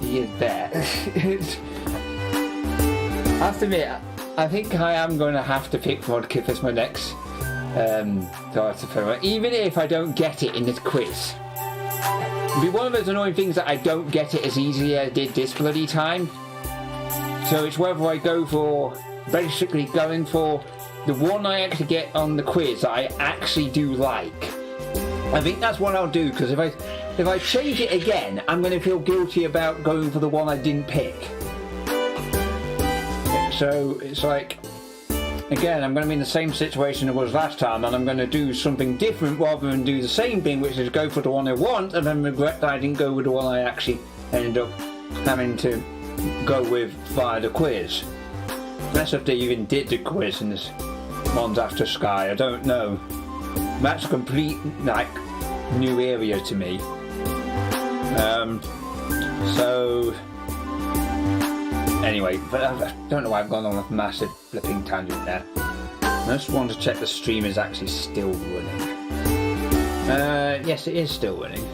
He is there. I have to admit, I think I am going to have to pick Vodka as my next even if I don't get it in this quiz. It'll be one of those annoying things that I don't get it as easily as I did this bloody time. So it's whether I go for, basically going for the one I actually get on the quiz that I actually do like. I think that's what I'll do, because if I change it again, I'm going to feel guilty about going for the one I didn't pick. So it's like, again, I'm going to be in the same situation I was last time, and I'm going to do something different rather than do the same thing, which is go for the one I want and then regret that I didn't go with the one I actually ended up having to go with via the quiz. Unless if they even did the quiz in this Mons After Sky, I don't know. That's a complete, like, new area to me. So anyway, but I don't know why I've gone on a massive flipping tangent there. I just want to check the stream is actually still running. Yes, it is still running.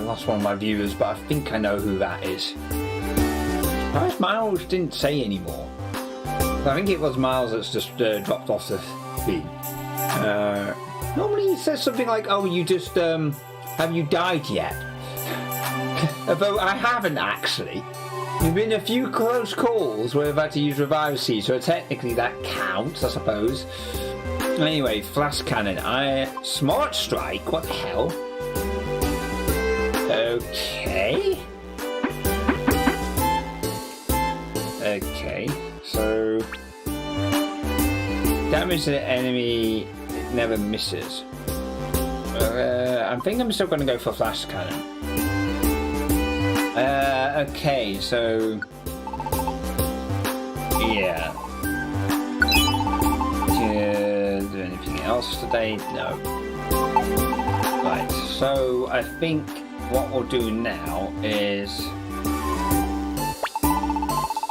Lost one of my viewers, but I think I know who that is. Surprised Miles didn't say anymore. I think it was Miles that's just dropped off the feed. Normally he says something like, "Oh, you just have you died yet?" Although I haven't actually. There's been a few close calls where I've had to use revive seed, so technically that counts, I suppose. Anyway, flash cannon. Smart strike. What the hell? Okay. Okay, so damage to the enemy never misses. I think I'm still going to go for flash cannon. Okay, so yeah. Do anything else today? No. Right, so I think what we'll do now is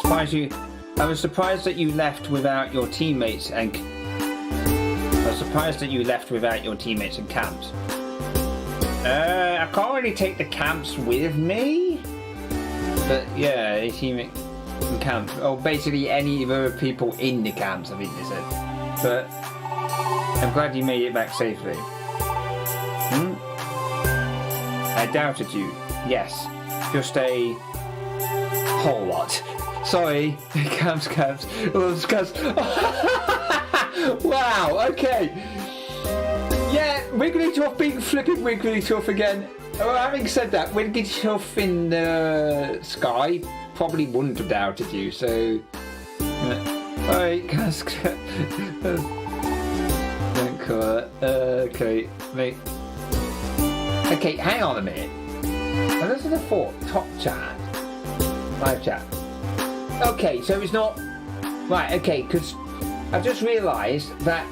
surprise you. I was surprised that you left without your teammates and camps. I can't really take the camps with me, but yeah, the teammate and camps, or basically any of the people in the camps, I think they said. But I'm glad you made it back safely. I doubted you. Yes, just a whole lot. Sorry, camps. Wow, okay. Yeah, Wigglytuff being flipping Wigglytuff again. Well, having said that, Wigglytuff in the sky probably wouldn't have doubted you, so... Alright, don't call it. Okay, mate. Okay, hang on a minute. Now, this is the thought. Top chat. Live chat. Okay, so it's not... Right, okay, because I've just realised that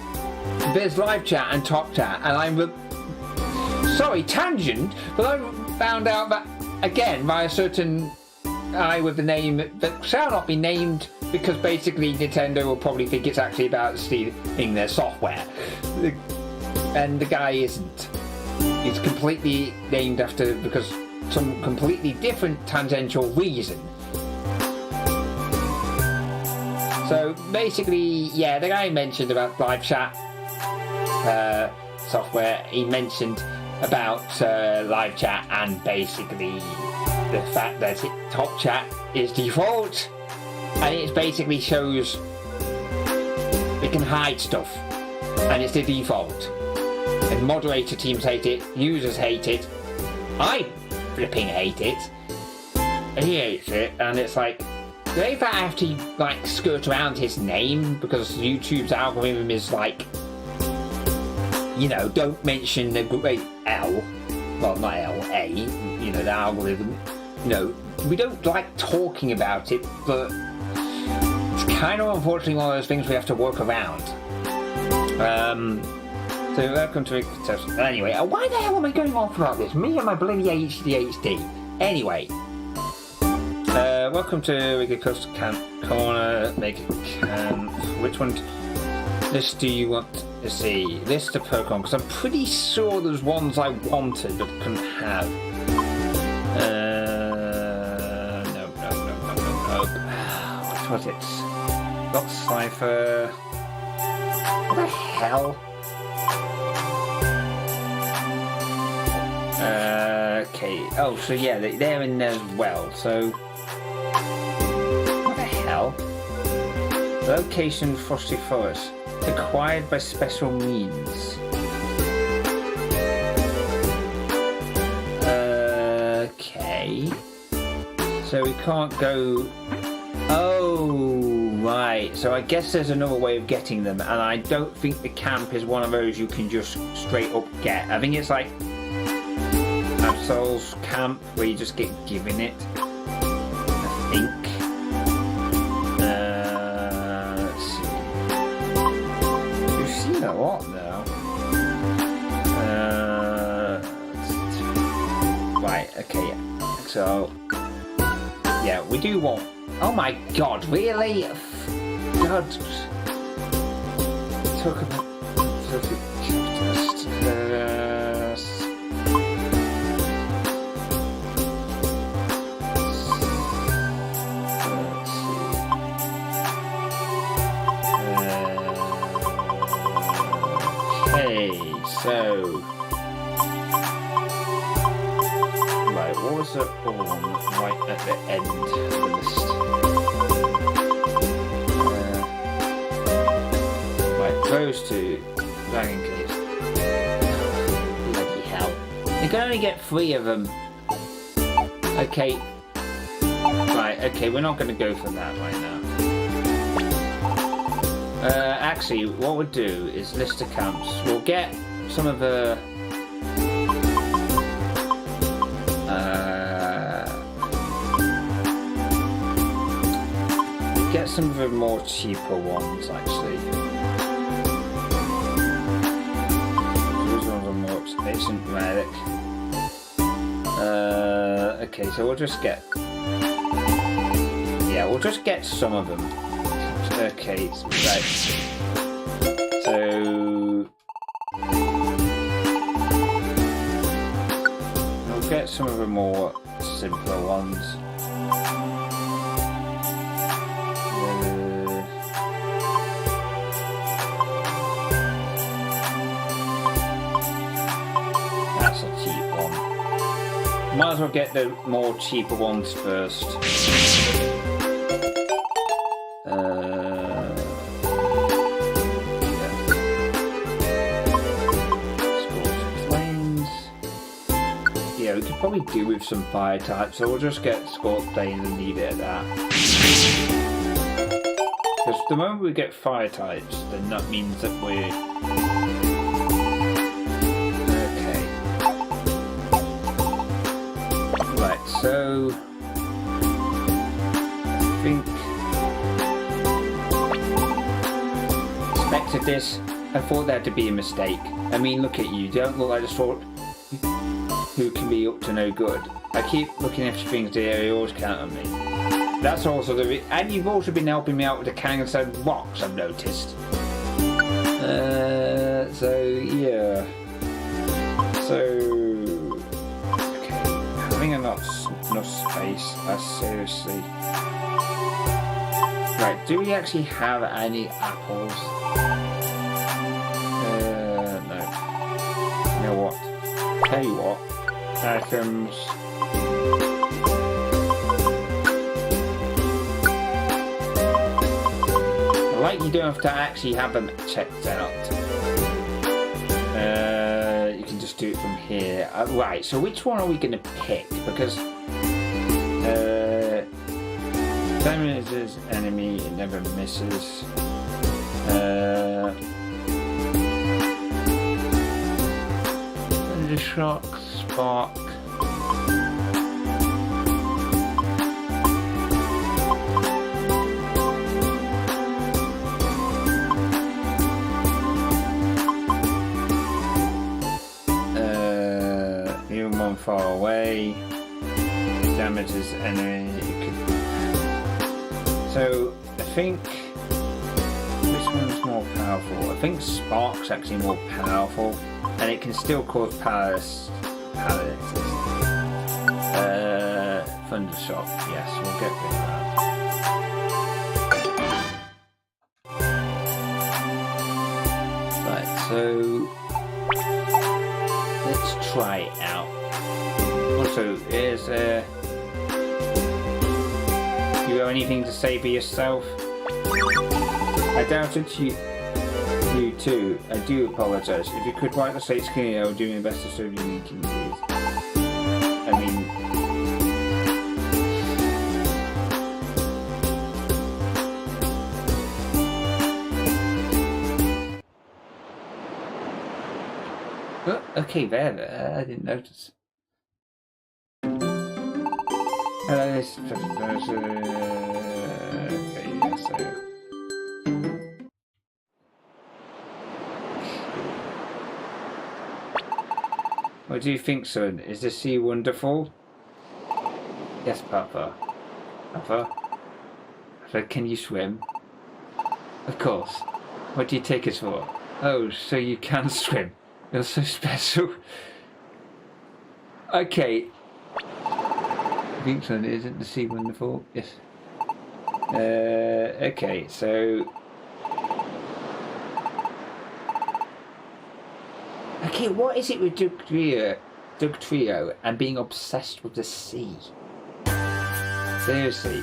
there's live chat and top chat, and I'm... Sorry, tangent, but I found out that, again, by a certain guy with the name that shall not be named, because basically Nintendo will probably think it's actually about stealing their software. And the guy isn't. It's completely named after, because some completely different tangential reason. So basically, yeah, the guy mentioned about live chat software. He mentioned about live chat and basically the fact that top chat is default, and it basically shows it can hide stuff, and it's the default. And moderator teams hate it, users hate it, I flipping hate it, and he hates it, and it's like, they have to like skirt around his name because YouTube's algorithm is like, you know, don't mention the great L, well not L, A, you know, the algorithm, you know, we don't like talking about it, but it's kind of unfortunately one of those things we have to work around. So welcome to anyway, why the hell am I going off about this? Me and my bloody ADHD. Anyway. Welcome to Wigglytuff's Camp Corner. Make it which one list do you want to see? List of Pokemon, because I'm pretty sure there's ones I wanted but couldn't have. No. What was it? Got Cypher. What the hell? Okay. Oh, so yeah, they're in there as well. So. Location Frosty Forest. Acquired by special means. Okay. So we can't go... Oh, right. So I guess there's another way of getting them, and I don't think the camp is one of those you can just straight up get. I think it's like Absol's camp where you just get given it. I think. A lot now. Right, okay, yeah. So, yeah, we do want... Oh my god, really? God. Talk about... So, right, what was the other one right at the end of the list? Right, those two, Dragon Caves. Bloody hell. You can only get 3 of them. Okay. Right, okay, we're not going to go for that right now. Actually, what we'll do is list of camps. We'll get some of the... get some of the more cheaper ones, actually. Those ones are more expensive. Okay, so we'll just get... yeah, we'll just get some of them. Okay, right. So... we'll get some of the more simpler ones. That's a cheap one. Might as well get the more cheaper ones first. Yeah, we could probably do with some fire types, so we'll just get Scorpion and leave it at that. Because the moment we get fire types, then that means that we're... okay. Right, so... I think... expected this. I thought that to be a mistake. I mean, look at you. You don't look like the sort who can be up to no good. I keep looking after things there, you always count on me. That's also the and you've also been helping me out with the Kang and Stone rocks, I've noticed. So yeah. So okay. Having enough space, seriously. Right, do we actually have any apples? No. You know what? Tell you what. Items. Like you don't have to actually have them checked out. You can just do it from here. Right, so which one are we going to pick? Because damages enemy, it never misses. The shock, spark. Even one far away. Damages enemy. So I think which one's more powerful? I think Spark's actually more powerful. And it can still cause paralysis. Thunder Shock, yes, we'll get rid of that. Right, so let's try it out. Also, is you have anything to say for yourself? I doubted you too. I do apologise. If you could write the state screen, I would do my best to serve you meeting, please. I mean... oh, okay, there. I didn't notice. Okay, so... What do you think, son? Is the sea wonderful? Yes, Papa. Papa? Papa, can you swim? Of course. What do you take us for? Oh, so you can swim. You're so special. Okay. I think, son, isn't the sea wonderful? Yes. Okay, so... Okay, what is it with Doug Trio and being obsessed with the sea? Seriously.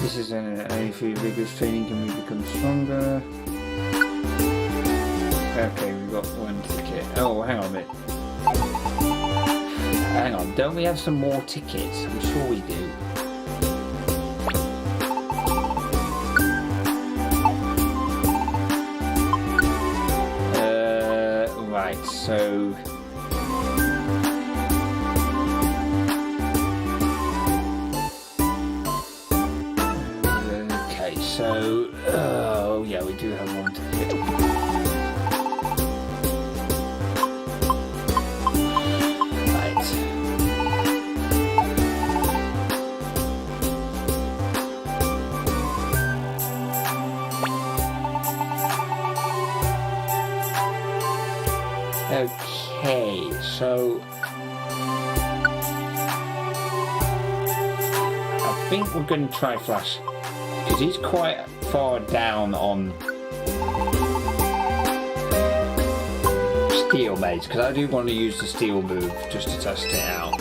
This is only through vigorous training can we become stronger. Okay, we've got one ticket. Oh, hang on a minute. Hang on, don't we have some more tickets? I'm sure we do. Right, so... Okay, so... Oh, yeah, we do have one ticket. Okay, so I think we're going to try Flash because he's quite far down on Steel Maze, because I do want to use the Steel move just to test it out.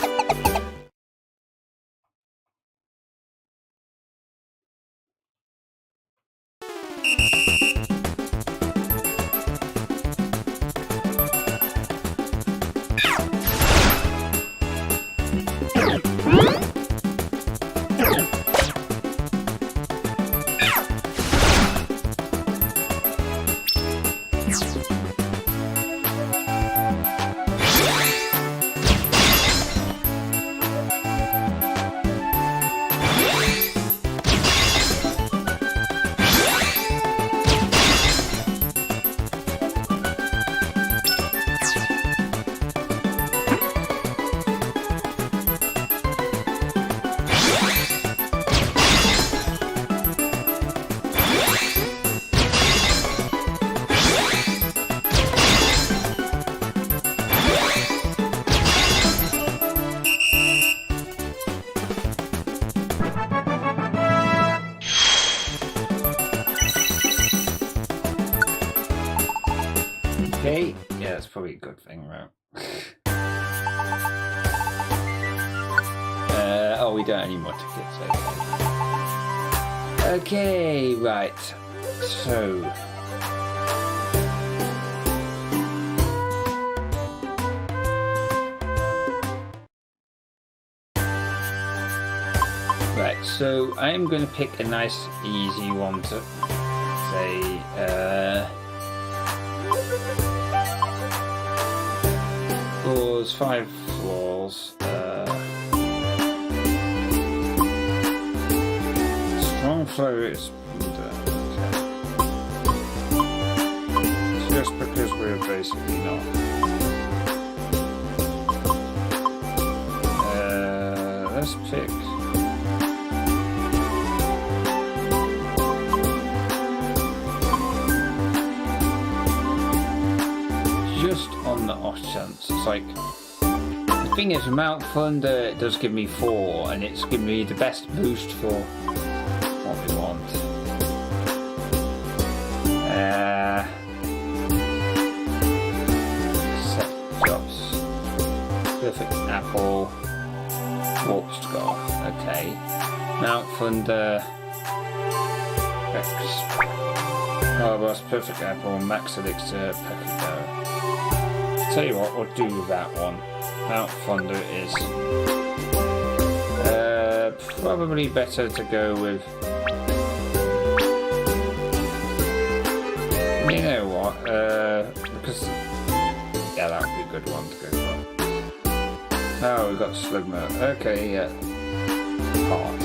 Okay, yeah, that's probably a good thing, right? Oh, we don't have any more tickets, okay. Okay, right, so... Right, so I am going to pick a nice, easy one to say, floors, 5 floors, strong flow is okay. Just because we're basically not. Let's pick. Just on the off chance. It's like, the thing is, Mount Thunder does give me 4, and it's giving me the best boost for what we want. Set drops. Perfect apple. Warp scar. Okay. Mount Thunder. X. Oh, well, it's perfect apple. Max elixir. Pekka. Tell you what, we'll do that one. Mount Thunder is probably better to go with. You know what? Because yeah, that would be a good one to go for. Oh, we've got Slugma. Okay, yeah. Heart.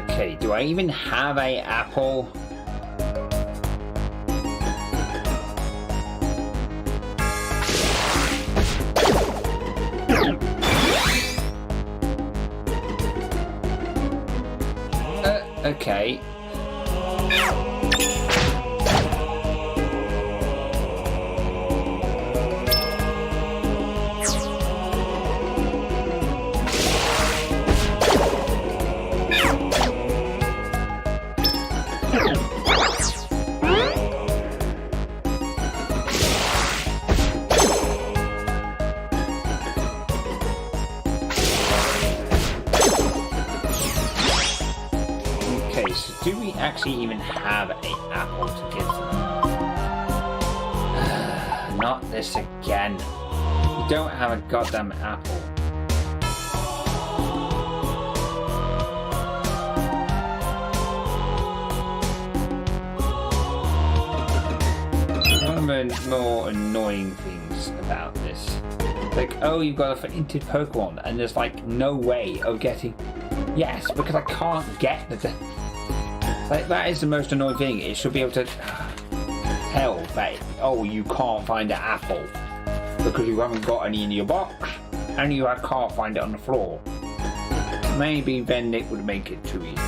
Okay, do I even have a apple? Okay. Okay, so do we actually even have an apple to give them? Not this again. We don't have a goddamn apple. One of the more annoying things about this. Like, oh, you've got a fainted Pokemon, and there's like no way of getting... Yes, because I can't get the... Like, that is the most annoying thing. It should be able to tell that, oh, you can't find an apple because you haven't got any in your box and you can't find it on the floor. Maybe then it would make it too easy.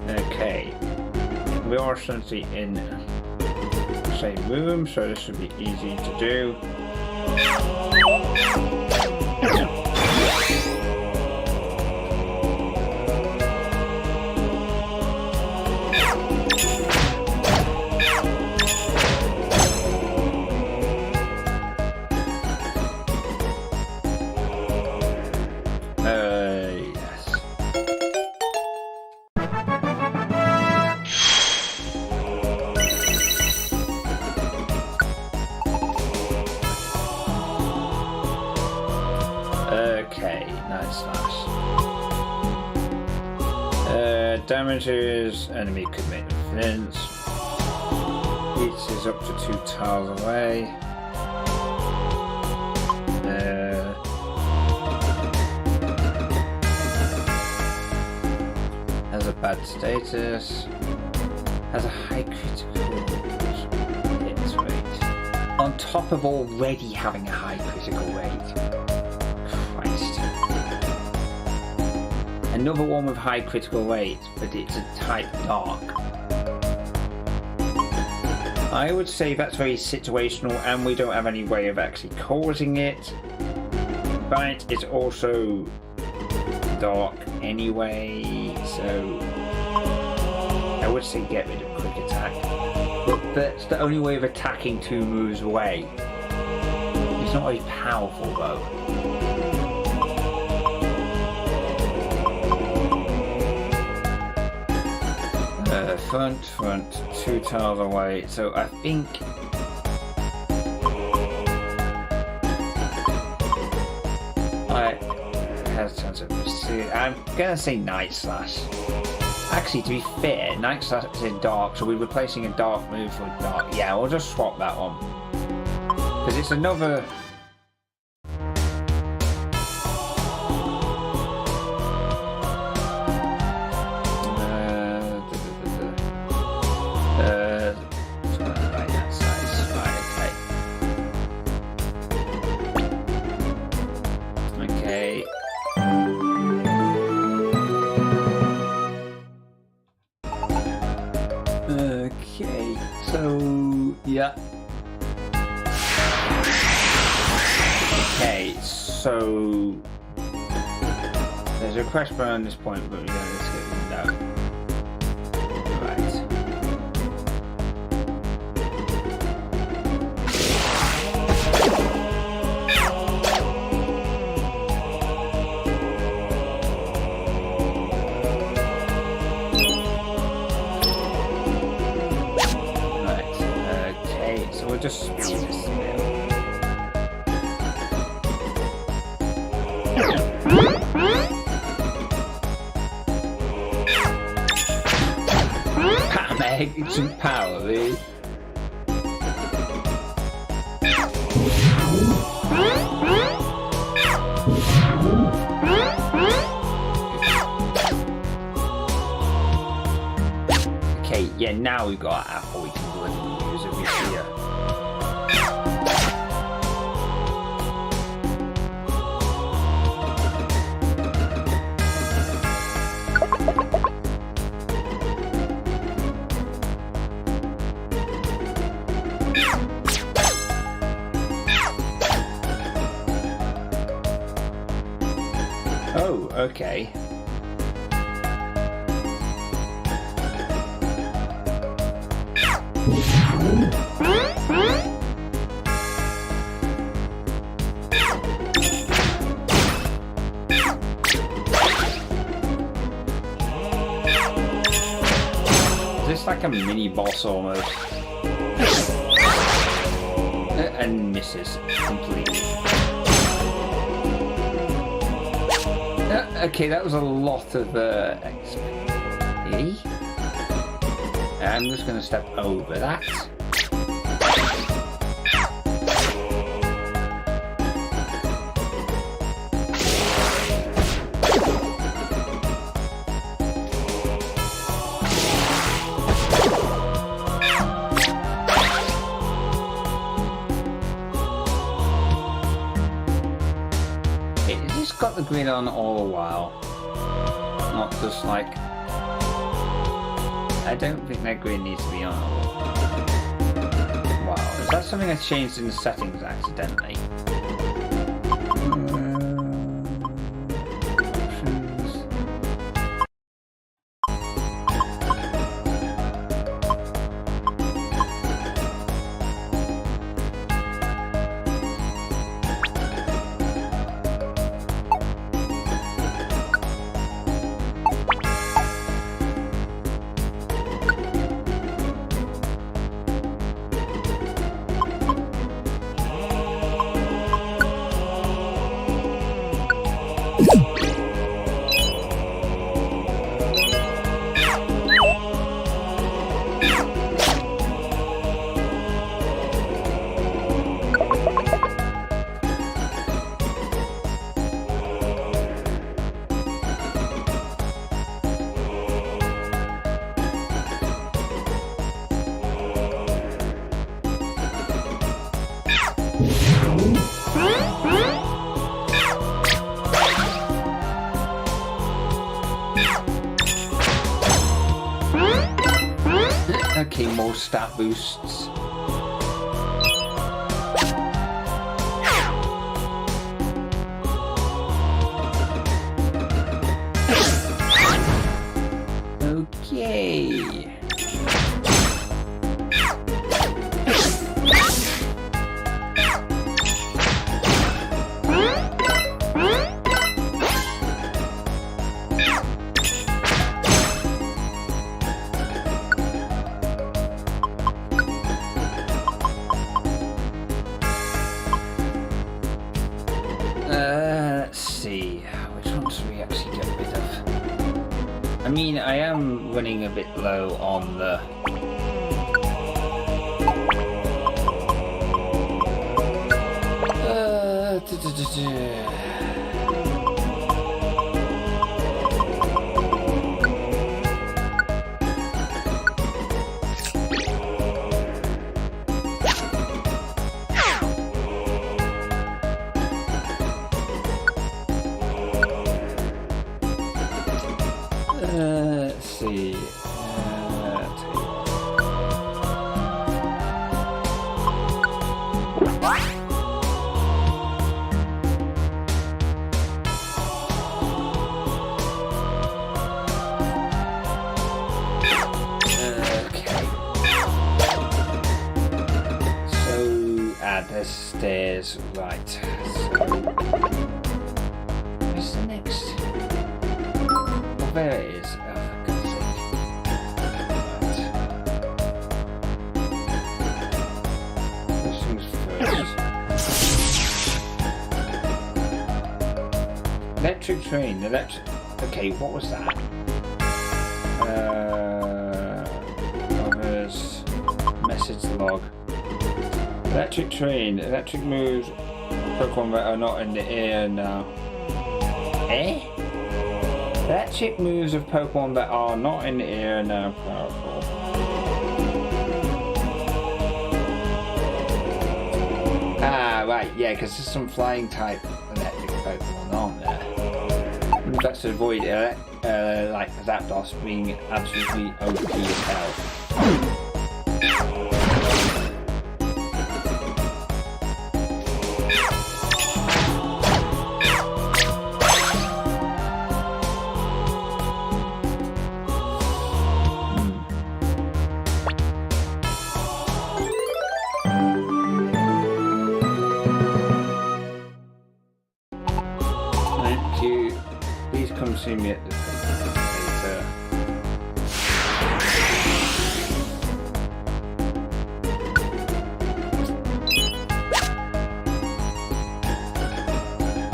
Okay. We are essentially in the same room, so this should be easy to do. Okay, nice slash. Damages enemy commit defense. Each is up to 2 tiles away. Has a bad status. Has a high critical hit rate. On top of already having a high critical rate. Another one with high critical rate, but it's a type dark. I would say that's very situational, and we don't have any way of actually causing it. But it's also dark anyway, so I would say get rid of quick attack. But that's the only way of attacking 2 moves away. It's not very powerful though. Front, 2 tiles away. So I think I has a chance of pursuit. I'm gonna say Night Slash. Actually, to be fair, Night Slash is in dark, so we're replacing a dark move with dark. Yeah, we'll just swap that one because it's another. Okay, so yeah. Okay, so there's a crash bar on this point, but let's get them down. Right. Just speed this bit. Magnetic power, dude. Okay, yeah, now we've got our apple we can go and use it with here. Oh, okay. It's like a mini boss almost. And misses completely. Okay, that was a lot of XP. I'm just going to step over that. Got the grid on all the while, not just like, I don't think that grid needs to be on all the while. Wow, is that something I changed in the settings accidentally? Okay, more stat boosts. Okay. Let's see, which ones do we actually get rid of? I mean, I am running a bit low on the... let's see. There's stairs, right. So, where's the next? Oh, there it is. Oh, for God's sake. Right. First things first. Electric train. Okay, what was that? Others. Message log. Electric train. Electric moves Pokemon that are not in the air now. Eh? Electric moves of Pokemon that are not in the air are now powerful. Ah, right, yeah, because there's some flying type electric Pokemon on there. That's to avoid like Zapdos being absolutely OP as hell. Please come see me at the theater.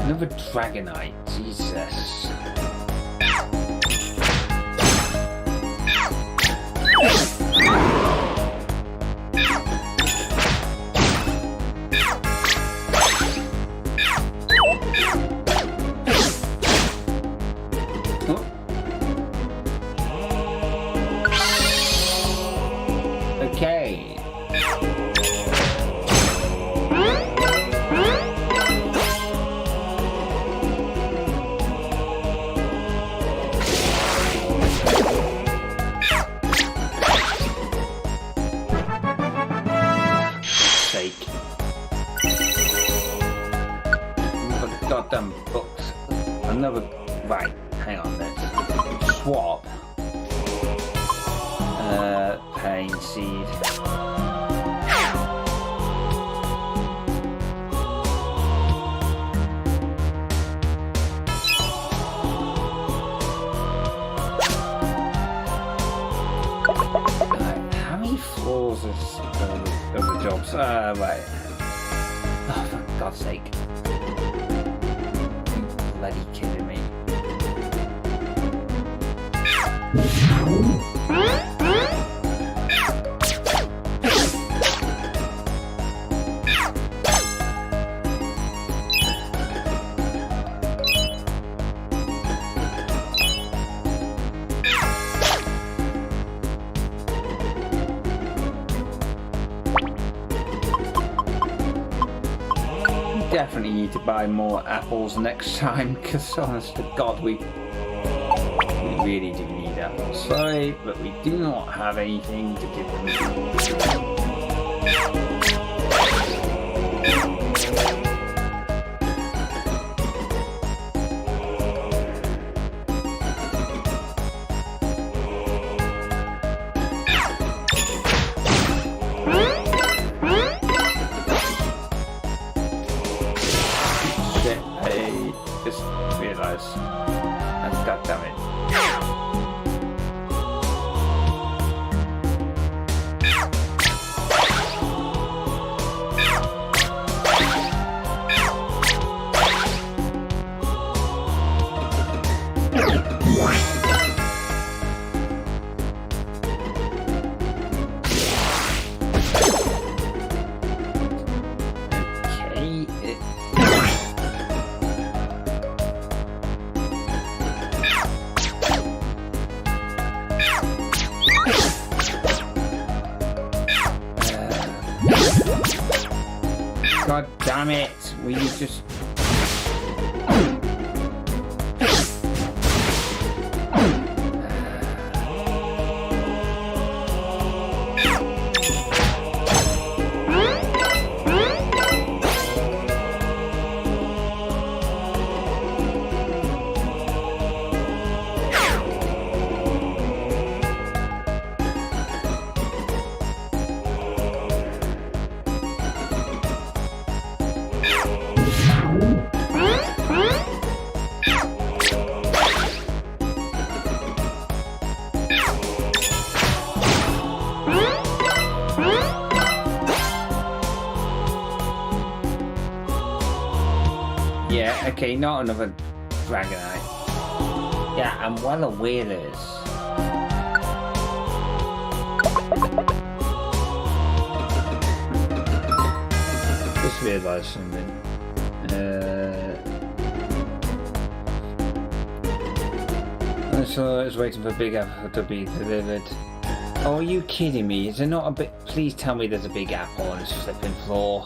Another Dragonite. Jesus. Okay. Sake. Another goddamn books. Another. Right. Hang on. Let's swap. Pain seed. How many floors is of the jobs? Right. Oh, for God's sake. Are you bloody kidding me? Definitely need to buy more apples next time, because honest to God, we really do need apples. Sorry, but we do not have anything to give them. God damn it. God damn it! Will you just... Yeah, okay, not another Dragonite. Yeah, I'm well aware of this. Just realised something. So I was waiting for Big Apple to be delivered. Oh, are you kidding me? Is there not a bit? Please tell me there's a Big Apple on this flipping floor.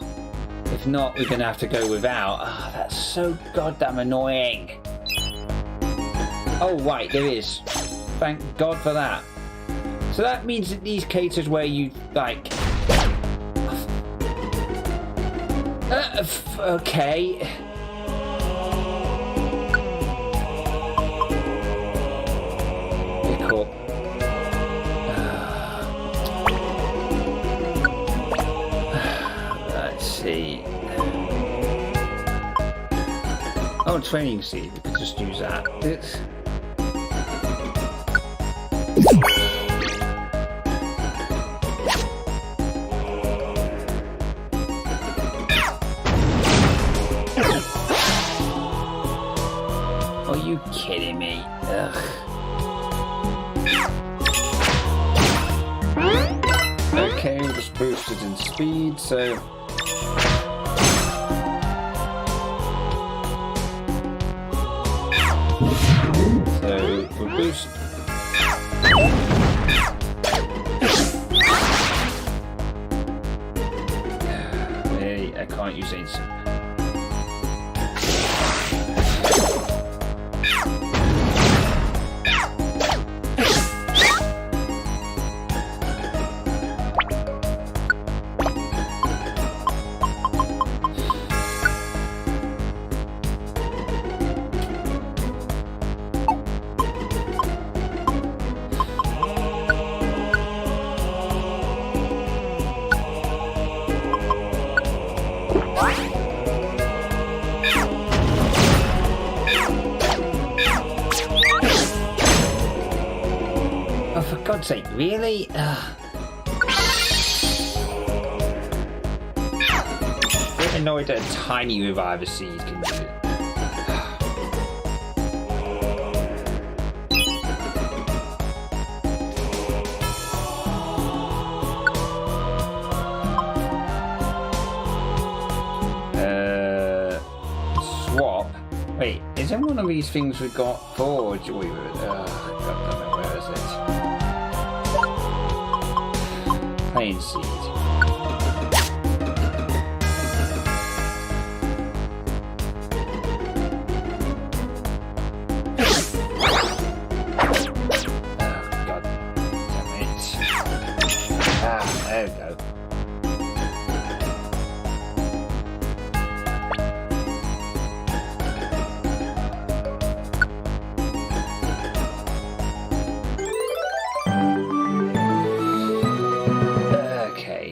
If not, we're gonna have to go without. Ah, oh, that's so goddamn annoying. Oh, right, there is. Thank God for that. So that means that these cases where you, like... okay. Cool. Let's see. Oh, training seed. We could just use that. Okay, we're just boosted in speed, so... we're boosted. I can't use instant. For God's sake, really? I'm annoyed that a tiny reviver seed can do it. Swap. Wait, is there one of these things we got for Joy? God damn it, where is it? Plain seed. Oh, God damn it. Ah, there we go.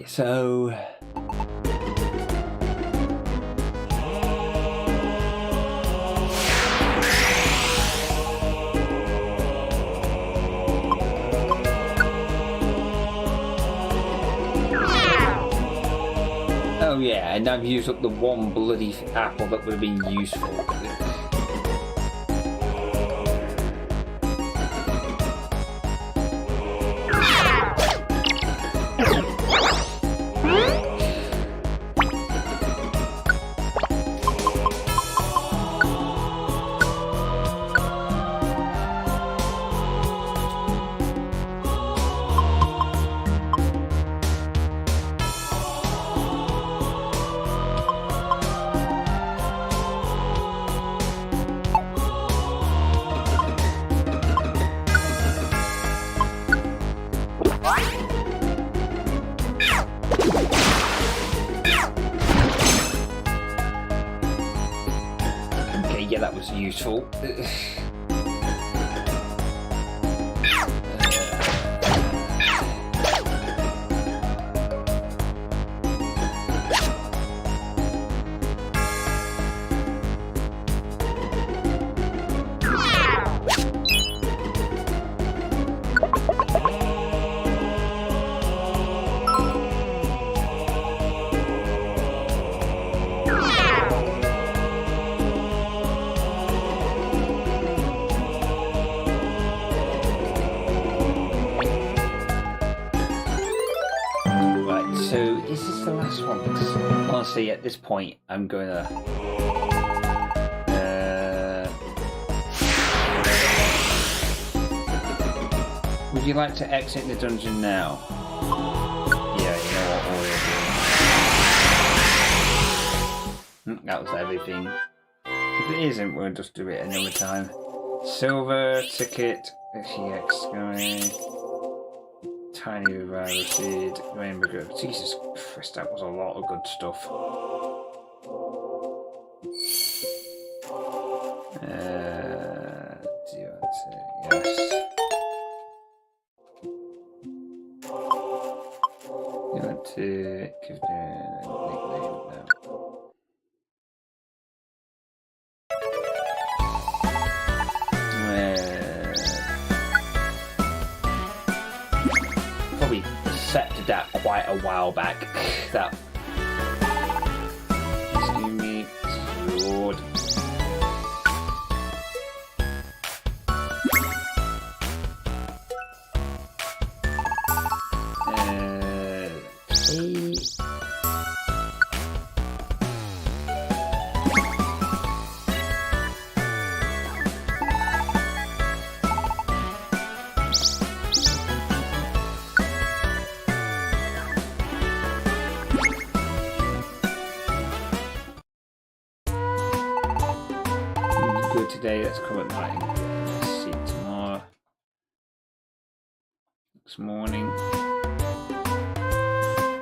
So... oh yeah, and I've used up the one bloody apple that would have been useful. Yeah, that was useful. So, is this the last one? Because honestly, at this point, I'm gonna... would you like to exit the dungeon now? Yeah, you know what we'll do. That was everything. If it isn't, we'll just do it another time. Silver, ticket, EX guy. Tiny revival seed, rainbow grove. Jesus Christ, that was a lot of good stuff. Do you want to? Yes. You want to give the nickname now? Probably accepted that quite a while back. That sword. night. Let's see tomorrow. Next morning.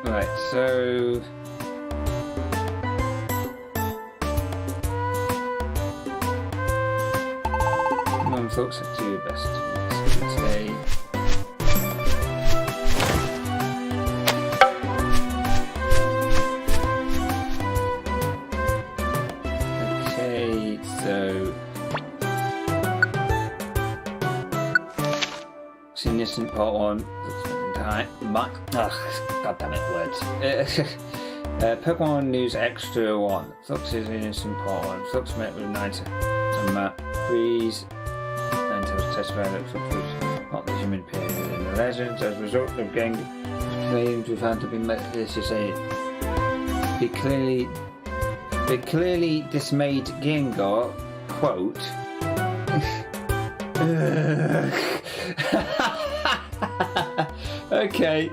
Right, so come on folks, let's do your best today. Okay, so innocent part 1. God damn it, words. Pokemon News Extra 1. Flux is innocent part 1. Flux met with Ninetales and Matt Breeze. Ninetales testified that Flux was not the human period in the legends as a result of getting claims we found to be let's just say the clearly dismayed Gengar, quote, okay.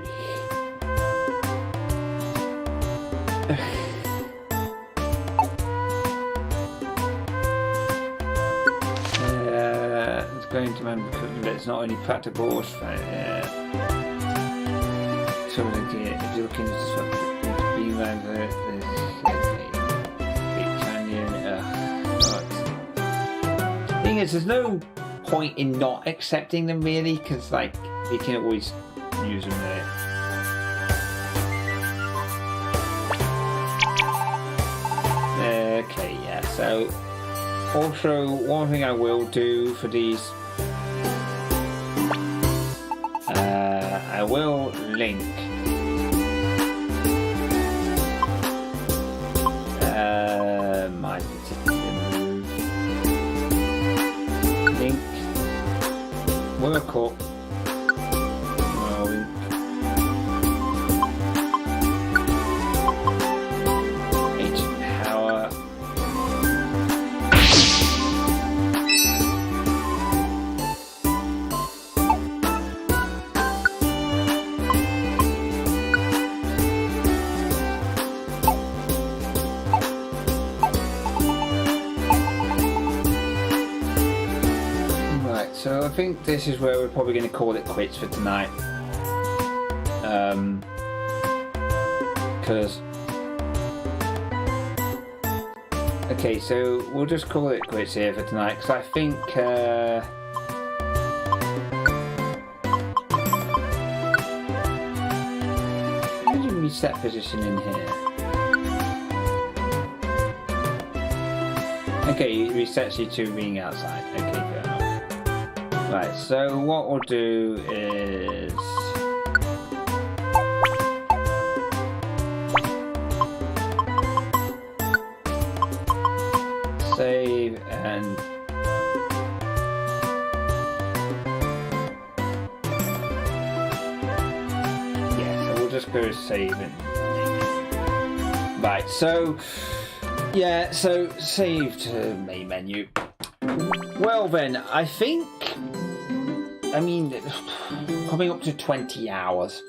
It's going to remember that it's not only practical or so if you're looking at being around the big canyon, thing is, there's no point in not accepting them really, because like you can always use them there. Okay, yeah, so also one thing I will do for these, I will link my particular move. Link work up. So I think this is where we're probably going to call it quits for tonight. Because okay, so we'll just call it quits here for tonight, because I think how do you reset position in here? Okay, it resets you to being outside. Okay, fair enough. Right, so what we'll do is save and yeah, so we'll just go save and right, so yeah, so save to main menu. Well then, I think, I mean, coming up to 20 hours.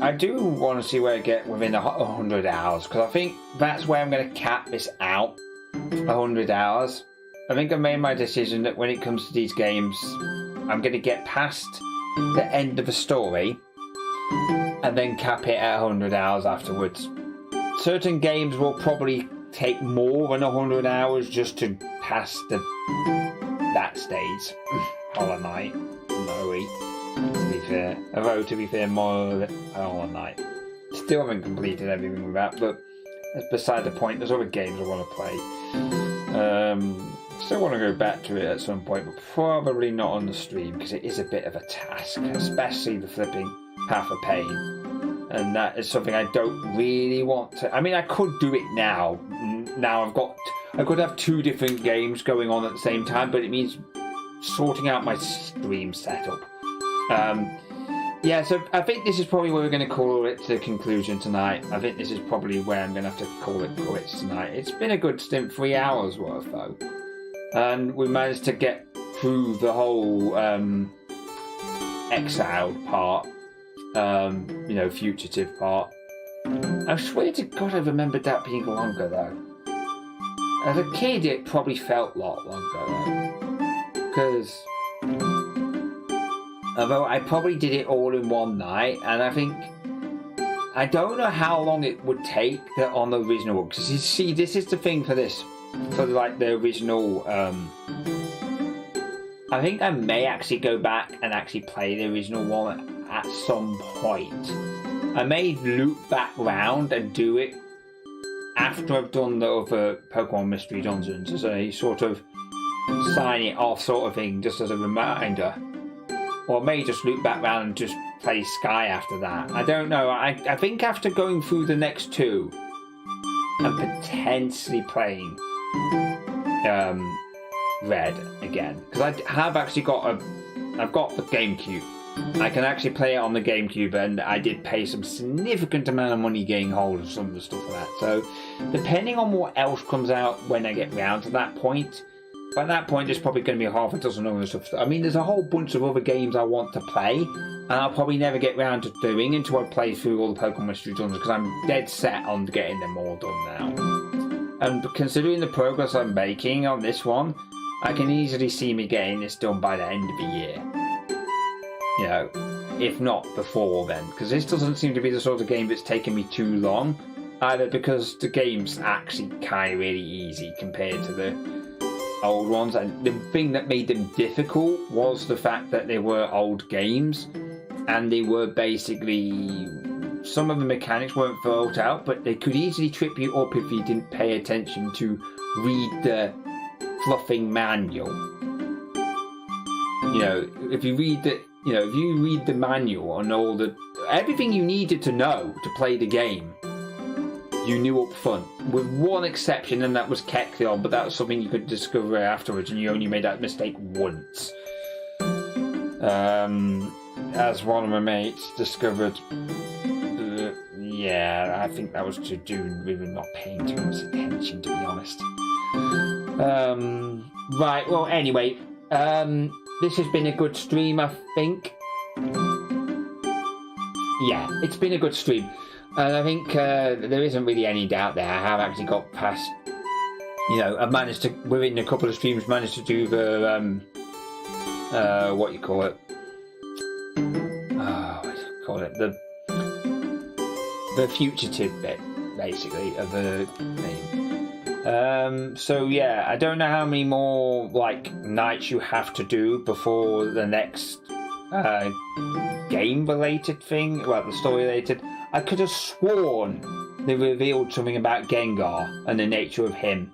I do want to see where I get within 100 hours, because I think that's where I'm going to cap this out. 100 hours. I think I've made my decision that when it comes to these games, I'm going to get past the end of the story and then cap it at 100 hours afterwards. Certain games will probably take more than 100 hours just to pass that stage. Hollow Knight, Moe, to be fair. Although, to be fair, more Hollow Knight. Still haven't completed everything with that, but that's beside the point. There's other games I want to play. Still want to go back to it at some point, but probably not on the stream, because it is a bit of a task, especially the flipping Path of Pain. And that is something I don't really want to. I mean, I could do it now. Now I could have 2 different games going on at the same time, but it means sorting out my stream setup. Yeah, so I think this is probably where we're going to call it to the conclusion tonight. I think this is probably where I'm going to have to call it quits tonight. It's been a good stint, 3 hours worth though. And we managed to get through the whole exiled part. Fugitive part. I swear to God I remembered that being longer though. As a kid, it probably felt a lot longer, though. Because although I probably did it all in one night, and I don't know how long it would take on the original one. Because you see, this is the thing for like the original. I think I may actually go back and actually play the original one at some point. I may loop back round and do it after I've done the other Pokemon Mystery Dungeons as a sort of sign it off sort of thing, just as a reminder. Or I may just loop back round and just play Sky after that. I don't know. I think after going through the next two and potentially playing Red again, because I have actually I've got the GameCube. I can actually play it on the GameCube, and I did pay some significant amount of money getting hold of some of the stuff like that. So, depending on what else comes out when I get round to that point, by that point there's probably going to be half a dozen other stuff. I mean, there's a whole bunch of other games I want to play, and I'll probably never get round to doing until I play through all the Pokemon Mystery Dungeons, because I'm dead set on getting them all done now. And considering the progress I'm making on this one, I can easily see me getting this done by the end of the year. You know, if not before then, because this doesn't seem to be the sort of game that's taken me too long, either because the game's actually kind of really easy compared to the old ones, and the thing that made them difficult was the fact that they were old games, and they were basically, some of the mechanics weren't thought out, but they could easily trip you up if you didn't pay attention to read the fluffing manual. You know, if you read the manual and everything you needed to know to play the game, you knew up front, with one exception, and that was Kecleon, but that was something you could discover afterwards, and you only made that mistake once. As one of my mates discovered, yeah, I think that was to do with not paying too much attention, to be honest. Right, well, anyway, this has been a good stream, I think. Yeah, it's been a good stream. And I think there isn't really any doubt there. I have actually got past, you know, I've managed to, within a couple of streams, managed to do the, what you call it? Oh, what do you call it? The fugitive bit, basically, of the game. So yeah, I don't know how many more like nights you have to do before the next game related thing, well, the story related. I could have sworn they revealed something about Gengar and the nature of him.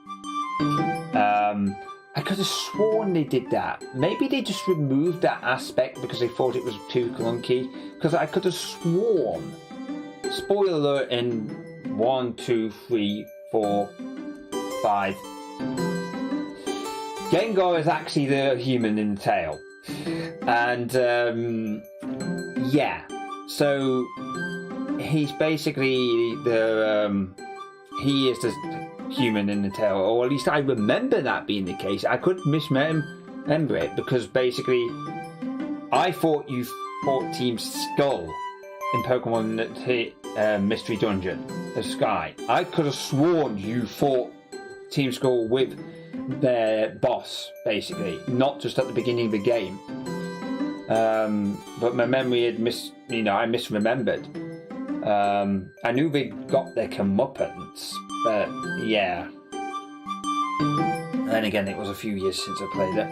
I could have sworn they did that. Maybe they just removed that aspect because they thought it was too clunky, because I could have sworn, spoiler alert, in 1, 2, 3, 4, 5. Gengar is actually the human in the tail. And, yeah. So, he's basically he is the human in the tail. Or at least I remember that being the case. I could misremember it, because basically, I thought you fought Team Skull in Pokemon Mystery Dungeon, the Sky. I could have sworn you fought Team Skull with their boss, basically, not just at the beginning of the game. But my memory had I misremembered. I knew they got their comeuppance, but yeah. And again, it was a few years since I played it.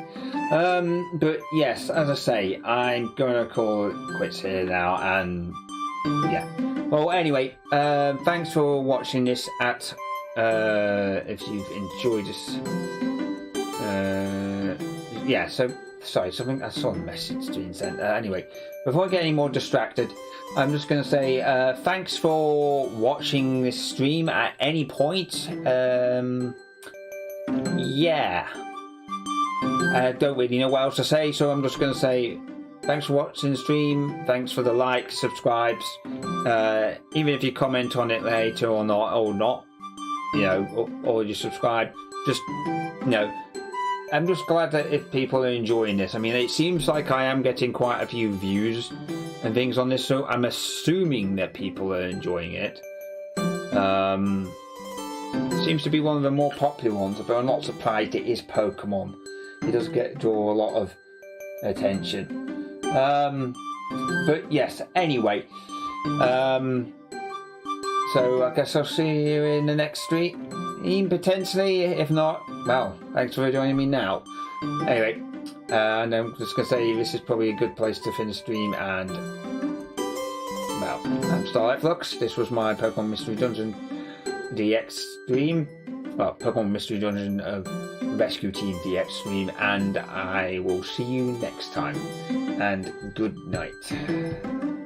But yes, as I say, I'm gonna call it quits here now, and yeah. Well, anyway, thanks for watching this. If you've enjoyed this, yeah. So sorry, something I saw a message being sent. Anyway, before I get any more distracted, I'm just going to say thanks for watching this stream at any point. Yeah. I don't really know what else to say, so I'm just going to say thanks for watching the stream. Thanks for the likes, subscribes. Even if you comment on it later or not, you know, or you subscribe, just, you know, I'm just glad that if people are enjoying this. I mean, it seems like I am getting quite a few views and things on this, so I'm assuming that people are enjoying it. Seems to be one of the more popular ones, but I'm not surprised it is Pokemon. It does draw a lot of attention. But yes, anyway. So I guess I'll see you in the next stream, potentially. If not, well, thanks for joining me now. Anyway, and I'm just going to say this is probably a good place to finish the stream. And, well, I'm Starlight Flux. This was my Pokemon Mystery Dungeon DX stream. Well, Pokemon Mystery Dungeon Rescue Team DX stream. And I will see you next time. And good night.